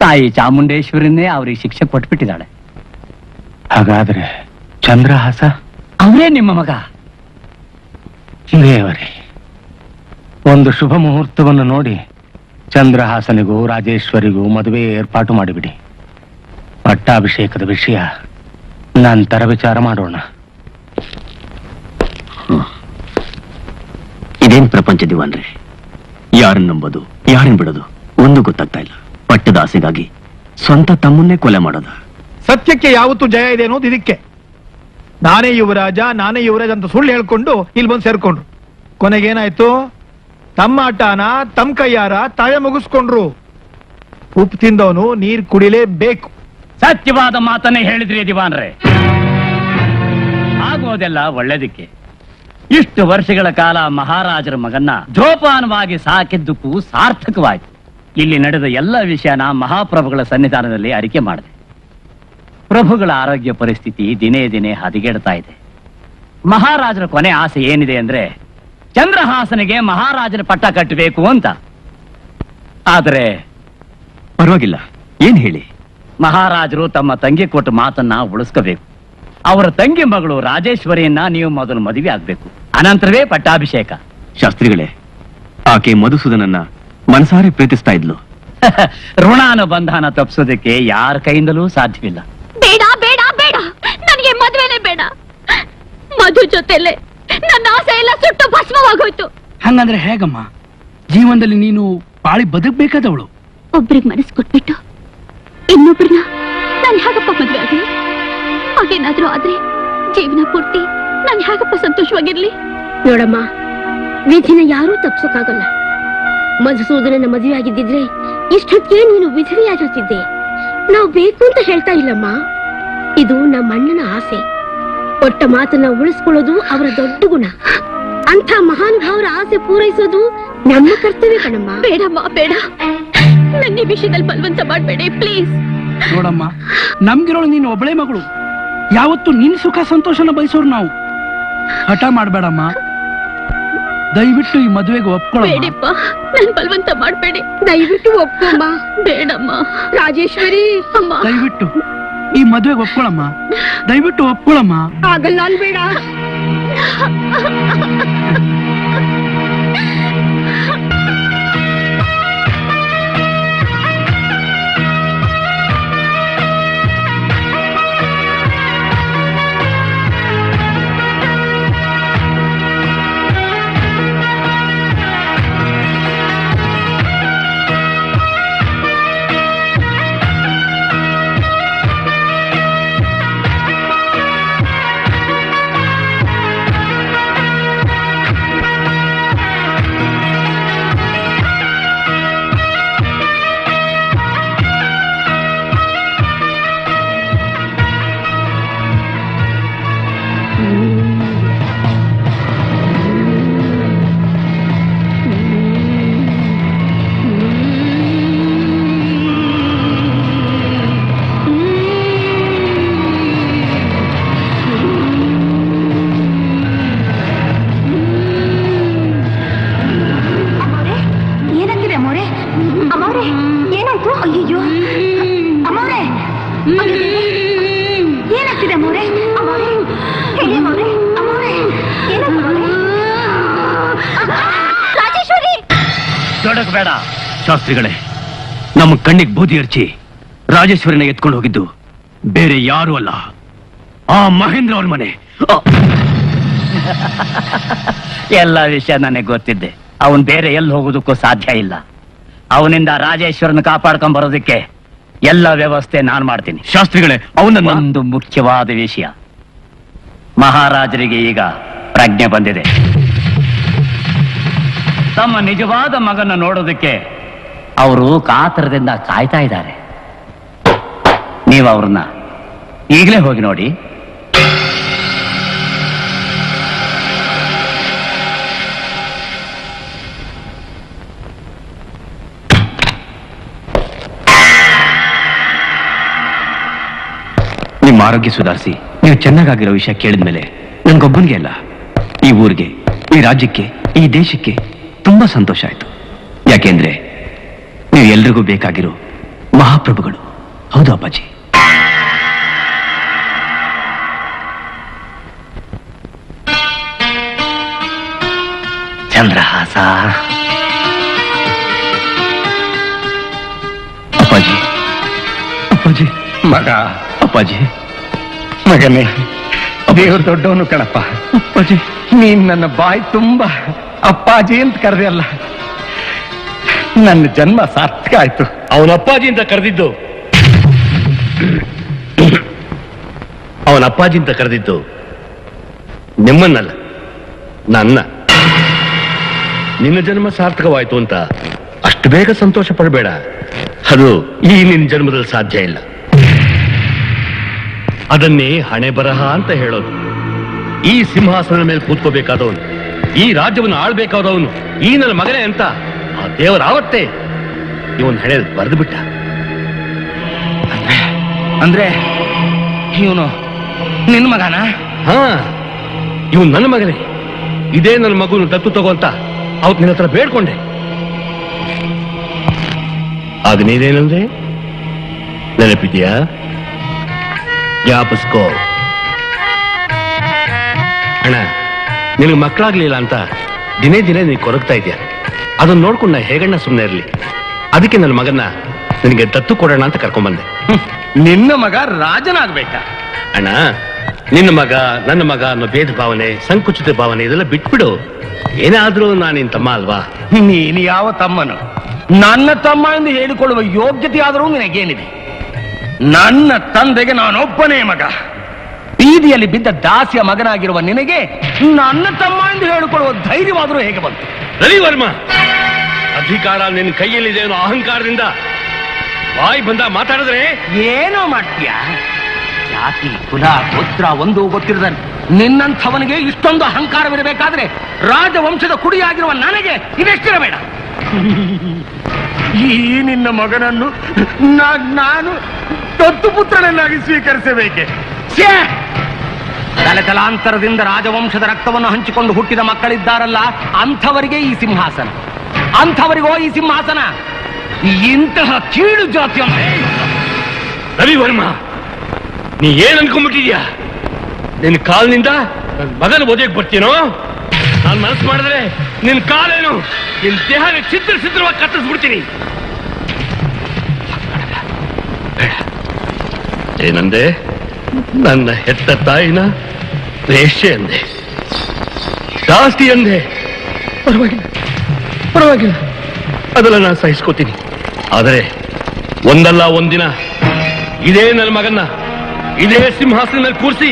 ತಾಯಿ ಚಾಮುಂಡೇಶ್ವರಿನೇ ಅವ್ರಿಗೆ ಶಿಕ್ಷೆ ಕೊಟ್ಬಿಟ್ಟಿದ್ದಾಳೆ. ಹಾಗಾದ್ರೆ ಚಂದ್ರಹಾಸ ಅವರೇ ನಿಮ್ಮ ಮಗ. ದೇವರೇ, ಒಂದು ಶುಭ ಮುಹೂರ್ತವನ್ನು ನೋಡಿ ಚಂದ್ರಹಾಸನಿಗೂ ರಾಜೇಶ್ವರಿಗೂ ಮದುವೆ ಏರ್ಪಾಟು ಮಾಡಿಬಿಡಿ. ಪಟ್ಟಾಭಿಷೇಕದ ವಿಷಯ ನಂತರ ವಿಚಾರ ಮಾಡೋಣ. ಇದೇನ್ ಪ್ರಪಂಚ ದಿವಾನ್ರೆ, ಯಾರನ್ನ ನಂಬೋದು ಯಾರನ್ನ ಬಿಡೋದು ಒಂದು ಗೊತ್ತಾಗ್ತಾ ಇಲ್ಲ. ಪಟ್ಟದ ಆಸೆಗಾಗಿ ಸ್ವಂತ ತಮ್ಮನ್ನೇ ಕೊಲೆ ಮಾಡೋದ. ಸತ್ಯಕ್ಕೆ ಯಾವತ್ತೂ ಜಯ ಇದೆ ಅನ್ನೋದು ಇದಕ್ಕೆ. ನಾನೇ ಯುವರಾಜ ಅಂತ ಸುಳ್ಳು ಹೇಳ್ಕೊಂಡು ಇಲ್ಲಿ ಬಂದು ಸೇರ್ಕೊಂಡ್ರು. ಕೊನೆಗೇನಾಯ್ತು? ತಮ್ಮ ಆಟನ ತಮ್ಮ ಕೈಯಾರ ತಾವೇ ಮುಗಿಸ್ಕೊಂಡ್ರು. ಉಪ್ಪು ತಿಂದವನು ನೀರ್ ಕುಡಿಲೇಬೇಕು. ಸತ್ಯವಾದ ಮಾತನ್ನೇ ಹೇಳಿದ್ರಿ ದಿವಾನ್ರೆ. ಆಗೋದೆಲ್ಲ ಒಳ್ಳೇದಕ್ಕೆ. ಇಷ್ಟು ವರ್ಷಗಳ ಕಾಲ ಮಹಾರಾಜರ ಮಗನ್ನ ಜೋಪಾನವಾಗಿ ಸಾಕಿದ್ದಕ್ಕೂ ಸಾರ್ಥಕವಾಯ್ತು. ಇಲ್ಲಿ ನಡೆದ ಎಲ್ಲ ವಿಷಯನ ಮಹಾಪ್ರಭುಗಳ ಸನ್ನಿಧಾನದಲ್ಲಿ ಅರಿಕೆ ಮಾಡಿದೆ. ಪ್ರಭುಗಳ ಆರೋಗ್ಯ ಪರಿಸ್ಥಿತಿ ದಿನೇ ದಿನೇ ಹದಗೆಡ್ತಾ ಇದೆ. ಮಹಾರಾಜರ ಕೊನೆ ಆಸೆ ಏನಿದೆ ಅಂದ್ರೆ ಚಂದ್ರಹಾಸನಿಗೆ ಮಹಾರಾಜನ ಪಟ್ಟ ಕಟ್ಟಬೇಕು ಅಂತ. ಆದರೆ ಪರವಾಗಿಲ್ಲ, ಏನ್ ಹೇಳಿ. ಮಹಾರಾಜರು ತಮ್ಮ ತಂಗಿ ಕೊಟ್ಟ ಮಾತನ್ನ ಉಳಿಸ್ಕೋಬೇಕು. ಅವರ ತಂಗಿ ಮಗಳು ರಾಜೇಶ್ವರಿಯನ್ನ ನೀವು ಮೊದಲು ಮದುವೆ ಆಗ್ಬೇಕು, ಅನಂತರವೇ ಪಟ್ಟಾಭಿಷೇಕ. ಶಾಸ್ತ್ರಿಗಳೇ, ಆಕೆ ಮಧುಸೂದನನ್ನ ಮನಸಾರೆ ಪ್ರೀತಿಸ್ತಾ ಇದ್ಲು. ಋಣಾನುಬಂಧನ ತಪ್ಪಿಸೋದಕ್ಕೆ ಯಾರ ಕೈಯಿಂದಲೂ ಸಾಧ್ಯವಿಲ್ಲ. ಬೇಡ ಬೇಡ ಬೇಡ, ನನಗೆ ಮದ್ವೆನೇ ಬೇಡ. ಮಧು ಜೊತೆಲೆ ನನ್ನ ಆಸೆ ಎಲ್ಲ ಸುಟ್ಟು ಭಸ್ಮವಾಗೋಯ್ತು. ಹಂಗಂದ್ರೆ ಹೇಗಮ್ಮ? ಜೀವನದಲ್ಲಿ ನೀನು ಬಾಳಿ ಬದುಕಬೇಕಾದವಳು. ಒಬ್ರಿಗೆ ಮನಸ್ಸು ಕೊಟ್ಬಿಟ್ಟು ಇನ್ನೊಬ್ರನ್ನ ನಾನು ಹೇಗಪ್ಪ ಮದ್ವೆ ಆಗ್ಲಿ? ಹಾಗೇನಾದ್ರೂ ಆದ್ರೆ ಜೀವನ ಪೂರ್ತಿ ನಾನು ಹೇಗಪ್ಪ ಸಂತೋಷವಾಗಿರ್ಲಿ? ನೋಡಮ್ಮ, ವಿಧಿನ ಯಾರೂ ತಪ್ಸೋಕ್ಕಾಗಲ್ಲ. ಮಧುಸೂದನನ ಮದುವೆ ಆಗಿದ್ದಿದ್ರೆ ಇಷ್ಟೊತ್ತಿಗೆ ನೀನು ವಿಧವೆಯಾಗಿರ್ತಿದ್ದೆ. ನಾವು ಬೇಕು ಅಂತ ಹೇಳ್ತಾ ಇಲ್ಲಮ್ಮ. ಇದು ನಮ್ಮ ಅಣ್ಣನ ಆಸೆ. ಕೊಟ್ಟ ಮಾತನ್ನ ಉಳಿಸ್ಕೊಳ್ಳೋದು ಅವರ ದೊಡ್ಡ ಗುಣ. ಅಂಥ ಮಹಾನುಭಾವರ ಆಸೆ ಪೂರೈಸೋದು ನಮ್ಮ ಕರ್ತವ್ಯ ಕಣಮ್ಮ. ಬೇಡಮ್ಮ ಬೇಡ, ನನ್ನ ಈ ವಿಷಯದಲ್ಲಿ ಬಲವಂತ ಮಾಡಬೇಡಿ ಪ್ಲೀಸ್. ನೋಡಮ್ಮ, ನಮ್ಗಿರೋಳು ನೀನು ಒಬ್ಬಳೇ ಮಗಳು. ಯಾವತ್ತು ನಿನ್ ಸುಖ ಸಂತೋಷನ ಬಯಸೋರು ನಾವು. ಹಠ ಮಾಡ್ಬೇಡಮ್ಮ, ದಯವಿಟ್ಟು ಈ ಮದುವೆಗೆ ಒಪ್ಕೊಳ್ಳ. ಬೇಡಿಪ್ಪ, ನನ್ ಬಲವಂತ ಮಾಡಬೇಡಿ. ದಯವಿಟ್ಟು ಒಪ್ಪಮ್ಮ. ಬೇಡಮ್ಮ ರಾಜೇಶ್ವರಿ ದಯವಿಟ್ಟು ಈ ಮದುವೆಗೆ ಒಪ್ಕೊಳ್ಳಮ್ಮ, ದಯವಿಟ್ಟು ಒಪ್ಕೊಳ್ಳಮ್ಮ. ಆಗಲ್ಲ ಅನ್ಬೇಡ. ಏನಾಗ್ತಿದೆ ಅಮ್ಮವ್ರೆ? ಅಮ್ಮವ್ರೆ ಏನಾಯ್ತು? ಅಯ್ಯೋ ಅಮ್ಮವ್ರೆ, ಏನಾಗ್ತಿದೆ ಅಮ್ಮವ್ರೆ? ಅಮ್ಮವ್ರೆ ಹೇಳಿ ಅಮ್ಮವ್ರೆ, ಅಮ್ಮವ್ರೆ ಏನಾಯ್ತು ಅಮ್ಮವ್ರೆ? ರಾಜೇಶ್ವರಿ! ದೊಡಕ್ ಬೇಡ ಶಾಸ್ತ್ರಿಗಳೇ, ನಮ್ಮ ಕಣ್ಣಿಗೆ ಬೂದಿ ಹರ್ಚಿ ರಾಜೇಶ್ವರಿನ ಎತ್ಕೊಂಡು ಹೋಗಿದ್ದು ಬೇರೆ ಯಾರು ಅಲ್ಲ, ಆ ಮಹೇಂದ್ರ ಅವ್ರ ಮನೆ. ಎಲ್ಲ ವಿಷಯ ನನಗೆ ಗೊತ್ತಿದ್ದೆ. ಅವನ್ ಬೇರೆ ಎಲ್ಲಿ ಹೋಗೋದಕ್ಕೂ ಸಾಧ್ಯ ಇಲ್ಲ. ಅವನಿಂದ ರಾಜೇಶ್ವರನ ಕಾಪಾಡ್ಕೊಂಡ್ ಬರೋದಕ್ಕೆ ಎಲ್ಲ ವ್ಯವಸ್ಥೆ ನಾನ್ ಮಾಡ್ತೀನಿ. ಶಾಸ್ತ್ರಿಗಳೇ, ಅವನನ್ನ ಒಂದು ಮುಖ್ಯವಾದ ವಿಷಯ, ಮಹಾರಾಜರಿಗೆ ಈಗ ಪ್ರಜ್ಞೆ ಬಂದಿದೆ. ತಮ್ಮ ನಿಜವಾದ ಮಗನ ನೋಡೋದಕ್ಕೆ ಅವರು ಕಾತರದಿಂದ ಕಾಯ್ತಾ ಇದ್ದಾರೆ. ನೀವು ಅವ್ರನ್ನ ಈಗಲೇ ಹೋಗಿ ನೋಡಿ. ನಿಮ್ಮ ಆರೋಗ್ಯ ಸುಧಾರಿಸಿ ನೀವು ಚೆನ್ನಾಗಿರೋ ವಿಷಯ ಕೇಳಿದ್ಮೇಲೆ ನನ್ಗೊಬ್ಬನಿಗೆ ಅಲ್ಲ, ಈ ಊರಿಗೆ, ಈ ರಾಜ್ಯಕ್ಕೆ, ಈ ದೇಶಕ್ಕೆ ತುಂಬಾ ಸಂತೋಷ ಆಯ್ತು. ಯಾಕೆಂದ್ರೆ ನೀವು ಎಲ್ರಿಗೂ ಬೇಕಾಗಿರೋ ಮಹಾಪ್ರಭುಗಳು. ಹೌದು ಅಪ್ಪಾಜಿ. ಚಂದ್ರಹಾಸ, ಅಪ್ಪಾಜಿ, ಅಪ್ಪಾಜಿ, ಮಗ, ಅಪ್ಪಾಜಿ, ಮಗನೇ, ದೇವ್ರು ದೊಡ್ಡವನು ಕಣಪ್ಪ. ಅಪ್ಪಾಜಿ, ನೀನ್ ನನ್ನ ಬಾಯಿ ತುಂಬಾ ಅಪ್ಪಾಜಿ ಅಂತ ಕರೆದೆ ಅಲ್ಲ, ನನ್ನ ಜನ್ಮ ಸಾರ್ಥಕ ಆಯ್ತು. ಅವನ ಅಪ್ಪಾಜಿ ಅಂತ ಕರೆದಿದ್ದು ಅವನ ಅಪ್ಪಾಜಿ ಅಂತ ಕರೆದಿದ್ದು ನಿಮ್ಮನ್ನಲ್ಲ, ನನ್ನ. ನಿನ್ನ ಜನ್ಮ ಸಾರ್ಥಕವಾಯ್ತು ಅಂತ ಅಷ್ಟು ಬೇಗ ಸಂತೋಷ ಪಡಬೇಡ. ಅದು ಈ ನಿನ್ನ ಜನ್ಮದಲ್ಲಿ ಸಾಧ್ಯ ಇಲ್ಲ. ಅದನ್ನೇ ಹಣೆ ಬರಹ ಅಂತ ಹೇಳೋದು. ಈ ಸಿಂಹಾಸನದ ಮೇಲೆ ಕೂತ್ಕೋಬೇಕಾದವನು, ಈ ರಾಜ್ಯವನ್ನು ಆಳ್ಬೇಕಾದವನು ಈ ನನ್ನ ಮಗನೇ ಅಂತ ಆ ದೇವರಾವತ್ತೇ ಇವನ್ ಹಣೆ ಬರೆದು ಬಿಟ್ಟ. ಅಂದ್ರೆ ಇವನು ನಿನ್ನ ಮಗನ? ಹಾ, ಇವನು ನನ್ನ ಮಗನೇ. ಇದೇ ನನ್ನ ಮಗುನು ದತ್ತು ತಗೋ ಅಂತ ಅವತ್ತು ನಿನ್ನ ಹತ್ರ ಬೇಡ್ಕೊಂಡೆ. ಆಗ ನೀನೇನಂದ್ರೆ ನೆನಪಿದ್ಯಾ? ಜ್ಞಾಪಿಸ್ಕೋ ಅಣ್ಣ. ನಿನಗೆ ಮಕ್ಕಳಾಗ್ಲಿಲ್ಲ ಅಂತ ದಿನೇ ದಿನೇ ನೀನು ಕೊರಗ್ತಾ ಇದೆಯಾ. ಅದನ್ನ ನೋಡ್ಕೊಂಡು ನಾ ಹೇಗಣ್ಣ ಸುಮ್ಮನೆ ಇರಲಿ. ಅದಕ್ಕೆ ನನ್ನ ಮಗನ್ನ ನಿನಗೆ ದತ್ತು ಕೊಡೋಣ ಅಂತ ಕರ್ಕೊಂಡ್ಬಂದೆ. ನಿನ್ನ ಮಗ ರಾಜನಾಗ್ಬೇಕಾ? ಅಣ್ಣ, ನಿನ್ನ ಮಗ ನನ್ನ ಮಗ ಅನ್ನೋ ಭೇದ ಭಾವನೆ, ಸಂಕುಚಿತ ಭಾವನೆ ಇದೆಲ್ಲ ಬಿಟ್ಬಿಡು. ಏನಾದ್ರೂ ನಾನು ನಿನ್ ತಮ್ಮ ಅಲ್ವಾ? ನೀನು ಯಾವ ತಮ್ಮನು? ನನ್ನ ತಮ್ಮ ಎಂದು ಹೇಳಿಕೊಳ್ಳುವ ಯೋಗ್ಯತೆ ಆದರೂ ನಿನಗೇನಿದೆ? ನನ್ನ ತಂದೆಗೆ ನಾನೊಬ್ಬನೇ ಮಗ. ಬೀದಿಯಲ್ಲಿ ಬಿದ್ದ ದಾಸಿಯ ಮಗನಾಗಿರುವ ನಿನಗೆ ನನ್ನ ತಮ್ಮ ಎಂದು ಹೇಳಿಕೊಳ್ಳುವ ಧೈರ್ಯವಾದರೂ ಹೇಗೆ ಬಂತು? ರವಿವರ್ಮ, ಅಧಿಕಾರ ನಿನ್ನ ಕೈಯಲ್ಲಿದೆ ಅನ್ನೋ ಅಹಂಕಾರದಿಂದ ಬಾಯಿ ಬಂದ ಮಾತಾಡಿದ್ರೆ ಏನೋ ಮಾಡ್ತೀಯ? ಜಾತಿ ಕುಲ ಗೋತ್ರ ಒಂದು ಗೊತ್ತಿರದ ನಿನ್ನಂಥವನಿಗೆ ಇಷ್ಟೊಂದು ಅಹಂಕಾರವಿರಬೇಕಾದ್ರೆ ರಾಜವಂಶದ ಕುಡಿಯಾಗಿರುವ ನನಗೆ ಇದೆಷ್ಟಿರಬೇಡ. ಈ ನಿನ್ನ ಮಗನನ್ನು ನಾನು ದತ್ತು ಪುತ್ರನನ್ನಾಗಿ ಸ್ವೀಕರಿಸಬೇಕೆ? ಛೇ! ತಲೆತಲಾಂತರದಿಂದ ರಾಜವಂಶದ ರಕ್ತವನ್ನು ಹಂಚಿಕೊಂಡು ಹುಟ್ಟಿದ ಮಕ್ಕಳಿದ್ದಾರಲ್ಲ, ಅಂಥವರಿಗೆ ಈ ಸಿಂಹಾಸನ, ಅಂಥವರಿಗೋ ಈ ಸಿಂಹಾಸನ. ಇಂತಹ ಕೀಳು ಜಾತಿಯನ್ನು ರವಿವರ್ಮ, ನೀ ಏನ್ ಅನ್ಕೊಂಡ್ಬಿಟ್ಟಿದ್ಯಾ? ನಿನ್ ಕಾಲ್ನಿಂದ ನನ್ನ ಮಗನ ಓದಿಯಕ್ ಬರ್ತೀನೋ? ನಾನ್ ಮನಸ್ಸು ಮಾಡಿದ್ರೆ ನಿನ್ ಕಾಲೇನು ನಿನ್ ದೇಹನ ಚಿತ್ರವಾಗಿ ಕತ್ತರಿಸ್ಬಿಡ್ತೀನಿ. ಏನಂದೆ? ನನ್ನ ಹೆತ್ತ ತಾಯಿನ ವೇಶ್ಯೆ ಅಂದೆ, ಜಾಸ್ತಿ ಅಂದೆ. ಪರವಾಗಿಲ್ಲ, ಅದೆಲ್ಲ ನಾನು ಸಹಿಸ್ಕೋತೀನಿ. ಆದರೆ ಒಂದಲ್ಲ ಒಂದಿನ ಇದೇ ನನ್ನ ಮಗನ್ನ ಇದೇ ಸಿಂಹಾಸನ ಮೇಲೆ ಕೂರಿಸಿ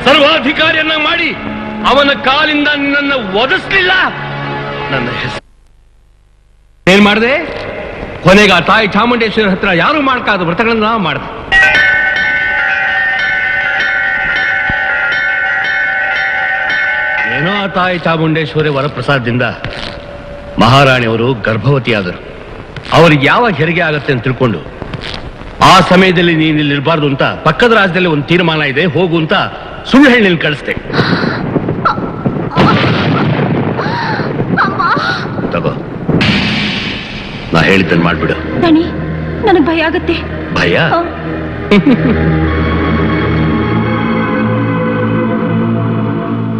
ಸರ್ವಾಧಿಕಾರಿಯನ್ನ ಮಾಡಿ ಅವನ ಕಾಲಿಂದ ನಿನ್ನನ್ನು ಒದಿಸ್ಲಿಲ್ಲ. ನನ್ನ ಹೆಸರು ಏನ್ ಮಾಡಿದೆ? ಕೊನೆಗೆ ಆ ತಾಯಿ ಚಾಮುಂಡೇಶ್ವರಿ ಹತ್ರ ಯಾರು ಮಾಡ್ಕಾದ ವ್ರತಗಳನ್ನ ಮಾಡಿದೆ. ಏನೋ ಆ ತಾಯಿ ಚಾಮುಂಡೇಶ್ವರಿ ವರಪ್ರಸಾದದಿಂದ ಮಹಾರಾಣಿಯವರು ಗರ್ಭವತಿಯಾದರು. ಅವ್ರಿಗೆ ಯಾವಾಗ ಹೆರಿಗೆ ಆಗತ್ತೆ ಅಂತ ತಿಳ್ಕೊಂಡು ಆ ಸಮಯದಲ್ಲಿ ನೀನು ಇಲ್ಲಿ ಇರಬಾರ್ದು ಅಂತ ಪಕ್ಕದ ರಾಜ್ಯದಲ್ಲಿ ಒಂದು ತೀರ್ಮಾನ ಇದೆ, ಹೋಗು ಅಂತ ಸುಳ್ಳು ಹೇಳಿ ನೀನು ಕಳಿಸ್ದೆ. ತಗೋ, ನಾ ಹೇಳಿದ್ದನ್ನು ಮಾಡ್ಬಿಡು. ದಣಿ, ನನಗ್ ಭಯ ಆಗತ್ತೆ. ಭಯ?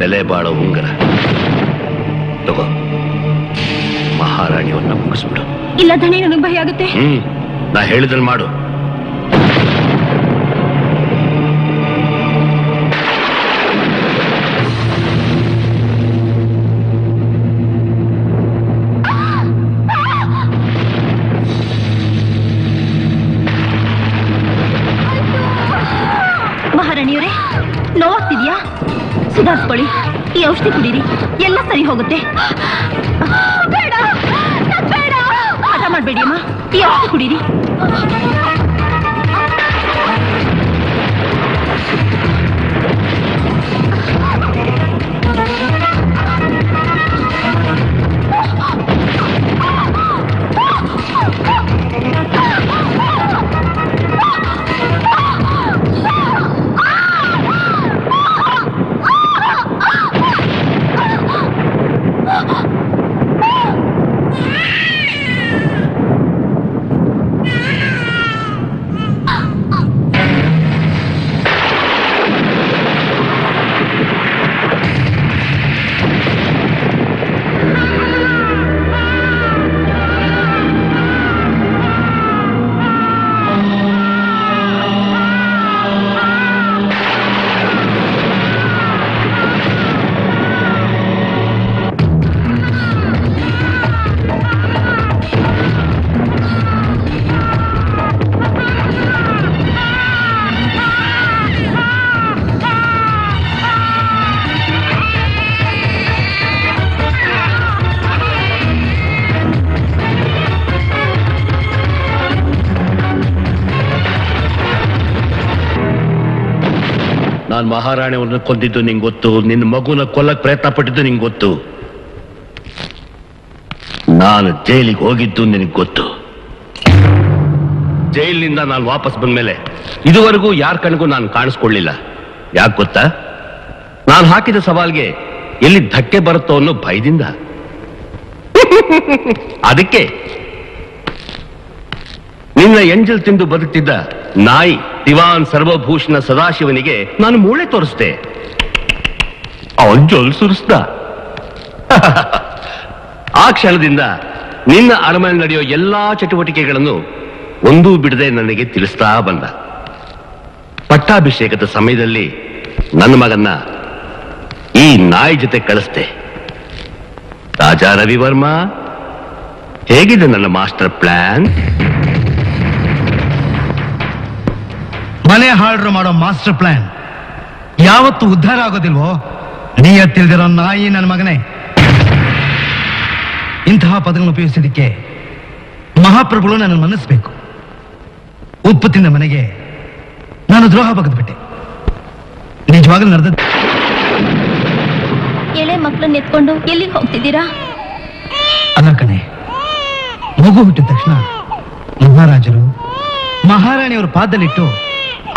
ಬೆಲೆ ಬಾಳೋ ಉಂಗರ ತಗೋ, ಮಹಾರಾಣಿಯವ್ರನ್ನ ಮುಗಿಸ್ಬಿಡು. ಇಲ್ಲ ದಣಿ, ನನಗ್ ಭಯ ಆಗುತ್ತೆ. ನಾ ಹೇಳಿದ್ದನ್ನು ಮಾಡು. ಮಹಾರಾಣಿಯವರೇ, ನೋವಾಗ್ತಿದ್ಯಾ? ಸುಧಾರಿಸ್ಕೊಳ್ಳಿ, ಈ ಔಷಧಿ ಕುಡೀರಿ, ಎಲ್ಲ ಸರಿ ಹೋಗುತ್ತೆ. ಬೇಡ, ಬೇಡ, ಹಠ ಮಾಡಬೇಡಿ ಅಮ್ಮ, ಈ ಔಷಧಿ ಕುಡೀರಿ. ನಾನು ಮಹಾರಾಣಿಯವ್ರನ್ನ ಕೊಂದಿದ್ದು ನಿಂಗೆ ಗೊತ್ತು, ನಿನ್ನ ಮಗುನ ಕೊಲ್ಲಕ್ ಪ್ರಯತ್ನ ಪಟ್ಟಿದ್ದು ನಿಂಗೆ ಗೊತ್ತು, ನಾನು ಜೈಲಿಗೆ ಹೋಗಿದ್ದು ನಿನಗೆ ಗೊತ್ತು. ಜೈಲಿನಿಂದ ನಾನು ವಾಪಸ್ ಬಂದ್ಮೇಲೆ ಇದುವರೆಗೂ ಯಾರ ಕಣ್ಗೂ ನಾನು ಕಾಣಿಸ್ಕೊಳ್ಳಿಲ್ಲ. ಯಾಕೆ ಗೊತ್ತಾ? ನಾನು ಹಾಕಿದ ಸವಾಲ್ಗೆ ಎಲ್ಲಿ ಧಕ್ಕೆ ಬರುತ್ತೋ ಅನ್ನೋ ಭಯದಿಂದ. ಅದಕ್ಕೆ ನಿನ್ನ ಎಂಜಲ್ ತಿಂದು ಬದುಕ್ತಿದ್ದ ನಾಯಿ ದಿವಾನ್ ಸರ್ವಭೂಷಣ ಸದಾಶಿವನಿಗೆ ನಾನು ಮೂಳೆ ತೋರಿಸ್ದೆ, ಅವನ್ ಜೊಲ್ ಸುರಿಸ್ದ. ಆ ಕ್ಷಣದಿಂದ ನಿನ್ನ ಅರಮನೆ ನಡೆಯೋ ಎಲ್ಲಾ ಚಟುವಟಿಕೆಗಳನ್ನು ಒಂದೂ ಬಿಡದೆ ನನಗೆ ತಿಳಿಸ್ತಾ ಬಂದ. ಪಟ್ಟಾಭಿಷೇಕದ ಸಮಯದಲ್ಲಿ ನನ್ನ ಮಗನ್ನ ಈ ನಾಯಿ ಜೊತೆ ಕಳಿಸ್ದೆ. ರಾಜ ರವಿವರ್ಮ, ಹೇಗಿದೆ ನನ್ನ ಮಾಸ್ಟರ್ ಪ್ಲಾನ್? ಮನೆ ಹಾಳ್ರು ಮಾಡೋ ಮಾಸ್ಟರ್ ಪ್ಲಾನ್ ಯಾವತ್ತು ಉದ್ಧಾರ ಆಗೋದಿಲ್ವೋ? ನೀಯತ್ತಿಲ್ದಿರೋ ನಾಯಿ ನನ್ನ ಮಗನೇ. ಇಂತಹ ಪದಗಳನ್ನು ಉಪಯೋಗಿಸಿದ್ದಕ್ಕೆ ಮಹಾಪ್ರಭುಗಳು ನನ್ನ ಮನ್ನಿಸ್ಬೇಕು. ಉಪ್ಪು ತಿಂದ ಮನೆಗೆ ನಾನು ದ್ರೋಹ ಬಗೆದ್ಬಿಟ್ಟೆ. ನಿಜವಾಗ್ಲೂ ನಡೆದ ಮಕ್ಳನ್ನ ಎತ್ಕೊಂಡು ಎಲ್ಲಿಗೆ ಹೋಗ್ತಿದ್ದೀರಾ? ಅಲ್ಲ ಕಣೆ, ಮಗು ಹುಟ್ಟಿದ ತಕ್ಷಣ ಮಹಾರಾಜರು ಮಹಾರಾಣಿಯವರ ಪಾದದಲ್ಲಿಟ್ಟು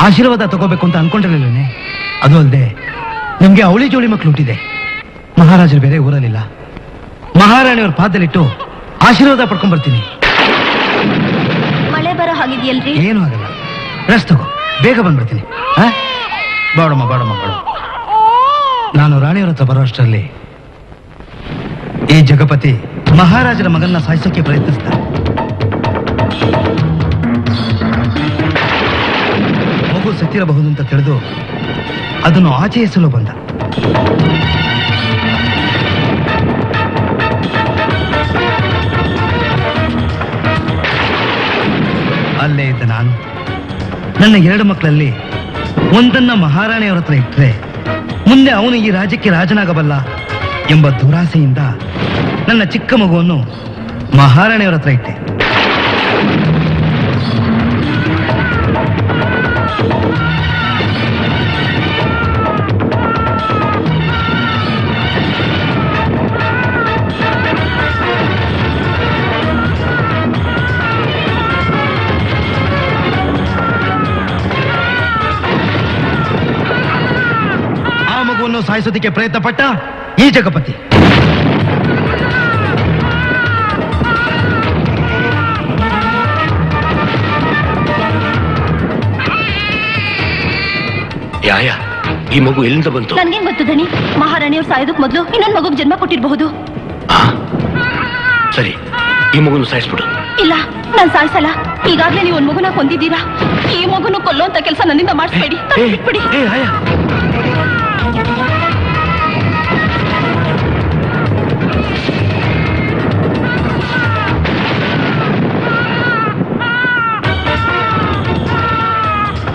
ಆಶೀರ್ವಾದ ತಗೋಬೇಕು ಅಂತ ಅನ್ಕೊಂಡಿರಲಿಲ್ಲನೆ. ಅದು ಅಲ್ಲದೆ ನಮ್ಗೆ ಅವಳಿ ಜೋಳಿ ಮಕ್ಳು ಹುಟ್ಟಿದೆ. ಮಹಾರಾಜರು ಬೇರೆ ಊರಲ್ಲಿಲ್ಲ. ಮಹಾರಾಣಿಯವರ ಪಾದದಲ್ಲಿಟ್ಟು ಆಶೀರ್ವಾದ ಪಡ್ಕೊಂಡ್ ಬರ್ತೀನಿ. ಮಳೆ ಬರೋ ಹಾಗಿದೆಯಲ್ರಿ? ಏನು ಆಗಲ್ಲ, ರೆಸ್ಟ್ ತಗೋ, ಬೇಗ ಬಂದ್ಬಿಡ್ತೀನಿ. ಬಾಡಮ್ಮ ಬಾಡಮ್ಮ ಬಾಡ. ನಾನು ರಾಣಿಯವರ ಹತ್ರ ಬರೋ ಅಷ್ಟರಲ್ಲಿ ಈ ಜಗಪತಿ ಮಹಾರಾಜರ ಮಗನ್ನ ಸಾಯಿಸೋಕೆ ಪ್ರಯತ್ನಿಸ್ತಾರೆ. ಮಗು ಸತ್ತಿರಬಹುದು ಅಂತ ತಿಳಿದು ಅದನ್ನು ಆಚೆ ಎಸಲು ಬಂದ. ಅಲ್ಲೇ ಇದ್ದ ನಾನು ನನ್ನ 2 ಮಕ್ಕಳಲ್ಲಿ ಒಂದನ್ನ ಮಹಾರಾಣಿಯವರ ಹತ್ರ ಇಟ್ಟರೆ ಮುಂದೆ ಅವನು ಈ ರಾಜ್ಯಕ್ಕೆ ರಾಜನಾಗಬಲ್ಲ ಎಂಬ ದುರಾಸೆಯಿಂದ ನನ್ನ ಚಿಕ್ಕ ಮಗುವನ್ನು ಮಹಾರಾಣಿಯವರ ಹತ್ರ ಇಟ್ಟೆ. ಆ ಮಗುವನ್ನು ಸಾಯಿಸೋದಕ್ಕೆ ಪ್ರಯತ್ನ ಪಟ್ಟ ಈ ಜಗಪತಿ. ಯಾಯ, ಈ ಮಗು ಎಲ್ಲಿಂದ ಬಂತು? ನನ್ಗೇನ್ ಗೊತ್ತು ದಣಿ? ಮಹಾರಾಣಿಯವ್ರು ಸಾಯೋದಕ್ ಮೊದಲು ಇನ್ನೊಂದ್ ಮಗುಗ್ ಜನ್ಮ ಕೊಟ್ಟಿರಬಹುದು. ಸರಿ, ಈ ಮಗುನು ಸಾಯಿಸ್ಬಿಡು. ಇಲ್ಲ, ನಾನ್ ಸಾಯಿಸಲ್ಲ. ಈಗಾಗ್ಲೇ ನೀವು ಒಂದ್ ಮಗುನ ಕೊಂದಿದ್ದೀರಾ. ಈ ಮಗುನು ಕೊಲ್ಲುವಂತ ಕೆಲಸ ನನ್ನಿಂದ ಮಾಡಿಸ್ಬೇಡಿ. ಬಿಟ್ಬಿಡಿ.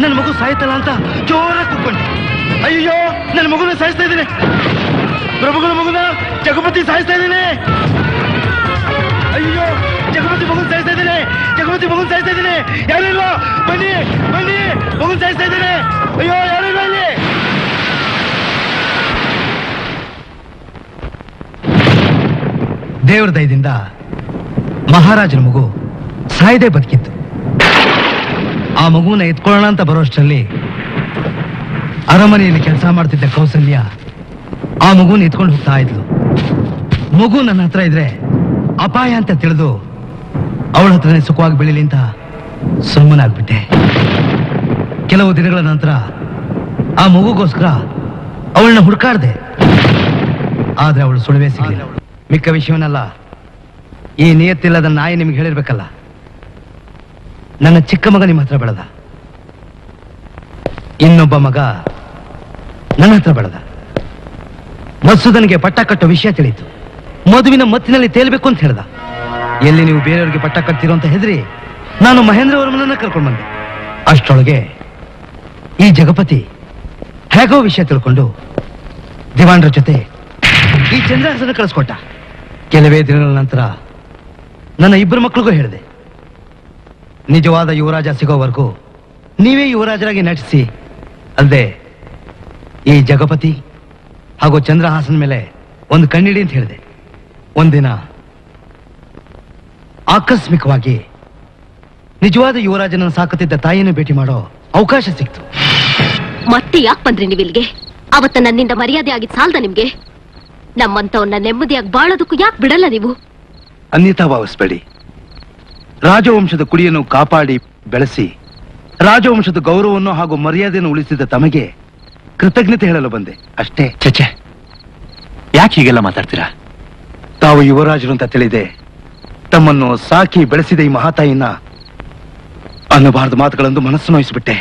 ನನ್ನ ಮಗು ಸಾಯ್ತಲ್ಲ ಅಂತ ಜೋರಾಗಿ ಕೂತ್ಕೊಂಡೆ. ಅಯ್ಯೋ, ನನ್ನ ಮಗುನ ಸಾಯಿಸ್ತಾ ಇದ್ದೀನಿ. ಪ್ರಭುಗಳ ಮಗುನ ಜಗಪತಿ ಸಾಯಿಸ್ತಾ ಇದ್ದೀನಿ. ಅಯ್ಯೋ, ಜಗಪತಿ ಮಗುನ ಸಾಯಿಸ್ತಾ ಇದ್ದೀನಿ. ಜಗಪತಿ ಮಗುನ ಸಾಯಿಸ್ತಾ ಇದ್ದೀನಿ. ಯಾರಿಲ್ವಾ? ಬನ್ನಿ ಬನ್ನಿ, ಮಗುನ ಸಾಯಿಸ್ತಾ ಇದ್ದೀನಿ. ಅಯ್ಯೋ, ಯಾರಿಲ್ವಾ ಇಲ್ಲಿ? ದೇವರ ದಯದಿಂದ ಮಹಾರಾಜನ ಮಗು ಸಾಯದೆ ಬದುಕಿತ್ತು. ಆ ಮಗುನ ಎತ್ಕೊಳ್ಳೋಣ ಅಂತ ಬರೋಷ್ಟರಲ್ಲಿ ಅರಮನೆಯಲ್ಲಿ ಕೆಲಸ ಮಾಡ್ತಿದ್ದ ಕೌಸಲ್ಯ ಆ ಮಗುನ ಎತ್ಕೊಂಡು ಹೋಗ್ತಾ ಇದ್ಲು. ಮಗು ನನ್ನ ಹತ್ರ ಇದ್ರೆ ಅಪಾಯ ಅಂತ ತಿಳಿದು ಅವಳ ಹತ್ರನೇ ಸುಖವಾಗಿ ಬೆಳೀಲಿ ಅಂತ ಸುಮ್ಮನಾಗ್ಬಿಟ್ಟೆ. ಕೆಲವು ದಿನಗಳ ನಂತರ ಆ ಮಗುಗೋಸ್ಕರ ಅವಳನ್ನ ಹುಡುಕಾಡ್ದೆ. ಆದ್ರೆ ಅವಳು ಸುಳಿವೇ ಸಿಗಲಿಲ್ಲ. ಮಿಕ್ಕ ವಿಷಯವನ್ನೆಲ್ಲ ಈ ನಿಯತ್ತಿಲ್ಲದ ನಾಯಿ ನಿಮ್ಗೆ ಹೇಳಿರ್ಬೇಕಲ್ಲ. ನನ್ನ ಚಿಕ್ಕ ಮಗ ನಿಮ್ಮ ಹತ್ರ ಬೆಳೆದ, ಇನ್ನೊಬ್ಬ ಮಗ ನನ್ನ ಹತ್ರ ಬೆಳೆದ. ಮತ್ಸುದನಿಗೆ ಪಟ್ಟ ಕಟ್ಟೋ ವಿಷಯ ತಿಳಿಯಿತು. ಮದುವಿನ ಮತ್ತಿನಲ್ಲಿ ತೇಲ್ಬೇಕು ಅಂತ ಹೇಳ್ದ. ಎಲ್ಲಿ ನೀವು ಬೇರೆಯವರಿಗೆ ಪಟ್ಟ ಕಟ್ತಿರೋ ಅಂತ ಹೆದರಿ ನಾನು ಮಹೇಂದ್ರವರ್ಮನನ್ನ ಕರ್ಕೊಂಡು ಬಂದೆ. ಅಷ್ಟರೊಳಗೆ ಈ ಜಗಪತಿ ಹೇಗೋ ವಿಷಯ ತಿಳ್ಕೊಂಡು ದಿವಾನ್ರ ಜೊತೆ ಈ ಚಂದ್ರಹಾಸನ ಕಳಿಸ್ಕೊಟ್ಟ. ಕೆಲವೇ ದಿನಗಳ ನಂತರ ನನ್ನ 2 ಮಕ್ಕಳಿಗೂ ಹೇಳಿದೆ, ನಿಜವಾದ ಯುವರಾಜ ಸಿಗೋವರೆಗೂ ನೀವೇ ಯುವರಾಜರಾಗಿ ನಟಿಸಿ. ಅಲ್ಲದೆ ಈ ಜಗಪತಿ ಹಾಗೂ ಚಂದ್ರಹಾಸನ ಮೇಲೆ ಒಂದು ಕಣ್ಣಿಡಿ ಅಂತ ಹೇಳಿದೆ. ಒಂದಿನ ಆಕಸ್ಮಿಕವಾಗಿ ನಿಜವಾದ ಯುವರಾಜನನ್ನು ಸಾಕುತ್ತಿದ್ದ ತಾಯಿಯನ್ನು ಭೇಟಿ ಮಾಡೋ ಅವಕಾಶ ಸಿಕ್ತು. ಮತ್ತೆ ಯಾಕೆ ಬಂದ್ರಿ ನೀವು ಇಲ್ಲಿಗೆ? ಅವತ್ತ ನನ್ನಿಂದ ಮರ್ಯಾದೆ ಆಗಿದ್ ಸಾಲ್ದ ನಿಮ್ಗೆ? ನಮ್ಮಂತವನ್ನ ನೆಮ್ಮದಿಯಾಗಿ ಬಾಳೋದಕ್ಕೂ ಯಾಕೆ ಬಿಡಲ್ಲ ನೀವು? ಅನ್ಯತಾ ಭಾವಿಸ್ಬೇಡಿ. ರಾಜವಂಶದ ಕುಡಿಯನ್ನು ಕಾಪಾಡಿ ಬೆಳೆಸಿ ರಾಜವಂಶದ ಗೌರವವನ್ನು ಹಾಗೂ ಮರ್ಯಾದೆಯನ್ನು ಉಳಿಸಿದ ತಮಗೆ ಕೃತಜ್ಞತೆ ಹೇಳಲು ಬಂದೆ ಅಷ್ಟೇ. ಚಚೆ, ಯಾಕೆ ಹೀಗೆಲ್ಲ ಮಾತಾಡ್ತೀರಾ? ತಾವು ಯುವರಾಜರು ಅಂತ ತಿಳಿದೆ ತಮ್ಮನ್ನು ಸಾಕಿ ಬೆಳೆಸಿದ ಈ ಮಹಾತಾಯಿನ ಅನ್ನಬಾರದು ಮಾತುಗಳನ್ನು ಮನಸ್ಸು ನೋಯಿಸಿಬಿಟ್ಟೆ.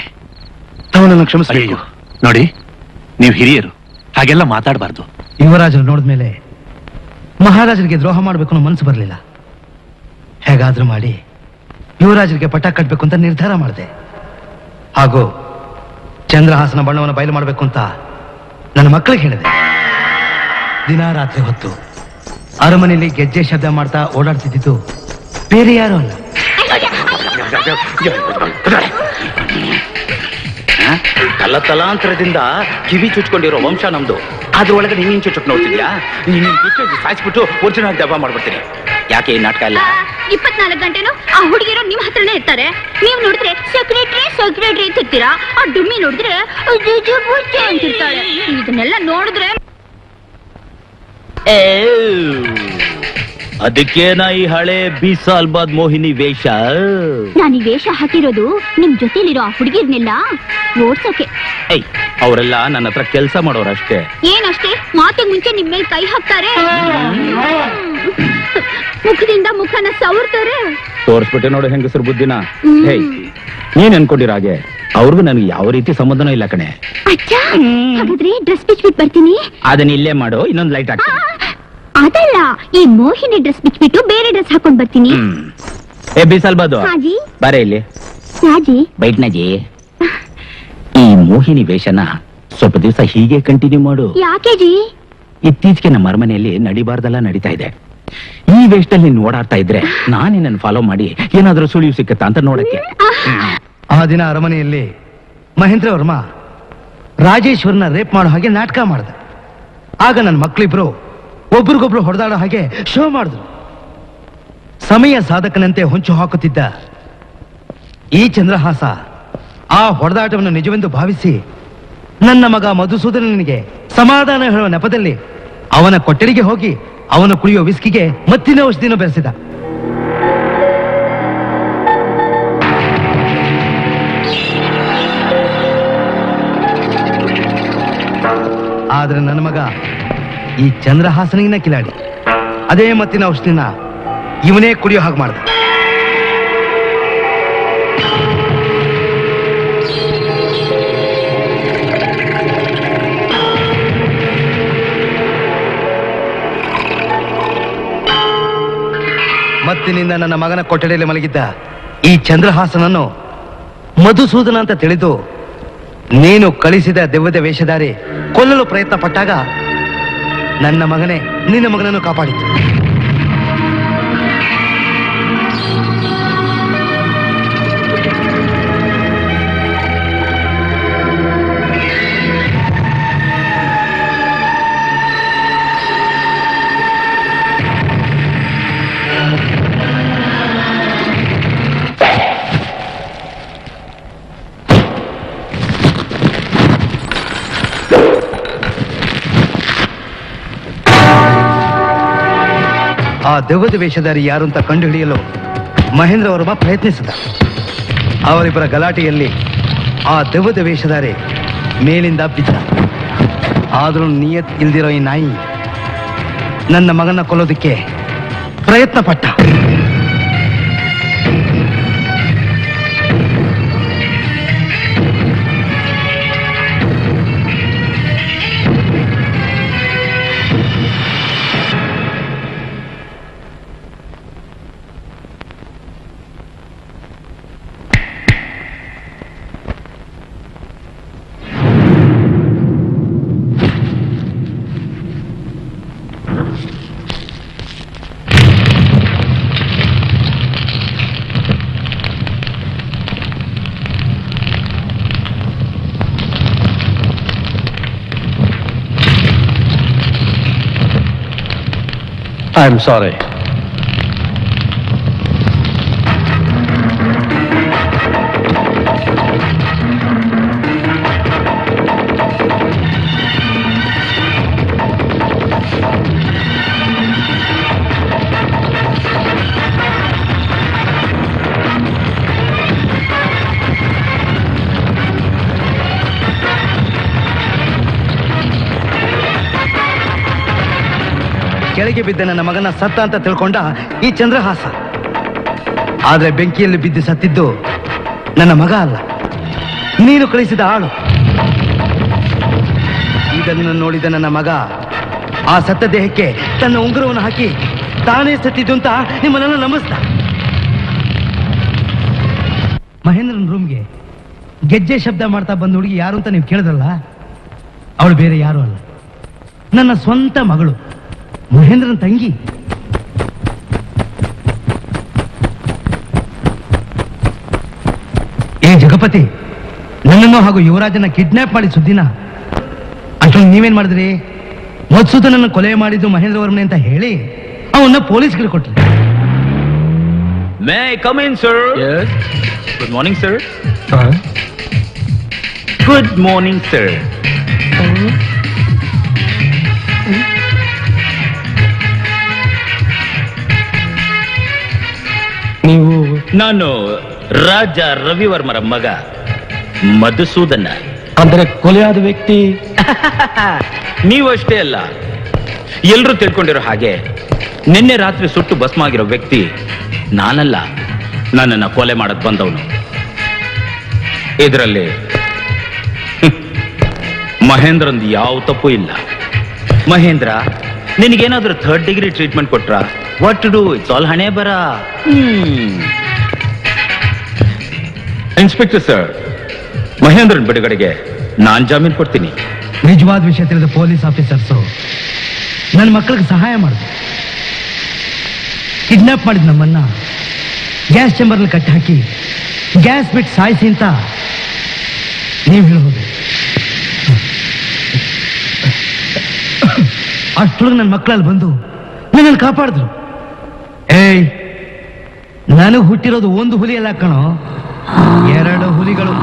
ತಾವನನ್ನು ಕ್ಷಮಿಸಬೇಕು. ನೋಡಿ, ನೀವು ಹಿರಿಯರು, ಹಾಗೆಲ್ಲ ಮಾತಾಡಬಾರ್ದು. ಯುವರಾಜರು ನೋಡಿದ್ಮೇಲೆ ಮಹಾರಾಜರಿಗೆ ದ್ರೋಹ ಮಾಡಬೇಕು ಅನ್ನೋ ಮನಸ್ಸು ಬರಲಿಲ್ಲ. ಹೇಗಾದ್ರೂ ಮಾಡಿ ಯುವರಾಜರಿಗೆ ಪಟ್ಟ ಕಟ್ಟಬೇಕು ಅಂತ ನಿರ್ಧಾರ ಮಾಡಿದೆ. ಹಾಗೂ ಚಂದ್ರಹಾಸನ ಬಣ್ಣವನ್ನು ಬಯಲು ಮಾಡಬೇಕು ಅಂತ ನನ್ನ ಮಕ್ಕಳಿಗೆ ಹೇಳಿದೆ. ದಿನ ರಾತ್ರಿ ಹೊತ್ತು ಅರಮನೆಯಲ್ಲಿ ಗೆಜ್ಜೆ ಶಬ್ದ ಮಾಡ್ತಾ ಓಡಾಡ್ತಿದ್ದು ಬೇರೆ ಯಾರು ಅಲ್ಲ, ತಲಾಂತರದಿಂದ ಕಿವಿ ಚುಚ್ಕೊಂಡಿರೋ ವಂಶ ನಮ್ದು. ಅದ್ರೊಳಗೆ ನೀನ್ ಚುಚ್ಚಕ್ ನೋಡ್ತಿದ್ಯಾ? ನೀನ್ ಸಾಯಿಸ್ಬಿಟ್ಟು ಒರಿಜಿನಲ್ ದೆವ್ವ ಮಾಡ್ಬಿಡ್ತೀನಿ. ಯಾಕೆ ಈ ನಾಟಕ ಎಲ್ಲ? 24 ಗಂಟೆನೂ ಆ ಹುಡುಗಿರೋ ನಿಮ್ ಹತ್ರನೇ ಇರ್ತಾರೆ. ನೀವ್ ನೋಡಿದ್ರೆ ಸೆಕ್ರೆಟರಿ ಅಂತಿರ್ತೀರಾ. ಆ ಡುಮ್ಮಿ ನೋಡಿದ್ರೆ ಅಂತಿರ್ತಾಳೆ. ಇದನ್ನೆಲ್ಲ ನೋಡಿದ್ರೆ ಅದಕ್ಕೇನ ಈ ಹಳೆ 20 ಸಾಲ್ ಬಾದ್ ಮೋಹಿನಿ ವೇಷ? ನಾನು ಈ ವೇಷ ಹಾಕಿರೋದು ನಿಮ್ ಜೊತೆಲಿರೋ ಆ ಹುಡುಗಿರ್ನೆಲ್ಲ ಓಡ್ಸೋಕೆ. ಅವರೆಲ್ಲ ನನ್ನ ಹತ್ರ ಕೆಲಸ ಮಾಡೋರಷ್ಟೇ. ಏನಷ್ಟೇ? ಮಾತಿಗೆ ಮುಂಚೆ ನಿಮ್ ಮೇಲೆ ಕೈ ಹಾಕ್ತಾರೆ, ಮುಖದಿಂದ ಮುಖನ ಸವರ್ತಾರೆ. ತೋರಿಸ್ಬಿಟ್ಟೆ ನೋಡು ಹೆಂಗಸರು ಬುದ್ಧಿನ. ನೀನ್ ಅನ್ಕೊಂಡಿರ ಹಾಗೆ ಅವ್ರಿಗೂ ನನಗೆ ಯಾವ ರೀತಿ ಸಂಬಂಧನೂ ಇಲ್ಲ ಕಣೆ. ಹಾಗಾದ್ರೆ ಡ್ರೆಸ್ ಬಿಚ್ಬಿಟ್ಟು ಬರ್ತೀನಿ. ಅದನ್ನ ಇಲ್ಲೇ ಮಾಡು, ಇನ್ನೊಂದು ಲೈಟ್ ಹಾಕಿ. ಅದಲ್ಲ, ಈ ಮೋಹಿನಿ ಡ್ರೆಸ್ ಬಿಚ್ಬಿಟ್ಟು ಬೇರೆ ಡ್ರೆಸ್ ಹಾಕೊಂಡ್ ಬರ್ತೀನಿ. ಬಿಸಲ್ಬಾದು ಹಾಜಿ ಬಾರೆ ಇಲ್ಲಿ ಸಾಜಿ ಬೈಟ್ನಾಜಿ. ಈ ಮೋಹಿನಿ ವೇಷನ ಸ್ವಲ್ಪ ದಿವಸ ಹೀಗೆ ಕಂಟಿನ್ಯೂ ಮಾಡು. ಯಾಕೆ ಜಿ? ಇತ್ತೀಚೆಗೆ ನಮ್ಮ ಅರಮನೆಯಲ್ಲಿ ನಡಿಬಾರ್ದೆಲ್ಲ ನಡೀತಾ ಇದೆ. ಈ ವೇಷದಲ್ಲಿ ನೀನು ಓಡಾಡ್ತಾ ಇದ್ರೆ ನಾನೇ ನನ್ನ ಫಾಲೋ ಮಾಡಿ ಏನಾದ್ರೂ ಸುಳಿವು ಸಿಕ್ಕತ್ತಾ ಅಂತ ನೋಡಕ್ಕೆ. ಆ ದಿನ ಅರಮನೆಯಲ್ಲಿ ಮಹೇಂದ್ರ ವರ್ಮ ರಾಜೇಶ್ವರನ ರೇಪ್ ಮಾಡೋ ಹಾಗೆ ನಾಟಕ ಮಾಡ್ದ. ಆಗ ನನ್ನ ಮಕ್ಕಳಿಬ್ರು ಒಬ್ರಿಗೊಬ್ರು ಹೊಡೆದಾಡೋ ಹಾಗೆ ಶೋ ಮಾಡಿದ್ರು. ಸಮಯ ಸಾಧಕನಂತೆ ಹೊಂಚು ಹಾಕುತ್ತಿದ್ದ ಈ ಚಂದ್ರಹಾಸ ಆ ಹೊಡೆದಾಟವನ್ನು ನಿಜವೆಂದು ಭಾವಿಸಿ ನನ್ನ ಮಗ ಮಧುಸೂದನನಿಗೆ ಸಮಾಧಾನ ಹೇಳುವ ನೆಪದಲ್ಲಿ ಅವನ ಕೊಠಡಿಗೆ ಹೋಗಿ ಅವನು ಕುಡಿಯೋ ವಿಸ್ಕಿಗೆ ಮತ್ತಿನ ಔಷಧಿನ ಬೆರೆಸಿದ. ಆದ್ರೆ ನನ್ನ ಮಗ ಈ ಚಂದ್ರಹಾಸನಿಗಿನ ಕಿಲಾಡಿ ಅದೇ ಮತ್ತಿನ ಔಷಧಿನ ಇವನೇ ಕುಡಿಯೋ ಹಾಗೆ ಮಾಡ್ದ. ಮತ್ತಿನಿಂದ ನನ್ನ ಮಗನ ಕೊಠಡಿಯಲ್ಲಿ ಮಲಗಿದ್ದ ಈ ಚಂದ್ರಹಾಸನನ್ನು ಮಧುಸೂದನ ಅಂತ ತಿಳಿದು ನೀನು ಕಳಿಸಿದ ದೆವ್ವದ ವೇಷಧಾರಿ ಕೊಲ್ಲಲು ಪ್ರಯತ್ನ ಪಟ್ಟಾಗ ನನ್ನ ಮಗನೇ ನಿನ್ನ ಮಗನನ್ನು ಕಾಪಾಡಿತು. ಆ ದೆವ್ವದ ವೇಷಧಾರಿ ಯಾರು ಅಂತ ಕಂಡುಹಿಡಿಯಲು ಮಹೇಂದ್ರ ವರ್ಮ ಪ್ರಯತ್ನಿಸಿದ. ಅವರಿಬ್ಬರ ಗಲಾಟೆಯಲ್ಲಿ ಆ ದೆವ್ವದ ವೇಷಧಾರಿ ಮೇಲಿಂದ ಬಿದ್ದ. ಆದರೂ ನಿಯತ್ ಇಲ್ದಿರೋ ಈ ನಾಯಿ ನನ್ನ ಮಗನ ಕೊಲ್ಲೋದಕ್ಕೆ ಪ್ರಯತ್ನ ಪಟ್ಟ. I'm sorry. ಕೆಳಗೆ ಬಿದ್ದ ನನ್ನ ಮಗನ ಸತ್ತ ಅಂತ ತಿಳ್ಕೊಂಡ ಈ ಚಂದ್ರಹಾಸ. ಆದ್ರೆ ಬೆಂಕಿಯಲ್ಲಿ ಬಿದ್ದು ಸತ್ತಿದ್ದು ನನ್ನ ಮಗ ಅಲ್ಲ, ನೀನು ಕಳಿಸಿದ ಆಳು. ಇದನ್ನು ನೋಡಿದ ನನ್ನ ಮಗ ಆ ಸತ್ತ ದೇಹಕ್ಕೆ ತನ್ನ ಉಂಗುರವನ್ನು ಹಾಕಿ ತಾನೇ ಸತ್ತಿದ್ದು ಅಂತ ನಿಮ್ಮನ್ನೆಲ್ಲ ನಂಬಿಸ್ದ. ಮಹೇಂದ್ರನ್ ರೂಮ್ಗೆ ಗೆಜ್ಜೆ ಶಬ್ದ ಮಾಡ್ತಾ ಬಂದ ಹುಡುಗಿ ಯಾರು ಅಂತ ನೀವು ಕೇಳಿದ್ರಲ್ಲ, ಅವಳು ಬೇರೆ ಯಾರು ಅಲ್ಲ, ನನ್ನ ಸ್ವಂತ ಮಗಳು ಮಹೇಂದ್ರನ್ ತಂಗಿ. ಏ ಜಗಪತಿ, ನನ್ನನ್ನು ಹಾಗೂ ಯುವರಾಜನ ಕಿಡ್ನಾಪ್ ಮಾಡಿ ಸುದ್ದಿನ ಅಷ್ಟೊಂದು ನೀವೇನ್ ಮಾಡಿದ್ರಿ? ಮಧುಸೂದನನ್ನು ಕೊಲೆ ಮಾಡಿದ್ದು ಮಹೇಂದ್ರ ವರ್ಮನೆ ಅಂತ ಹೇಳಿ ಅವನ್ನ ಪೊಲೀಸ್ಗೆ ಕೊಟ್ರಿ. May come in sir? Good morning sir. Good morning sir. ನೀವು ನಾನು ರಾಜ ರವಿವರ್ಮರ ಮಗ ಮಧುಸೂದನ. ಅಂದ್ರೆ ಕೊಲೆಯಾದ ವ್ಯಕ್ತಿ? ನೀವು ಅಷ್ಟೇ ಅಲ್ಲ, ಎಲ್ರೂ ತಿಳ್ಕೊಂಡಿರೋ ಹಾಗೆ ನಿನ್ನೆ ರಾತ್ರಿ ಸುಟ್ಟು ಭಸ್ಮ ಆಗಿರೋ ವ್ಯಕ್ತಿ ನಾನಲ್ಲ, ನನ್ನನ್ನ ಕೊಲೆ ಮಾಡಕ್ ಬಂದವನು. ಇದರಲ್ಲಿ ಮಹೇಂದ್ರಂದು ಯಾವ ತಪ್ಪು ಇಲ್ಲ. ಮಹೇಂದ್ರ ನಿನಗೇನಾದ್ರೂ 3rd ಡಿಗ್ರಿ ಟ್ರೀಟ್ಮೆಂಟ್ ಕೊಟ್ರ? What to do? It's all ಹಣೆ ಬರ. ಇನ್ಸ್ಪೆಕ್ಟರ್ ಸರ್, ಮಹೇಂದ್ರನ್ ಬಿಡುಗಡೆಗೆ ನಾನ್ ಜಾಮೀನು ಕೊಡ್ತೀನಿ. ನಿಜವಾದ ವಿಷಯ ತಿಳಿದ ಪೊಲೀಸ್ ಆಫೀಸರ್ಸು ನನ್ನ ಮಕ್ಕಳಿಗೆ ಸಹಾಯ ಮಾಡಿದ್ರು. ಕಿಡ್ನಾಪ್ ಮಾಡಿದ ನಮ್ಮನ್ನ ಗ್ಯಾಸ್ ಚೇಂಬರ್ನಲ್ಲಿ ಕಟ್ಟಿ ಹಾಕಿ ಗ್ಯಾಸ್ ಬಿಟ್ಟು ಸಾಯಿಸಿ ಅಂತ ನೀವು ಹೇಳ್ಬೋದು. ಅಷ್ಟೊಳಗೆ ನನ್ನ ಮಕ್ಕಳಲ್ಲಿ ಬಂದು ನನ್ನನ್ನು ಕಾಪಾಡಿದ್ರು. ಏಯ್, ನನಗೆ ಹುಟ್ಟಿರೋದು ಒಂದು ಹುಲಿ ಅಲ್ಲ ಕಣೋ, 2 ಹುಲಿಗಳು.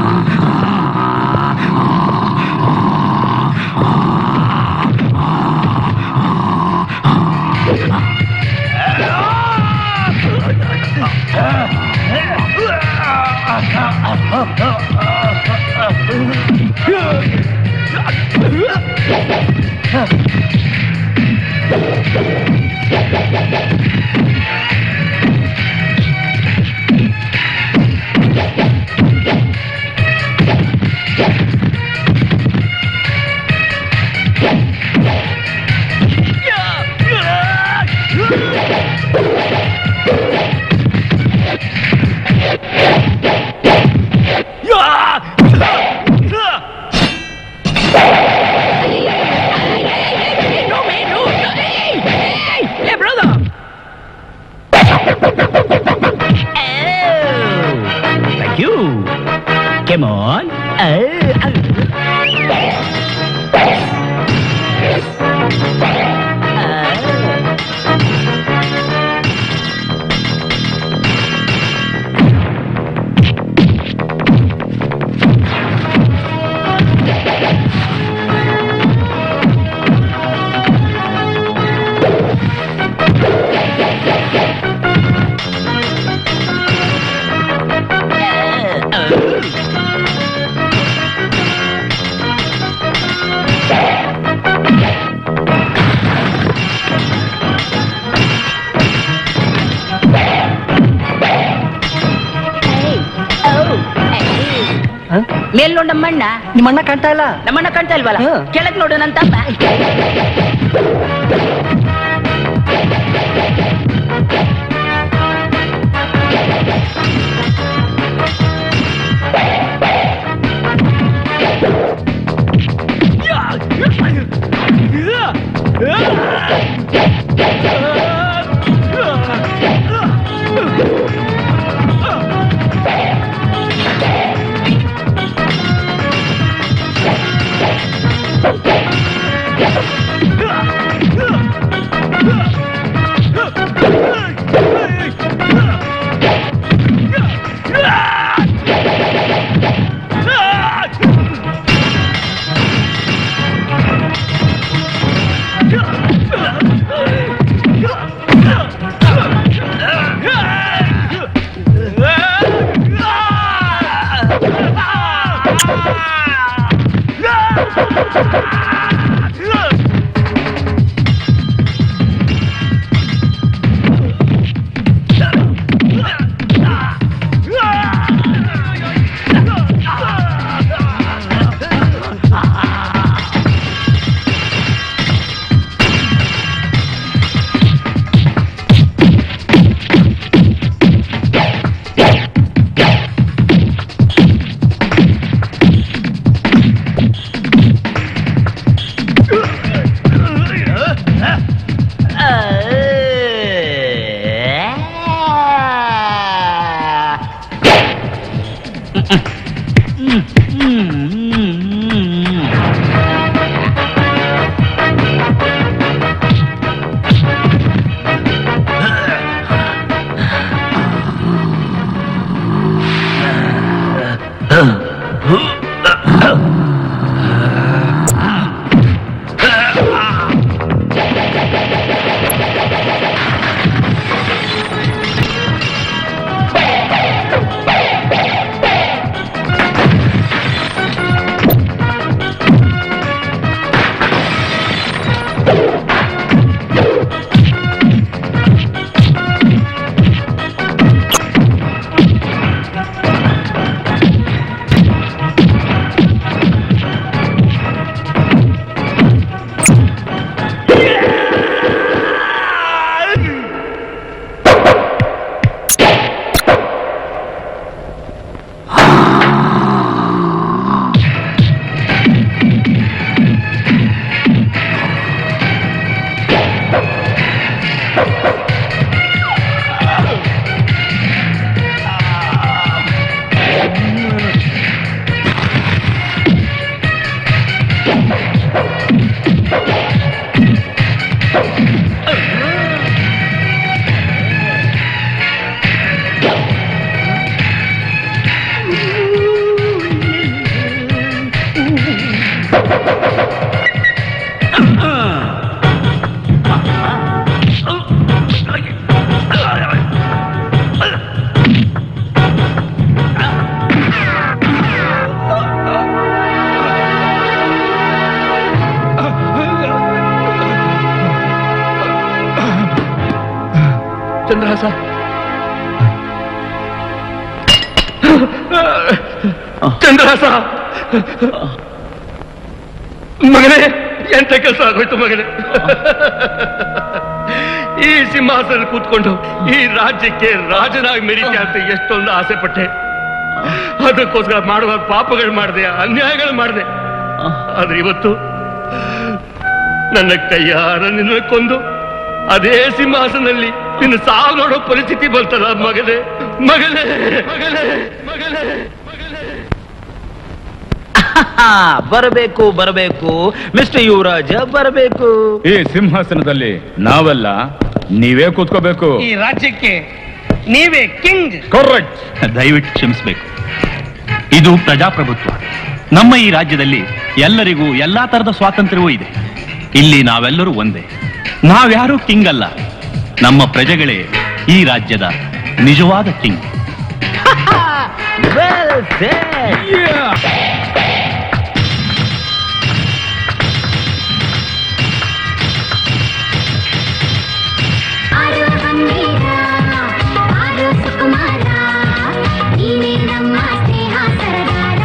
Come on. ಮೇಲ್ ನೋಡ್ ನಮ್ಮಣ್ಣ. ನಿಮ್ಮಣ್ಣ ಕಾಣ್ತಾ ಇಲ್ಲ. ನಮ್ಮಣ್ಣ ಕಾಣ್ತಾ ಇಲ್ವಲ್ಲ? ಕೆಳಗ್ ನೋಡು ನನ್ನ ತಮ್ಮ. Yeah. ಚಂದ್ರಹಾಸ ಚಂದ್ರಹಾಸ ಮಗನೇ, ಎಂತ ಕೆಲಸ ಆಗೋಯ್ತು ಮಗನೇ. ಈ ಸಿಂಹಾಸನ ಕೂತ್ಕೊಂಡು ಈ ರಾಜ್ಯಕ್ಕೆ ರಾಜನಾಗಿ ಮೆರೀತಿ ಅಂತ ಎಷ್ಟೊಂದು ಆಸೆ ಪಟ್ಟೆ. ಅದಕ್ಕೋಸ್ಕರ ಮಾಡುವ ಪಾಪಗಳು ಮಾಡಿದೆ, ಅನ್ಯಾಯಗಳು ಮಾಡಿದೆ. ಆದ್ರೆ ಇವತ್ತು ನನ್ನ ಕೈಯಾರ ನಿನ್ನ ಕೊಂದು ಅದೇ ಸಿಂಹಾಸನಲ್ಲಿ ನಿನ್ನ ಸಾವು ನೋಡೋ ಪರಿಸ್ಥಿತಿ ಬರ್ತದ ಮಗನೇ, ಮಗನೇ, ಮಗನೇ, ಮಗನೇ, ಮಗನೇ. ಬರಬೇಕು ಬರಬೇಕು ಮಿಸ್ಟರ್ ಯುವರಾಜ, ಬರಬೇಕು. ಈ ಸಿಂಹಾಸನದಲ್ಲಿ ನಾವೆಲ್ಲ ನೀವೇ ಕೂತ್ಕೋಬೇಕು. ಈ ರಾಜ್ಯಕ್ಕೆ ನೀವೇ ಕಿಂಗ್. ಕರೆಕ್ಟ್. ದಯವಿಟ್ಟು ಕ್ಷಮಿಸಬೇಕು. ಇದು ಪ್ರಜಾಪ್ರಭುತ್ವ. ನಮ್ಮ ಈ ರಾಜ್ಯದಲ್ಲಿ ಎಲ್ಲರಿಗೂ ಎಲ್ಲಾ ತರದ ಸ್ವಾತಂತ್ರ್ಯವೂ ಇದೆ. ಇಲ್ಲಿ ನಾವೆಲ್ಲರೂ ಒಂದೇ. ನಾವ್ಯಾರೂ ಕಿಂಗ್ ಅಲ್ಲ. ನಮ್ಮ ಪ್ರಜೆಗಳೇ ಈ ರಾಜ್ಯದ ನಿಜವಾದ ಕಿಂಗ್. Well said. ಆರು ಗಂಭೀರ ಆರು ಸುಕುಮಾರ ನೀನೇ ನಮ್ಮ ಸ್ನೇಹ ಸರದಾರ.